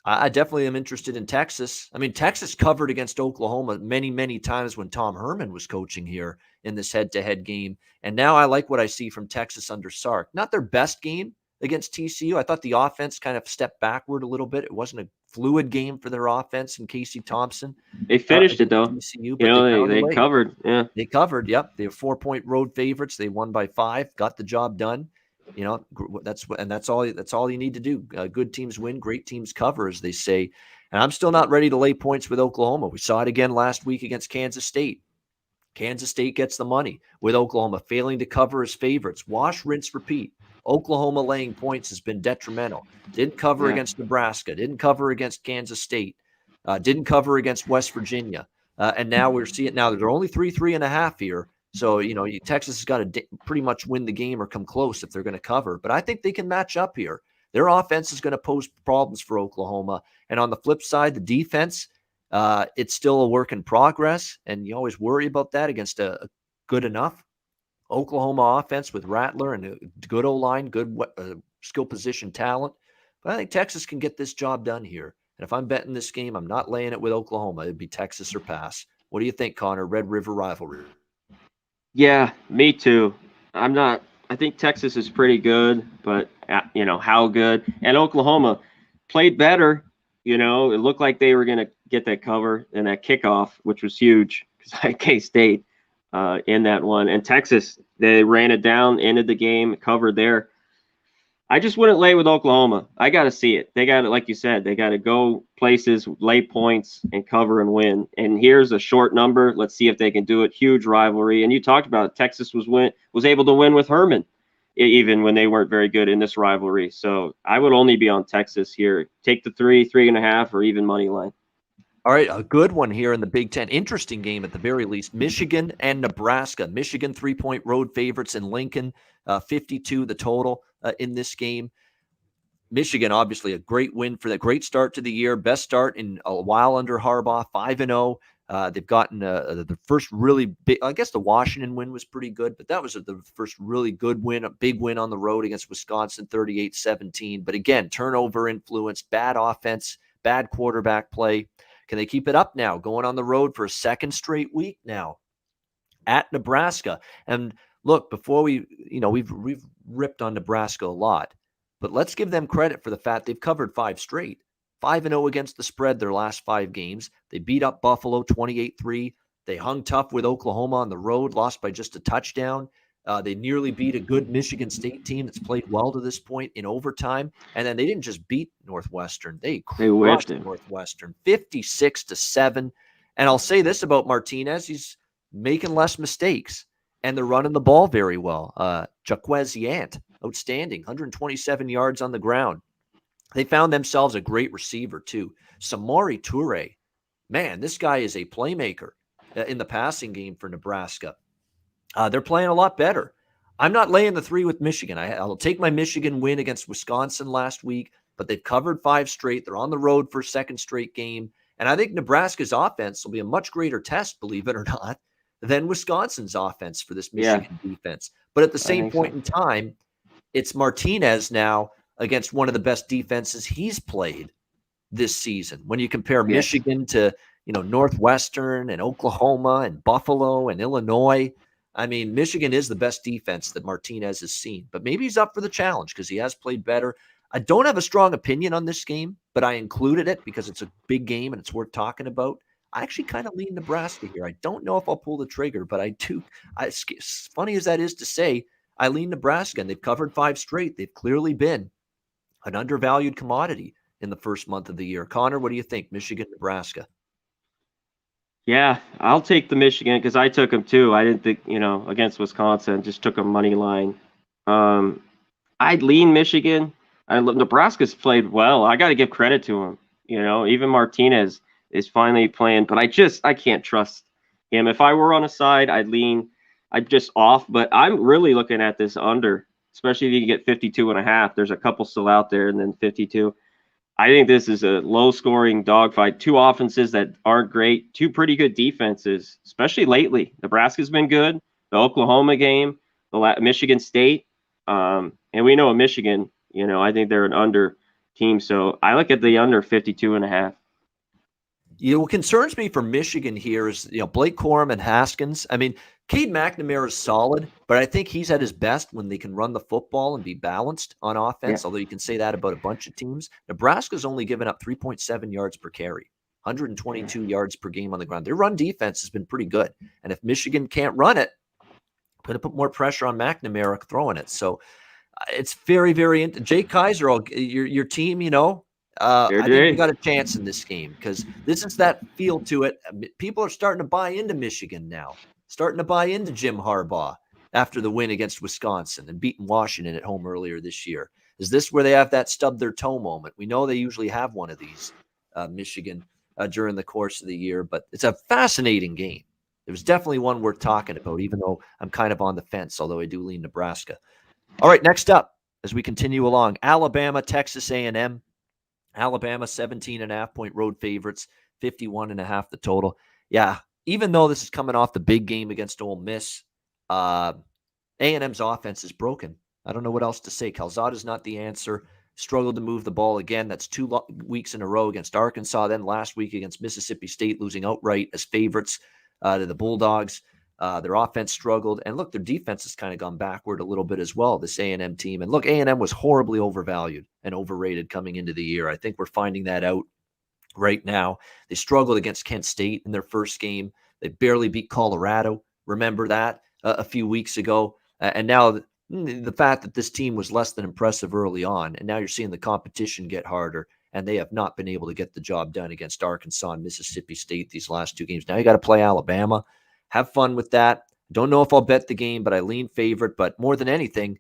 S1: I definitely am interested in Texas. I mean, Texas covered against Oklahoma many, many times when Tom Herman was coaching here in this head-to-head game. And now I like what I see from Texas under Sark. Not their best game against TCU. I thought the offense kind of stepped backward a little bit. It wasn't a fluid game for their offense and Casey Thompson
S2: They finished it,
S1: against
S2: though.
S1: TCU,
S2: You
S1: but they
S2: know,
S1: found a
S2: they
S1: way.
S2: covered. Yeah.
S1: They covered. Yep. They were 4-point road favorites. They won by 5, got the job done. You know, that's all you need to do. Good teams win, great teams cover, as they say. And I'm still not ready to lay points with Oklahoma. We saw it again last week against Kansas State. Kansas State gets the money with Oklahoma failing to cover as favorites. Wash, rinse, repeat. Oklahoma laying points has been detrimental. Didn't cover against Nebraska. Didn't cover against Kansas State. Didn't cover against West Virginia. And now we're seeing now they're only 3.5 here. So, you know, Texas has got to pretty much win the game or come close if they're going to cover. But I think they can match up here. Their offense is going to pose problems for Oklahoma. And on the flip side, the defense, it's still a work in progress. And you always worry about that against a good enough Oklahoma offense with Rattler and a good O-line, good skill position talent. But I think Texas can get this job done here. And if I'm betting this game, I'm not laying it with Oklahoma. It'd be Texas or pass. What do you think, Conor? Red River rivalry.
S2: Yeah, me too. I think Texas is pretty good, but you know, how good? And Oklahoma played better. You know, it looked like they were going to get that cover and that kickoff, which was huge because I had K-State in that one. And Texas, they ran it down, ended the game, covered there. I just wouldn't lay with Oklahoma. I got to see it. They got to, like you said, they got to go places, lay points, and cover and win. And here's a short number. Let's see if they can do it. Huge rivalry. And you talked about it. Texas was able to win with Herman, even when they weren't very good in this rivalry. So I would only be on Texas here. Take the 3.5, or even money line.
S1: All right, a good one here in the Big Ten. Interesting game at the very least. Michigan and Nebraska. Michigan 3-point road favorites in Lincoln. 52 the total in this game. Michigan, obviously, a great win for that. Great start to the year. Best start in a while under Harbaugh, 5-0. They've gotten the first really big, I guess the Washington win was pretty good, but that was the first really good win, a big win on the road against Wisconsin, 38-17. But again, turnover influence, bad offense, bad quarterback play. Can they keep it up now, going on the road for a second straight week now at Nebraska? And look, before we've ripped on Nebraska a lot, but let's give them credit for the fact they've covered 5 straight. 5-0 against the spread their last 5 games. They beat up Buffalo 28-3. They hung tough with Oklahoma on the road, lost by just a touchdown. They nearly beat a good Michigan State team that's played well to this point in overtime. And then they didn't just beat Northwestern. They crushed Northwestern 56-7. And I'll say this about Martinez. He's making less mistakes, and they're running the ball very well. Jaquez Yant, outstanding, 127 yards on the ground. They found themselves a great receiver, too. Samori Toure, man, this guy is a playmaker in the passing game for Nebraska. They're playing a lot better. I'm not laying the 3 with Michigan. I'll take my Michigan win against Wisconsin last week, but they've covered 5 straight. They're on the road for a second straight game. And I think Nebraska's offense will be a much greater test, believe it or not, than Wisconsin's offense for this Michigan defense. But at the same point in time, it's Martinez now against one of the best defenses he's played this season. When you compare Michigan to, Northwestern and Oklahoma and Buffalo and Illinois, I mean, Michigan is the best defense that Martinez has seen. But maybe he's up for the challenge because he has played better. I don't have a strong opinion on this game, but I included it because it's a big game and it's worth talking about. I actually kind of lean Nebraska here. I don't know if I'll pull the trigger, but I do. As funny as that is to say, I lean Nebraska, and they've covered 5 straight. They've clearly been an undervalued commodity in the first month of the year. Conor, what do you think? Michigan, Nebraska.
S2: Yeah, I'll take the Michigan because I took them too. I didn't think, against Wisconsin, just took a money line. I'd lean Michigan. Nebraska's played well. I got to give credit to him. Even Martinez is finally playing, but I can't trust him. If I were on a side, I'd just off, but I'm really looking at this under, especially if you can get 52.5. There's a couple still out there, and then 52. I think this is a low-scoring dogfight. 2 offenses that aren't great, 2 pretty good defenses, especially lately. Nebraska's been good. The Oklahoma game, Michigan State, and we know Michigan. I think they're an under team. So I look at the under 52.5.
S1: What concerns me for Michigan here is, Blake Corum and Haskins. I mean, Cade McNamara is solid, but I think he's at his best when they can run the football and be balanced on
S2: Yeah.
S1: offense, although you can say that about a bunch of teams. Nebraska's only given up 3.7 yards per carry, 122 yards per game on the ground. Their run defense has been pretty good. And if Michigan can't run it, going to put more pressure on McNamara throwing it. So it's very, very Jake Kaiser, your team, I think you got a chance in this game because this is that feel to it. People are starting to buy into Michigan now, starting to buy into Jim Harbaugh after the win against Wisconsin and beating Washington at home earlier this year. Is this where they have that stub their toe moment? We know they usually have one of these, Michigan, during the course of the year, but it's a fascinating game. It was definitely one worth talking about, even though I'm kind of on the fence, although I do lean Nebraska. All right, next up, as we continue along, Alabama, Texas A&M. Alabama, 17.5-point road favorites, 51.5 the total. Yeah, even though this is coming off the big game against Ole Miss, A&M's offense is broken. I don't know what else to say. Calzada's not the answer. Struggled to move the ball again. That's 2 weeks in a row against Arkansas. Then last week against Mississippi State, losing outright as favorites to the Bulldogs. Their offense struggled. And look, their defense has kind of gone backward a little bit as well, this A&M team. And look, A&M was horribly overvalued and overrated coming into the year. I think we're finding that out right now. They struggled against Kent State in their first game. They barely beat Colorado. Remember that a few weeks ago. And now the fact that this team was less than impressive early on, and now you're seeing the competition get harder, and they have not been able to get the job done against Arkansas and Mississippi State these last 2 games. Now you got to play Alabama. Have fun with that. Don't know if I'll bet the game, but I lean favorite. But more than anything,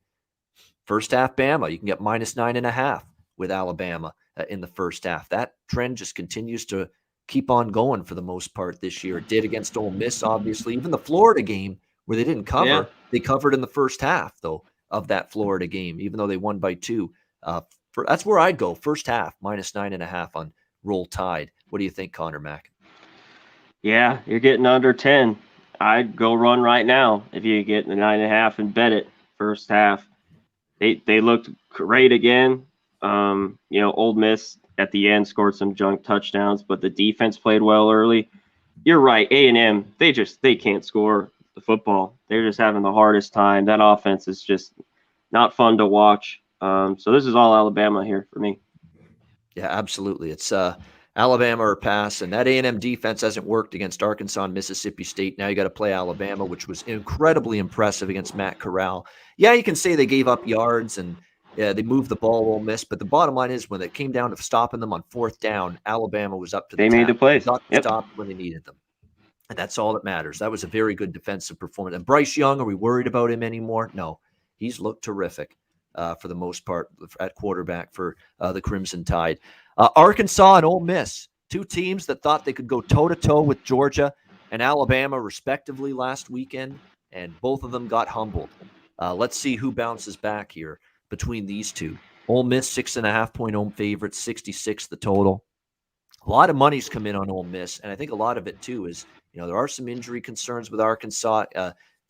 S1: first half Bama. You can get -9.5 with Alabama in the first half. That trend just continues to keep on going for the most part this year. It did against Ole Miss, obviously. Even the Florida game where they didn't cover, they covered in the first half, though, of that Florida game, even though they won by 2. That's where I'd go. First half, -9.5 on Roll Tide. What do you think, Conor Mack?
S2: Yeah, you're getting under 10. I'd go run right now if you get the 9.5 and bet it first half. They looked great again. Ole Miss at the end scored some junk touchdowns, but the defense played well early. You're right, A&M, they can't score the football. They're just having the hardest time. That offense is just not fun to watch. So this is all Alabama here for me.
S1: Yeah, absolutely. It's Alabama or pass, and that A&M defense hasn't worked against Arkansas and Mississippi State. Now you got to play Alabama, which was incredibly impressive against Matt Corral. Yeah, you can say they gave up yards and they moved the ball, Ole Miss, but the bottom line is when it came down to stopping them on 4th down, Alabama was up to the
S2: task. They made the plays.
S1: Got to stop when they needed them. And that's all that matters. That was a very good defensive performance. And Bryce Young, are we worried about him anymore? No. He's looked terrific for the most part at quarterback for the Crimson Tide. Arkansas and Ole Miss, 2 teams that thought they could go toe-to-toe with Georgia and Alabama respectively last weekend, and both of them got humbled. Let's see who bounces back here between these two. Ole Miss, 6.5-point home favorite, 66 the total. A lot of money's come in on Ole Miss, and I think a lot of it, too, is, there are some injury concerns with Arkansas.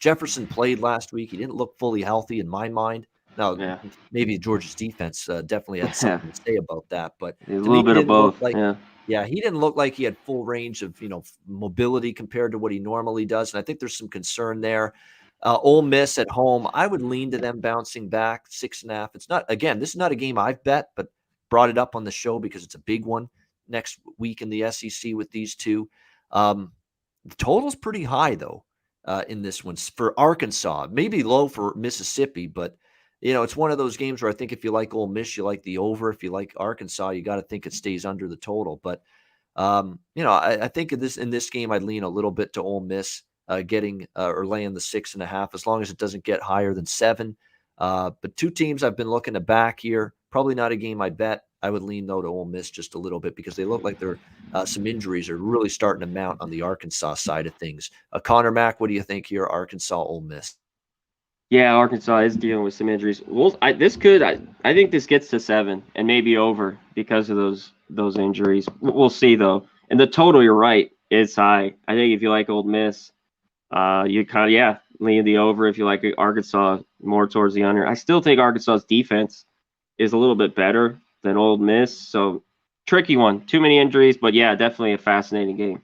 S1: Jefferson played last week. He didn't look fully healthy in my mind. Now, maybe Georgia's defense definitely had something to say about that, but
S2: a little bit of both.
S1: Yeah, he didn't look like he had full range of mobility compared to what he normally does, and I think there's some concern there. Ole Miss at home, I would lean to them bouncing back 6.5. It's not, again, this is not a game I've bet, but brought it up on the show because it's a big one next week in the SEC with these two. The total's pretty high though in this one for Arkansas, maybe low for Mississippi, but it's one of those games where I think if you like Ole Miss, you like the over. If you like Arkansas, you got to think it stays under the total. But, I think in this game, I'd lean a little bit to Ole Miss getting or laying the 6.5 as long as it doesn't get higher than 7. But 2 teams I've been looking to back here. Probably not a game I bet. I would lean, though, to Ole Miss just a little bit because they look like they're some injuries are really starting to mount on the Arkansas side of things. Conor Mack, what do you think here, Arkansas, Ole Miss?
S2: Yeah, Arkansas is dealing with some injuries. I think this gets to 7 and maybe over because of those injuries. We'll see though. And the total, you're right, is high. I think if you like Ole Miss, you kind of lean the over. If you like Arkansas, more towards the under. I still think Arkansas's defense is a little bit better than Ole Miss. So tricky one. Too many injuries, but yeah, definitely a fascinating game.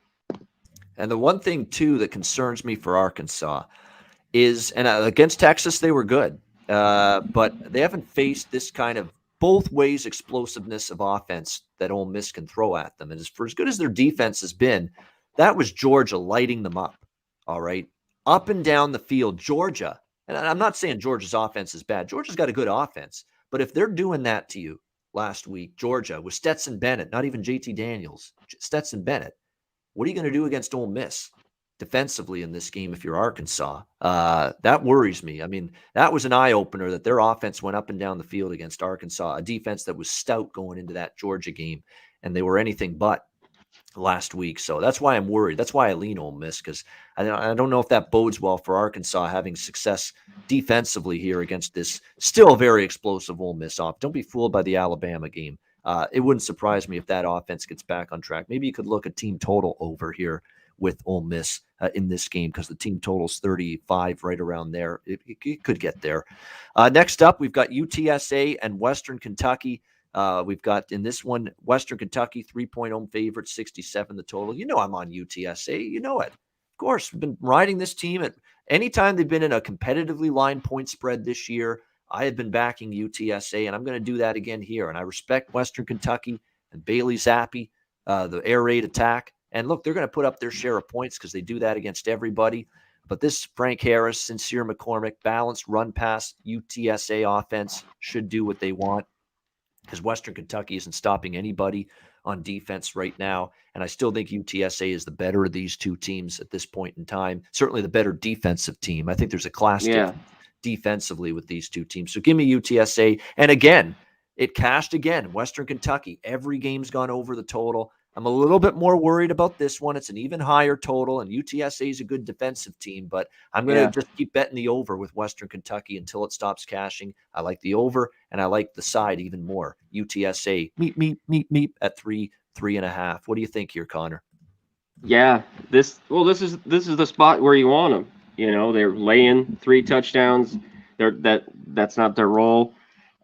S1: And the one thing, too, that concerns me for Arkansas is, and against Texas, they were good, but they haven't faced this kind of both ways explosiveness of offense that Ole Miss can throw at them. And for as good as their defense has been, that was Georgia lighting them up, all right? Up and down the field, Georgia, and I'm not saying Georgia's offense is bad. Georgia's got a good offense, but if they're doing that to you last week, Georgia, with Stetson Bennett, not even JT Daniels, Stetson Bennett, what are you going to do against Ole Miss defensively in this game if you're Arkansas? That worries me. I mean, that was an eye-opener that their offense went up and down the field against Arkansas, a defense that was stout going into that Georgia game, and they were anything but last week. So that's why I'm worried. That's why I lean Ole Miss, because I don't know if that bodes well for Arkansas having success defensively here against this still very explosive Ole Miss off. Don't be fooled by the Alabama game. It wouldn't surprise me if that offense gets back on track. Maybe you could look at team total over here with Ole Miss in this game, because the team total's 35, right around there. It could get there. Next up, we've got UTSA and Western Kentucky. We've got in this one, Western Kentucky, 3-point home favorite, 67 the total. You know I'm on UTSA. You know it. Of course, we've been riding this team at any time they've been in a competitively lined point spread this year. I have been backing UTSA, and I'm going to do that again here. And I respect Western Kentucky and Bailey Zappi, the air raid attack. And look, they're going to put up their share of points because they do that against everybody. But this Frank Harris, Sincere McCormick, balanced run pass UTSA offense should do what they want, because Western Kentucky isn't stopping anybody on defense right now. And I still think UTSA is the better of these two teams at this point in time. Certainly the better defensive team. I think there's a class difference defensively with these two teams. So give me UTSA. And again, it cashed again. Western Kentucky, every game's gone over the total. I'm a little bit more worried about this one. It's an even higher total, and UTSA is a good defensive team, but I'm going to just keep betting the over with Western Kentucky until it stops cashing. I like the over, and I like the side even more. UTSA, meet at 3.5. What do you think here, Conor?
S2: Yeah, this is the spot where you want them. You know, they're laying 3 touchdowns. That's not their role.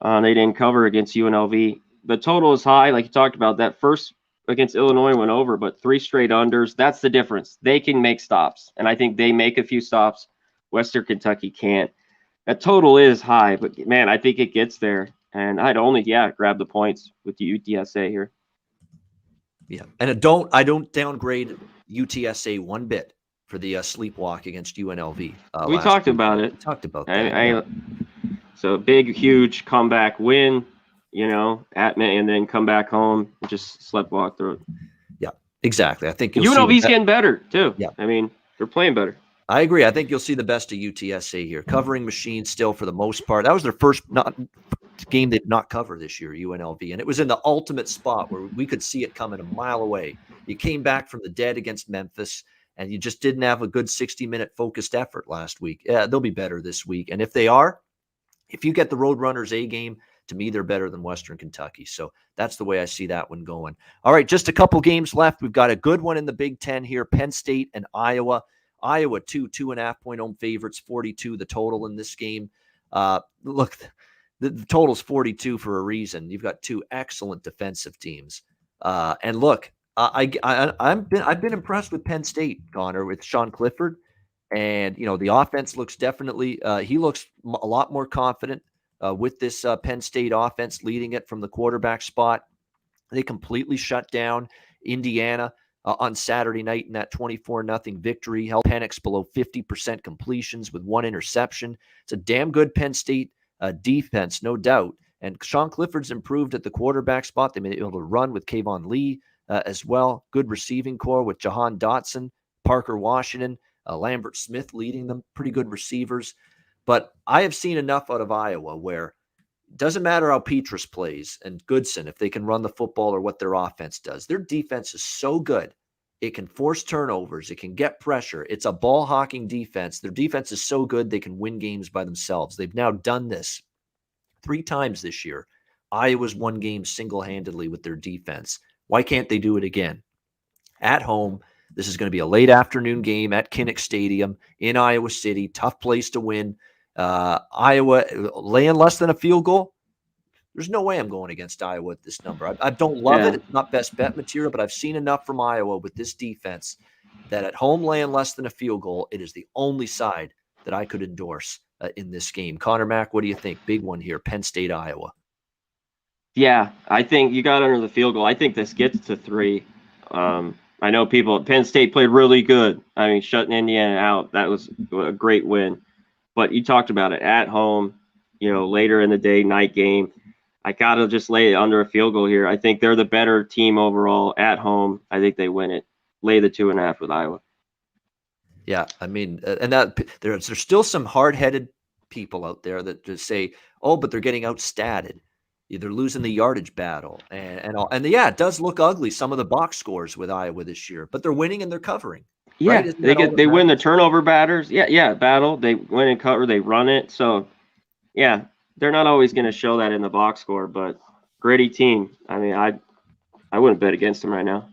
S2: They didn't cover against UNLV. The total is high, like you talked about. That first against Illinois went over, but 3 straight unders. That's the difference. They can make stops, and I think they make a few stops. Western Kentucky can't. That total is high, but man, I think it gets there. And I'd only grab the points with the UTSA here.
S1: Yeah, and I don't downgrade UTSA one bit for the sleepwalk against UNLV.
S2: We talked about it.
S1: We talked about that.
S2: So big, huge comeback win, you know, and then come back home and just sleptwalk through it.
S1: Yeah, exactly. I think
S2: UNLV's getting better too.
S1: Yeah,
S2: I mean, they're playing better.
S1: I agree. I think you'll see the best of UTSA here. Covering machine still for the most part. That was their first game they did not cover this year, UNLV. And it was in the ultimate spot where we could see it coming a mile away. You came back from the dead against Memphis, and you just didn't have a good 60-minute focused effort last week. Yeah, they'll be better this week. And if they are, if you get the Roadrunners A game, to me, they're better than Western Kentucky. So that's the way I see that one going. All right, just a couple games left. We've got a good one in the Big Ten here, Penn State and Iowa. Iowa, 2.5-point home favorites, 42 the total in this game. Look, the total's 42 for a reason. You've got 2 excellent defensive teams. And look, I've been impressed with Penn State, Conor, with Sean Clifford. And, you know, the offense looks definitely he looks a lot more confident with this Penn State offense leading it from the quarterback spot. They completely shut down Indiana on Saturday night in that 24-0 victory, held Penix below 50% completions with 1 interception. It's a damn good Penn State defense, no doubt. And Sean Clifford's improved at the quarterback spot. They've been able to run with Kayvon Lee as well. Good receiving core with Jahan Dotson, Parker Washington, Lambert Smith leading them. Pretty good receivers. But I have seen enough out of Iowa where it doesn't matter how Petrus plays and Goodson, if they can run the football or what their offense does. Their defense is so good. It can force turnovers. It can get pressure. It's a ball-hawking defense. Their defense is so good they can win games by themselves. They've now done this 3 times this year. Iowa's won games single-handedly with their defense. Why can't they do it again? At home, this is going to be a late afternoon game at Kinnick Stadium in Iowa City. Tough place to win. Iowa laying less than a field goal. There's no way I'm going against Iowa at this number. I don't love it.
S2: Yeah.
S1: It's not best bet material, but I've seen enough from Iowa with this defense that at home laying less than a field goal, it is the only side that I could endorse in this game. Connor Mack, what do you think? Big one here, Penn State, Iowa.
S2: Yeah, I think you got under the field goal. I think this gets to 3. I know Penn State played really good. I mean, shutting Indiana out, that was a great win. But you talked about it at home, later in the day, night game. I got to just lay it under a field goal here. I think they're the better team overall at home. I think they win it. Lay the 2.5 with Iowa.
S1: Yeah, I mean, and that there's still some hard-headed people out there that just say, "Oh, but they're getting outstatted. They're losing the yardage battle," and all. And yeah, it does look ugly. Some of the box scores with Iowa this year, but they're winning and they're covering.
S2: Yeah,
S1: right?
S2: they win the turnover batters. Yeah, battle. They win and cover. They run it. So, yeah, they're not always going to show that in the box score, but gritty team. I mean, I wouldn't bet against them right now.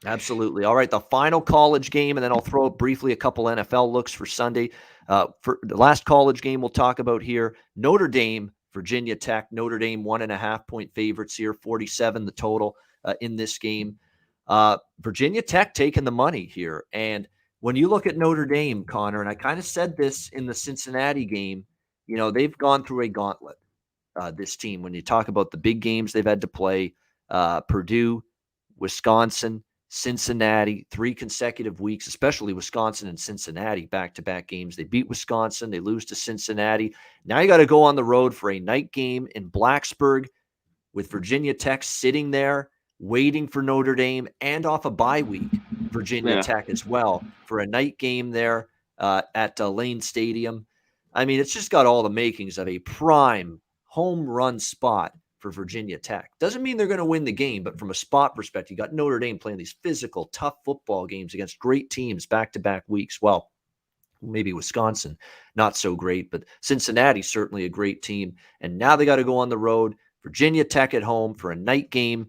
S1: Absolutely. All right, the final college game, and then I'll throw up briefly a couple NFL looks for Sunday. For the last college game we'll talk about here, Notre Dame, Virginia Tech. Notre Dame 1.5-point favorites here, 47 the total in this game. Virginia Tech taking the money here. And when you look at Notre Dame, Connor, and I kind of said this in the Cincinnati game, they've gone through a gauntlet, this team. When you talk about the big games they've had to play, Purdue, Wisconsin, Cincinnati, 3 consecutive weeks, especially Wisconsin and Cincinnati, back-to-back games. They beat Wisconsin. They lose to Cincinnati. Now you got to go on the road for a night game in Blacksburg with Virginia Tech sitting there waiting for Notre Dame, and off a bye week, Virginia Tech as well, for a night game there at Lane Stadium. I mean, it's just got all the makings of a prime home run spot for Virginia Tech. Doesn't mean they're going to win the game, but from a spot perspective, you got Notre Dame playing these physical, tough football games against great teams back-to-back weeks. Well, maybe Wisconsin, not so great, but Cincinnati, certainly a great team. And now they got to go on the road. Virginia Tech at home for a night game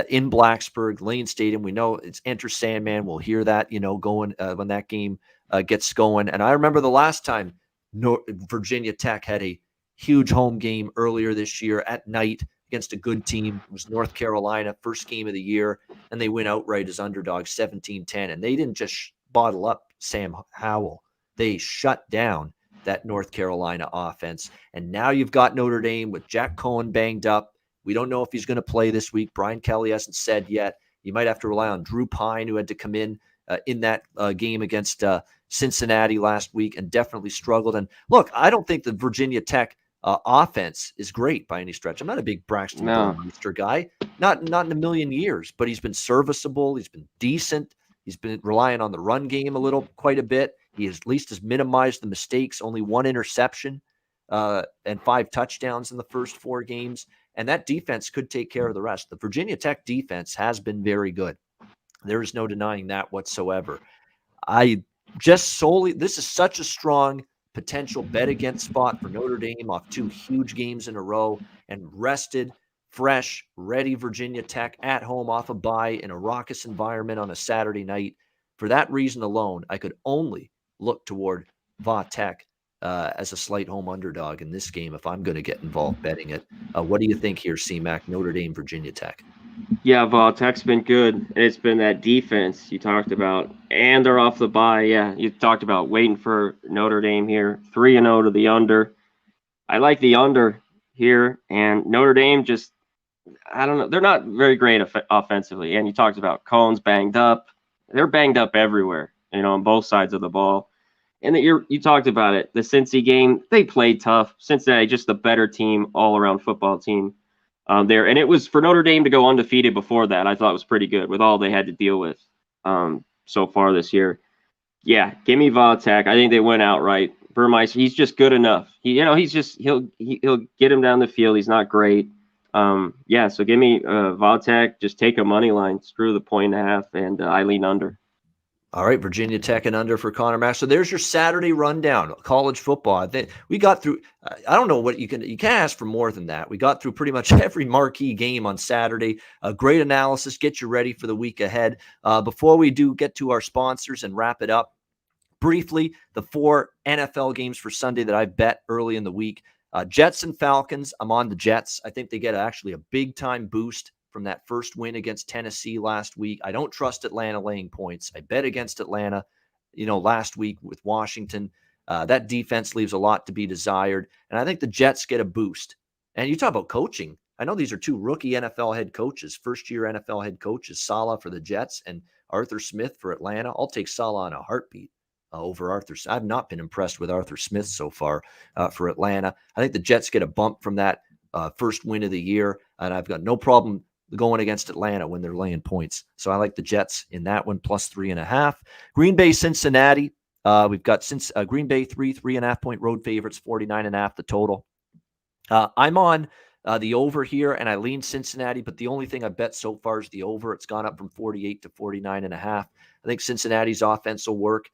S1: in Blacksburg, Lane Stadium. We know it's Enter Sandman. We'll hear that, going when that game gets going. And I remember the last time Virginia Tech had a huge home game earlier this year at night against a good team. It was North Carolina, first game of the year, and they went outright as underdogs 17-10. And they didn't just bottle up Sam Howell. They shut down that North Carolina offense. And now you've got Notre Dame with Jack Cohen banged up. We don't know if he's going to play this week. Brian Kelly hasn't said yet. You might have to rely on Drew Pine, who had to come in that game against Cincinnati last week and definitely struggled. And look, I don't think the Virginia Tech offense is great by any stretch. I'm not a big Braxton Burmeister guy, not in a million years, but he's been serviceable. He's been decent. He's been relying on the run game quite a bit. He at least has minimized the mistakes, only 1 interception and 5 touchdowns in the first 4 games. And that defense could take care of the rest. The Virginia Tech defense has been very good. There is no denying that whatsoever. This is such a strong potential bet against spot for Notre Dame off 2 huge games in a row, and rested, fresh, ready Virginia Tech at home off a bye in a raucous environment on a Saturday night. For that reason alone, I could only look toward Va Tech as a slight home underdog in this game if I'm going to get involved betting it. What do you think here, C-Mac, Notre Dame, Virginia Tech?
S2: Yeah, Va Tech's been good, and it's been that defense you talked about, and they're off the bye. Yeah, you talked about waiting for Notre Dame here, 3-0 to the under. I like the under here, and Notre Dame just, I don't know, they're not very great offensively, and you talked about Cohen's banged up. They're banged up everywhere, on both sides of the ball. And you talked about it, the Cincy game, they played tough. Cincinnati, just the better team, all-around football team there. And it was for Notre Dame to go undefeated before that, I thought was pretty good with all they had to deal with so far this year. Yeah, give me Va Tech. I think they went outright. Burmeister, he's just good enough. He'll get him down the field. He's not great. So give me Va Tech. Just take a money line. Screw the 1.5, and I lean under.
S1: All right, Virginia Tech and under for Conor Mack. So there's your Saturday rundown, college football. I think we got through. I don't know what you can't ask for more than that. We got through pretty much every marquee game on Saturday. A great analysis. Get you ready for the week ahead. Before we do get to our sponsors and wrap it up, briefly, the 4 NFL games for Sunday that I bet early in the week. Jets and Falcons, I'm on the Jets. I think they get actually a big-time boost from that first win against Tennessee last week. I don't trust Atlanta laying points. I bet against Atlanta, last week with Washington. That defense leaves a lot to be desired. And I think the Jets get a boost. And you talk about coaching. I know these are two rookie NFL head coaches, first-year NFL head coaches, Saleh for the Jets and Arthur Smith for Atlanta. I'll take Saleh in a heartbeat over Arthur. I've not been impressed with Arthur Smith so far for Atlanta. I think the Jets get a bump from that first win of the year, and I've got no problem going against Atlanta when they're laying points. So I like the Jets in that one, plus 3.5. Green Bay, Cincinnati. We've got Green Bay 3.5 point road favorites, 49.5 the total. I'm on the over here, and I lean Cincinnati, but the only thing I bet so far is the over. It's gone up from 48 to 49.5. I think Cincinnati's offense will work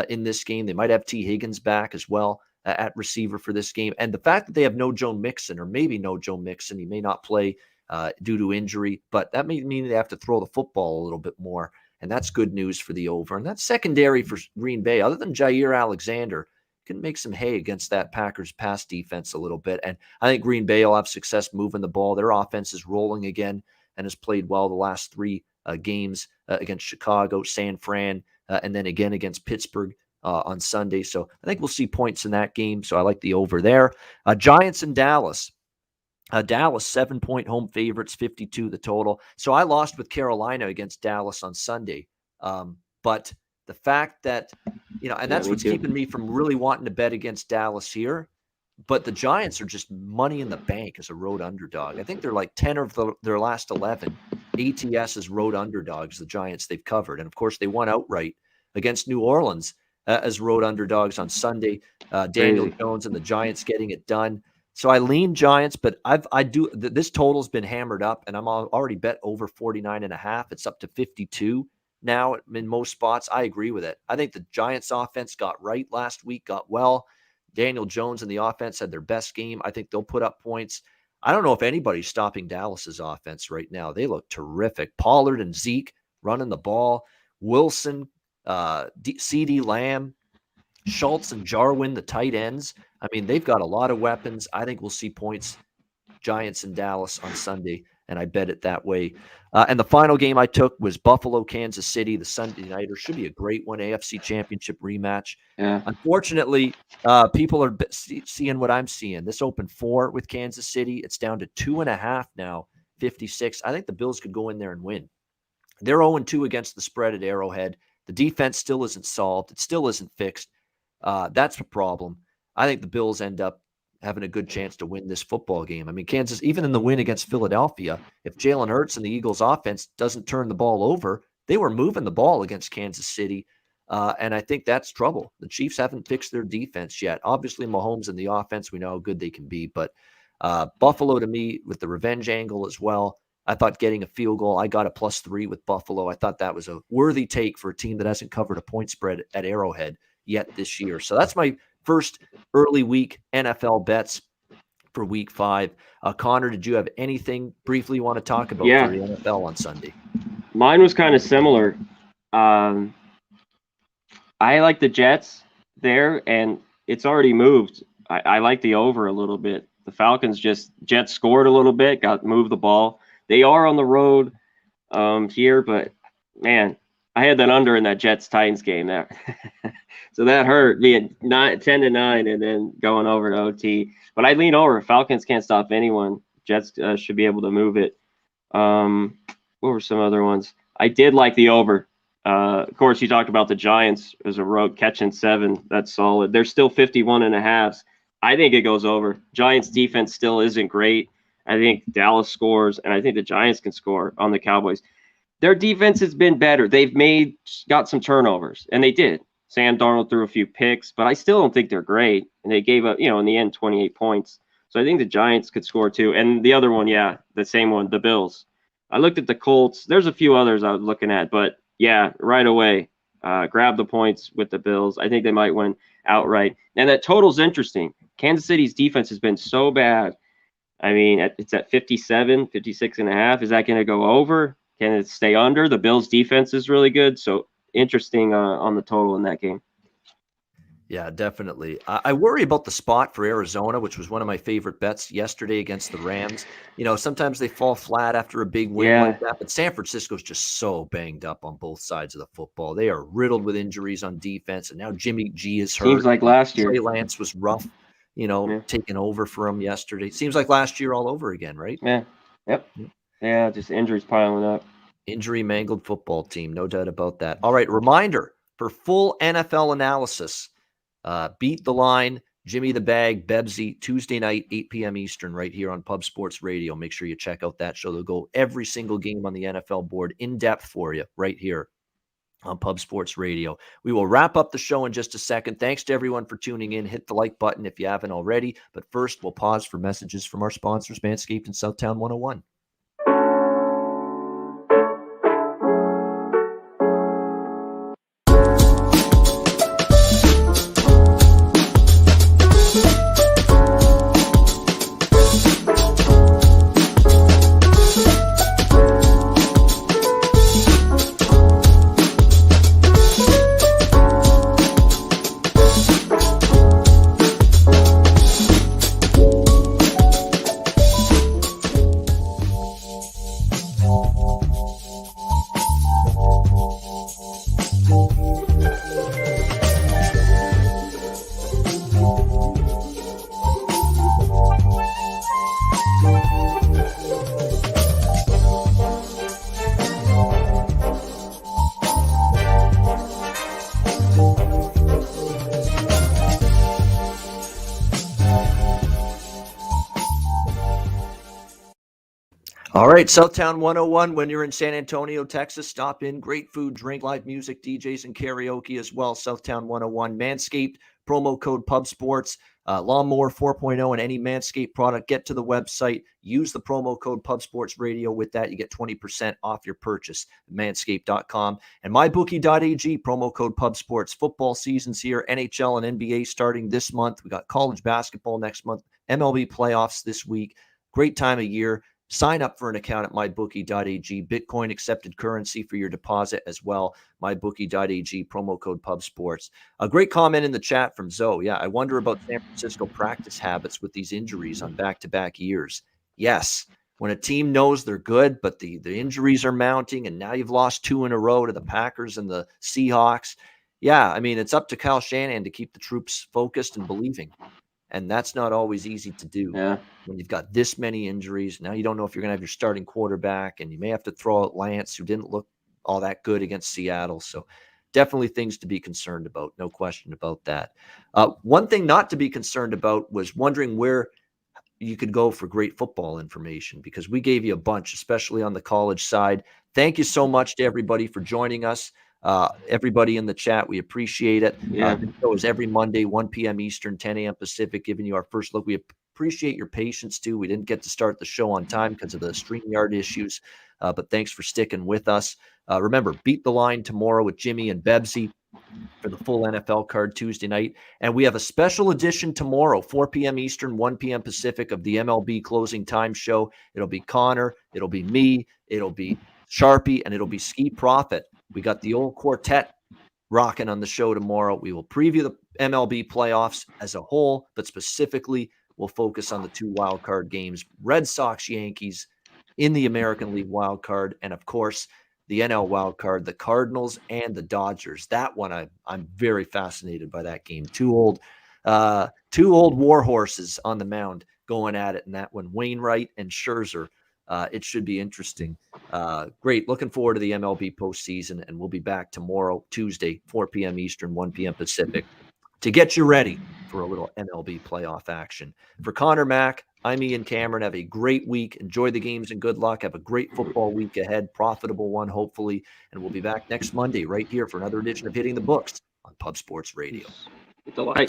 S1: in this game. They might have T. Higgins back as well at receiver for this game. And the fact that they have no Joe Mixon, or maybe no Joe Mixon, he may not play due to injury, but that may mean they have to throw the football a little bit more. And that's good news for the over. And that's secondary for Green Bay. Other than Jair Alexander, can make some hay against that Packers pass defense a little bit. And I think Green Bay will have success moving the ball. Their offense is rolling again and has played well the last three games against Chicago, San Fran, and then again against Pittsburgh on Sunday. So I think we'll see points in that game. So I like the over there. Giants and Dallas. Dallas, 7-point home favorites, 52 the total. So I lost with Carolina against Dallas on Sunday. But the fact that, and that's what's keeping me from really wanting to bet against Dallas here. But the Giants are just money in the bank as a road underdog. I think they're like 10 of their last 11 ATS as road underdogs, the Giants they've covered. And, of course, they won outright against New Orleans as road underdogs on Sunday. Daniel Jones and the Giants getting it done. So I lean Giants, but this total's been hammered up, and I'm already bet over 49.5. It's up to 52 now in most spots. I agree with it. I think the Giants offense got right last week, got well. Daniel Jones and the offense had their best game. I think they'll put up points. I don't know if anybody's stopping Dallas's offense right now. They look terrific. Pollard and Zeke running the ball. Wilson, CeeDee Lamb, Schultz and Jarwin, the tight ends. I mean, they've got a lot of weapons. I think we'll see points, Giants and Dallas on Sunday, and I bet it that way. And the final game I took was Buffalo, Kansas City, the Sunday nighter. Should be a great one, AFC Championship rematch.
S2: Yeah.
S1: Unfortunately, people are seeing what I'm seeing. This opened 4 with Kansas City. It's down to 2.5 now, 56. I think the Bills could go in there and win. They're 0-2 against the spread at Arrowhead. The defense still isn't solved. It still isn't fixed. That's a problem. I think the Bills end up having a good chance to win this football game. I mean, Kansas, even in the win against Philadelphia, if Jalen Hurts and the Eagles offense doesn't turn the ball over, they were moving the ball against Kansas City. And I think that's trouble. The Chiefs haven't fixed their defense yet. Obviously, Mahomes and the offense, we know how good they can be. But Buffalo, to me, with the revenge angle as well, I thought getting a field goal, I got a +3 with Buffalo. I thought that was a worthy take for a team that hasn't covered a point spread at Arrowhead yet this year. So that's my first early week NFL bets for week 5. Conor, did you have anything briefly you want to talk about for the NFL on Sunday?
S2: Mine was kind of similar. I like the Jets there, and it's already moved. I like the over a little bit. The Falcons Jets scored a little bit, moved the ball. They are on the road here, but man, I had that under in that Jets-Titans game there. So that hurt, being 10-9 and then going over to OT. But I lean over. Falcons can't stop anyone. Jets should be able to move it. What were some other ones? I did like the over. Of course, you talked about the Giants as a road catching 7. That's solid. They're still 51.5. I think it goes over. Giants defense still isn't great. I think Dallas scores, and I think the Giants can score on the Cowboys. Their defense has been better. They've got some turnovers, and they did. Sam Darnold threw a few picks, but I still don't think they're great. And they gave up, in the end, 28 points. So I think the Giants could score too. And the other one, the same one, the Bills. I looked at the Colts. There's a few others I was looking at, but right away, grab the points with the Bills. I think they might win outright. And that total's interesting. Kansas City's defense has been so bad. I mean, it's at 57, 56.5. Is that going to go over? Can it stay under? The Bills' defense is really good. So interesting on the total in that game.
S1: Yeah, definitely. I worry about the spot for Arizona, which was one of my favorite bets yesterday against the Rams. Sometimes they fall flat after a big win like
S2: Yeah,
S1: that, but San Francisco's just so banged up on both sides of the football. They are riddled with injuries on defense, and now Jimmy G is
S2: seems
S1: hurt.
S2: like last
S1: Trey
S2: year.
S1: Lance was rough,
S2: Yeah,
S1: taking over for him yesterday. Seems like last year all over again, right?
S2: yeah, yep,
S1: Yep.
S2: yeah. Just injuries piling up.
S1: Injury mangled football team, no doubt about that. All right, reminder for full NFL analysis. Beat the Line, Jimmy the Bag, Bebsy, Tuesday night, 8 p.m. Eastern, right here on Pub Sports Radio. Make sure you check out that show. They'll go every single game on the NFL board in depth for you right here on Pub Sports Radio. We will wrap up the show in just a second. Thanks to everyone for tuning in. Hit the like button if you haven't already. But first, we'll pause for messages from our sponsors, Manscaped and Southtown 101. All right, Southtown 101. When you're in San Antonio, Texas, stop in. Great food, drink, live music, DJs, and karaoke as well. Southtown 101. Manscaped, promo code PubSports. Lawnmower 4.0 and any Manscaped product. Get to the website. Use the promo code PubSportsRadio. With that, you get 20% off your purchase. Manscaped.com. And MyBookie.ag, promo code PubSports. Football season's here. NHL and NBA starting this month. We got college basketball next month. MLB playoffs this week. Great time of year. Sign up for an account at mybookie.ag. Bitcoin accepted currency for your deposit as well. Mybookie.ag, promo code PubSports. A great comment in the chat from Zoe. Yeah, I wonder about San Francisco practice habits with these injuries on back-to-back years. Yes, when a team knows they're good, but the injuries are mounting, and now you've lost 2 in a row to the Packers and the Seahawks. Yeah, I mean, it's up to Kyle Shanahan to keep the troops focused and believing. And that's not always easy to do.
S2: Yeah,
S1: When you've got this many injuries, now you don't know if you're going to have your starting quarterback, and you may have to throw out Lance, who didn't look all that good against Seattle. So definitely things to be concerned about. No question about that. One thing not to be concerned about was wondering where you could go for great football information, because we gave you a bunch, especially on the college side. Thank you so much to everybody for joining us. Everybody in the chat, we appreciate it.
S2: yeah.
S1: This show is every Monday, 1 p.m. Eastern, 10 a.m. Pacific, giving you our first look. We appreciate your patience, too. We didn't get to start the show on time because of the StreamYard issues, but thanks for sticking with us. Remember, Beat the Line tomorrow with Jimmy and Bebsy for the full NFL card Tuesday night. And we have a special edition tomorrow, 4 p.m. Eastern, 1 p.m. Pacific, of the MLB Closing Time Show. It'll be Conor, it'll be me, it'll be Sharpie, and it'll be Ski Profit. We got the old quartet rocking on the show tomorrow. We will preview the MLB playoffs as a whole, but specifically we'll focus on the 2 wild card games, Red Sox, Yankees in the American League wild card, and of course the NL wild card, the Cardinals and the Dodgers. That one, I'm very fascinated by that game. 2 old war horses on the mound going at it in that one, Wainwright and Scherzer. It should be interesting. Great. Looking forward to the MLB postseason, and we'll be back tomorrow, Tuesday, 4 p.m. Eastern, 1 p.m. Pacific, to get you ready for a little MLB playoff action. For Connor Mack, I'm Ian Cameron. Have a great week. Enjoy the games and good luck. Have a great football week ahead, profitable one, hopefully. And we'll be back next Monday right here for another edition of Hitting the Books on Pub Sports Radio.
S2: Delight.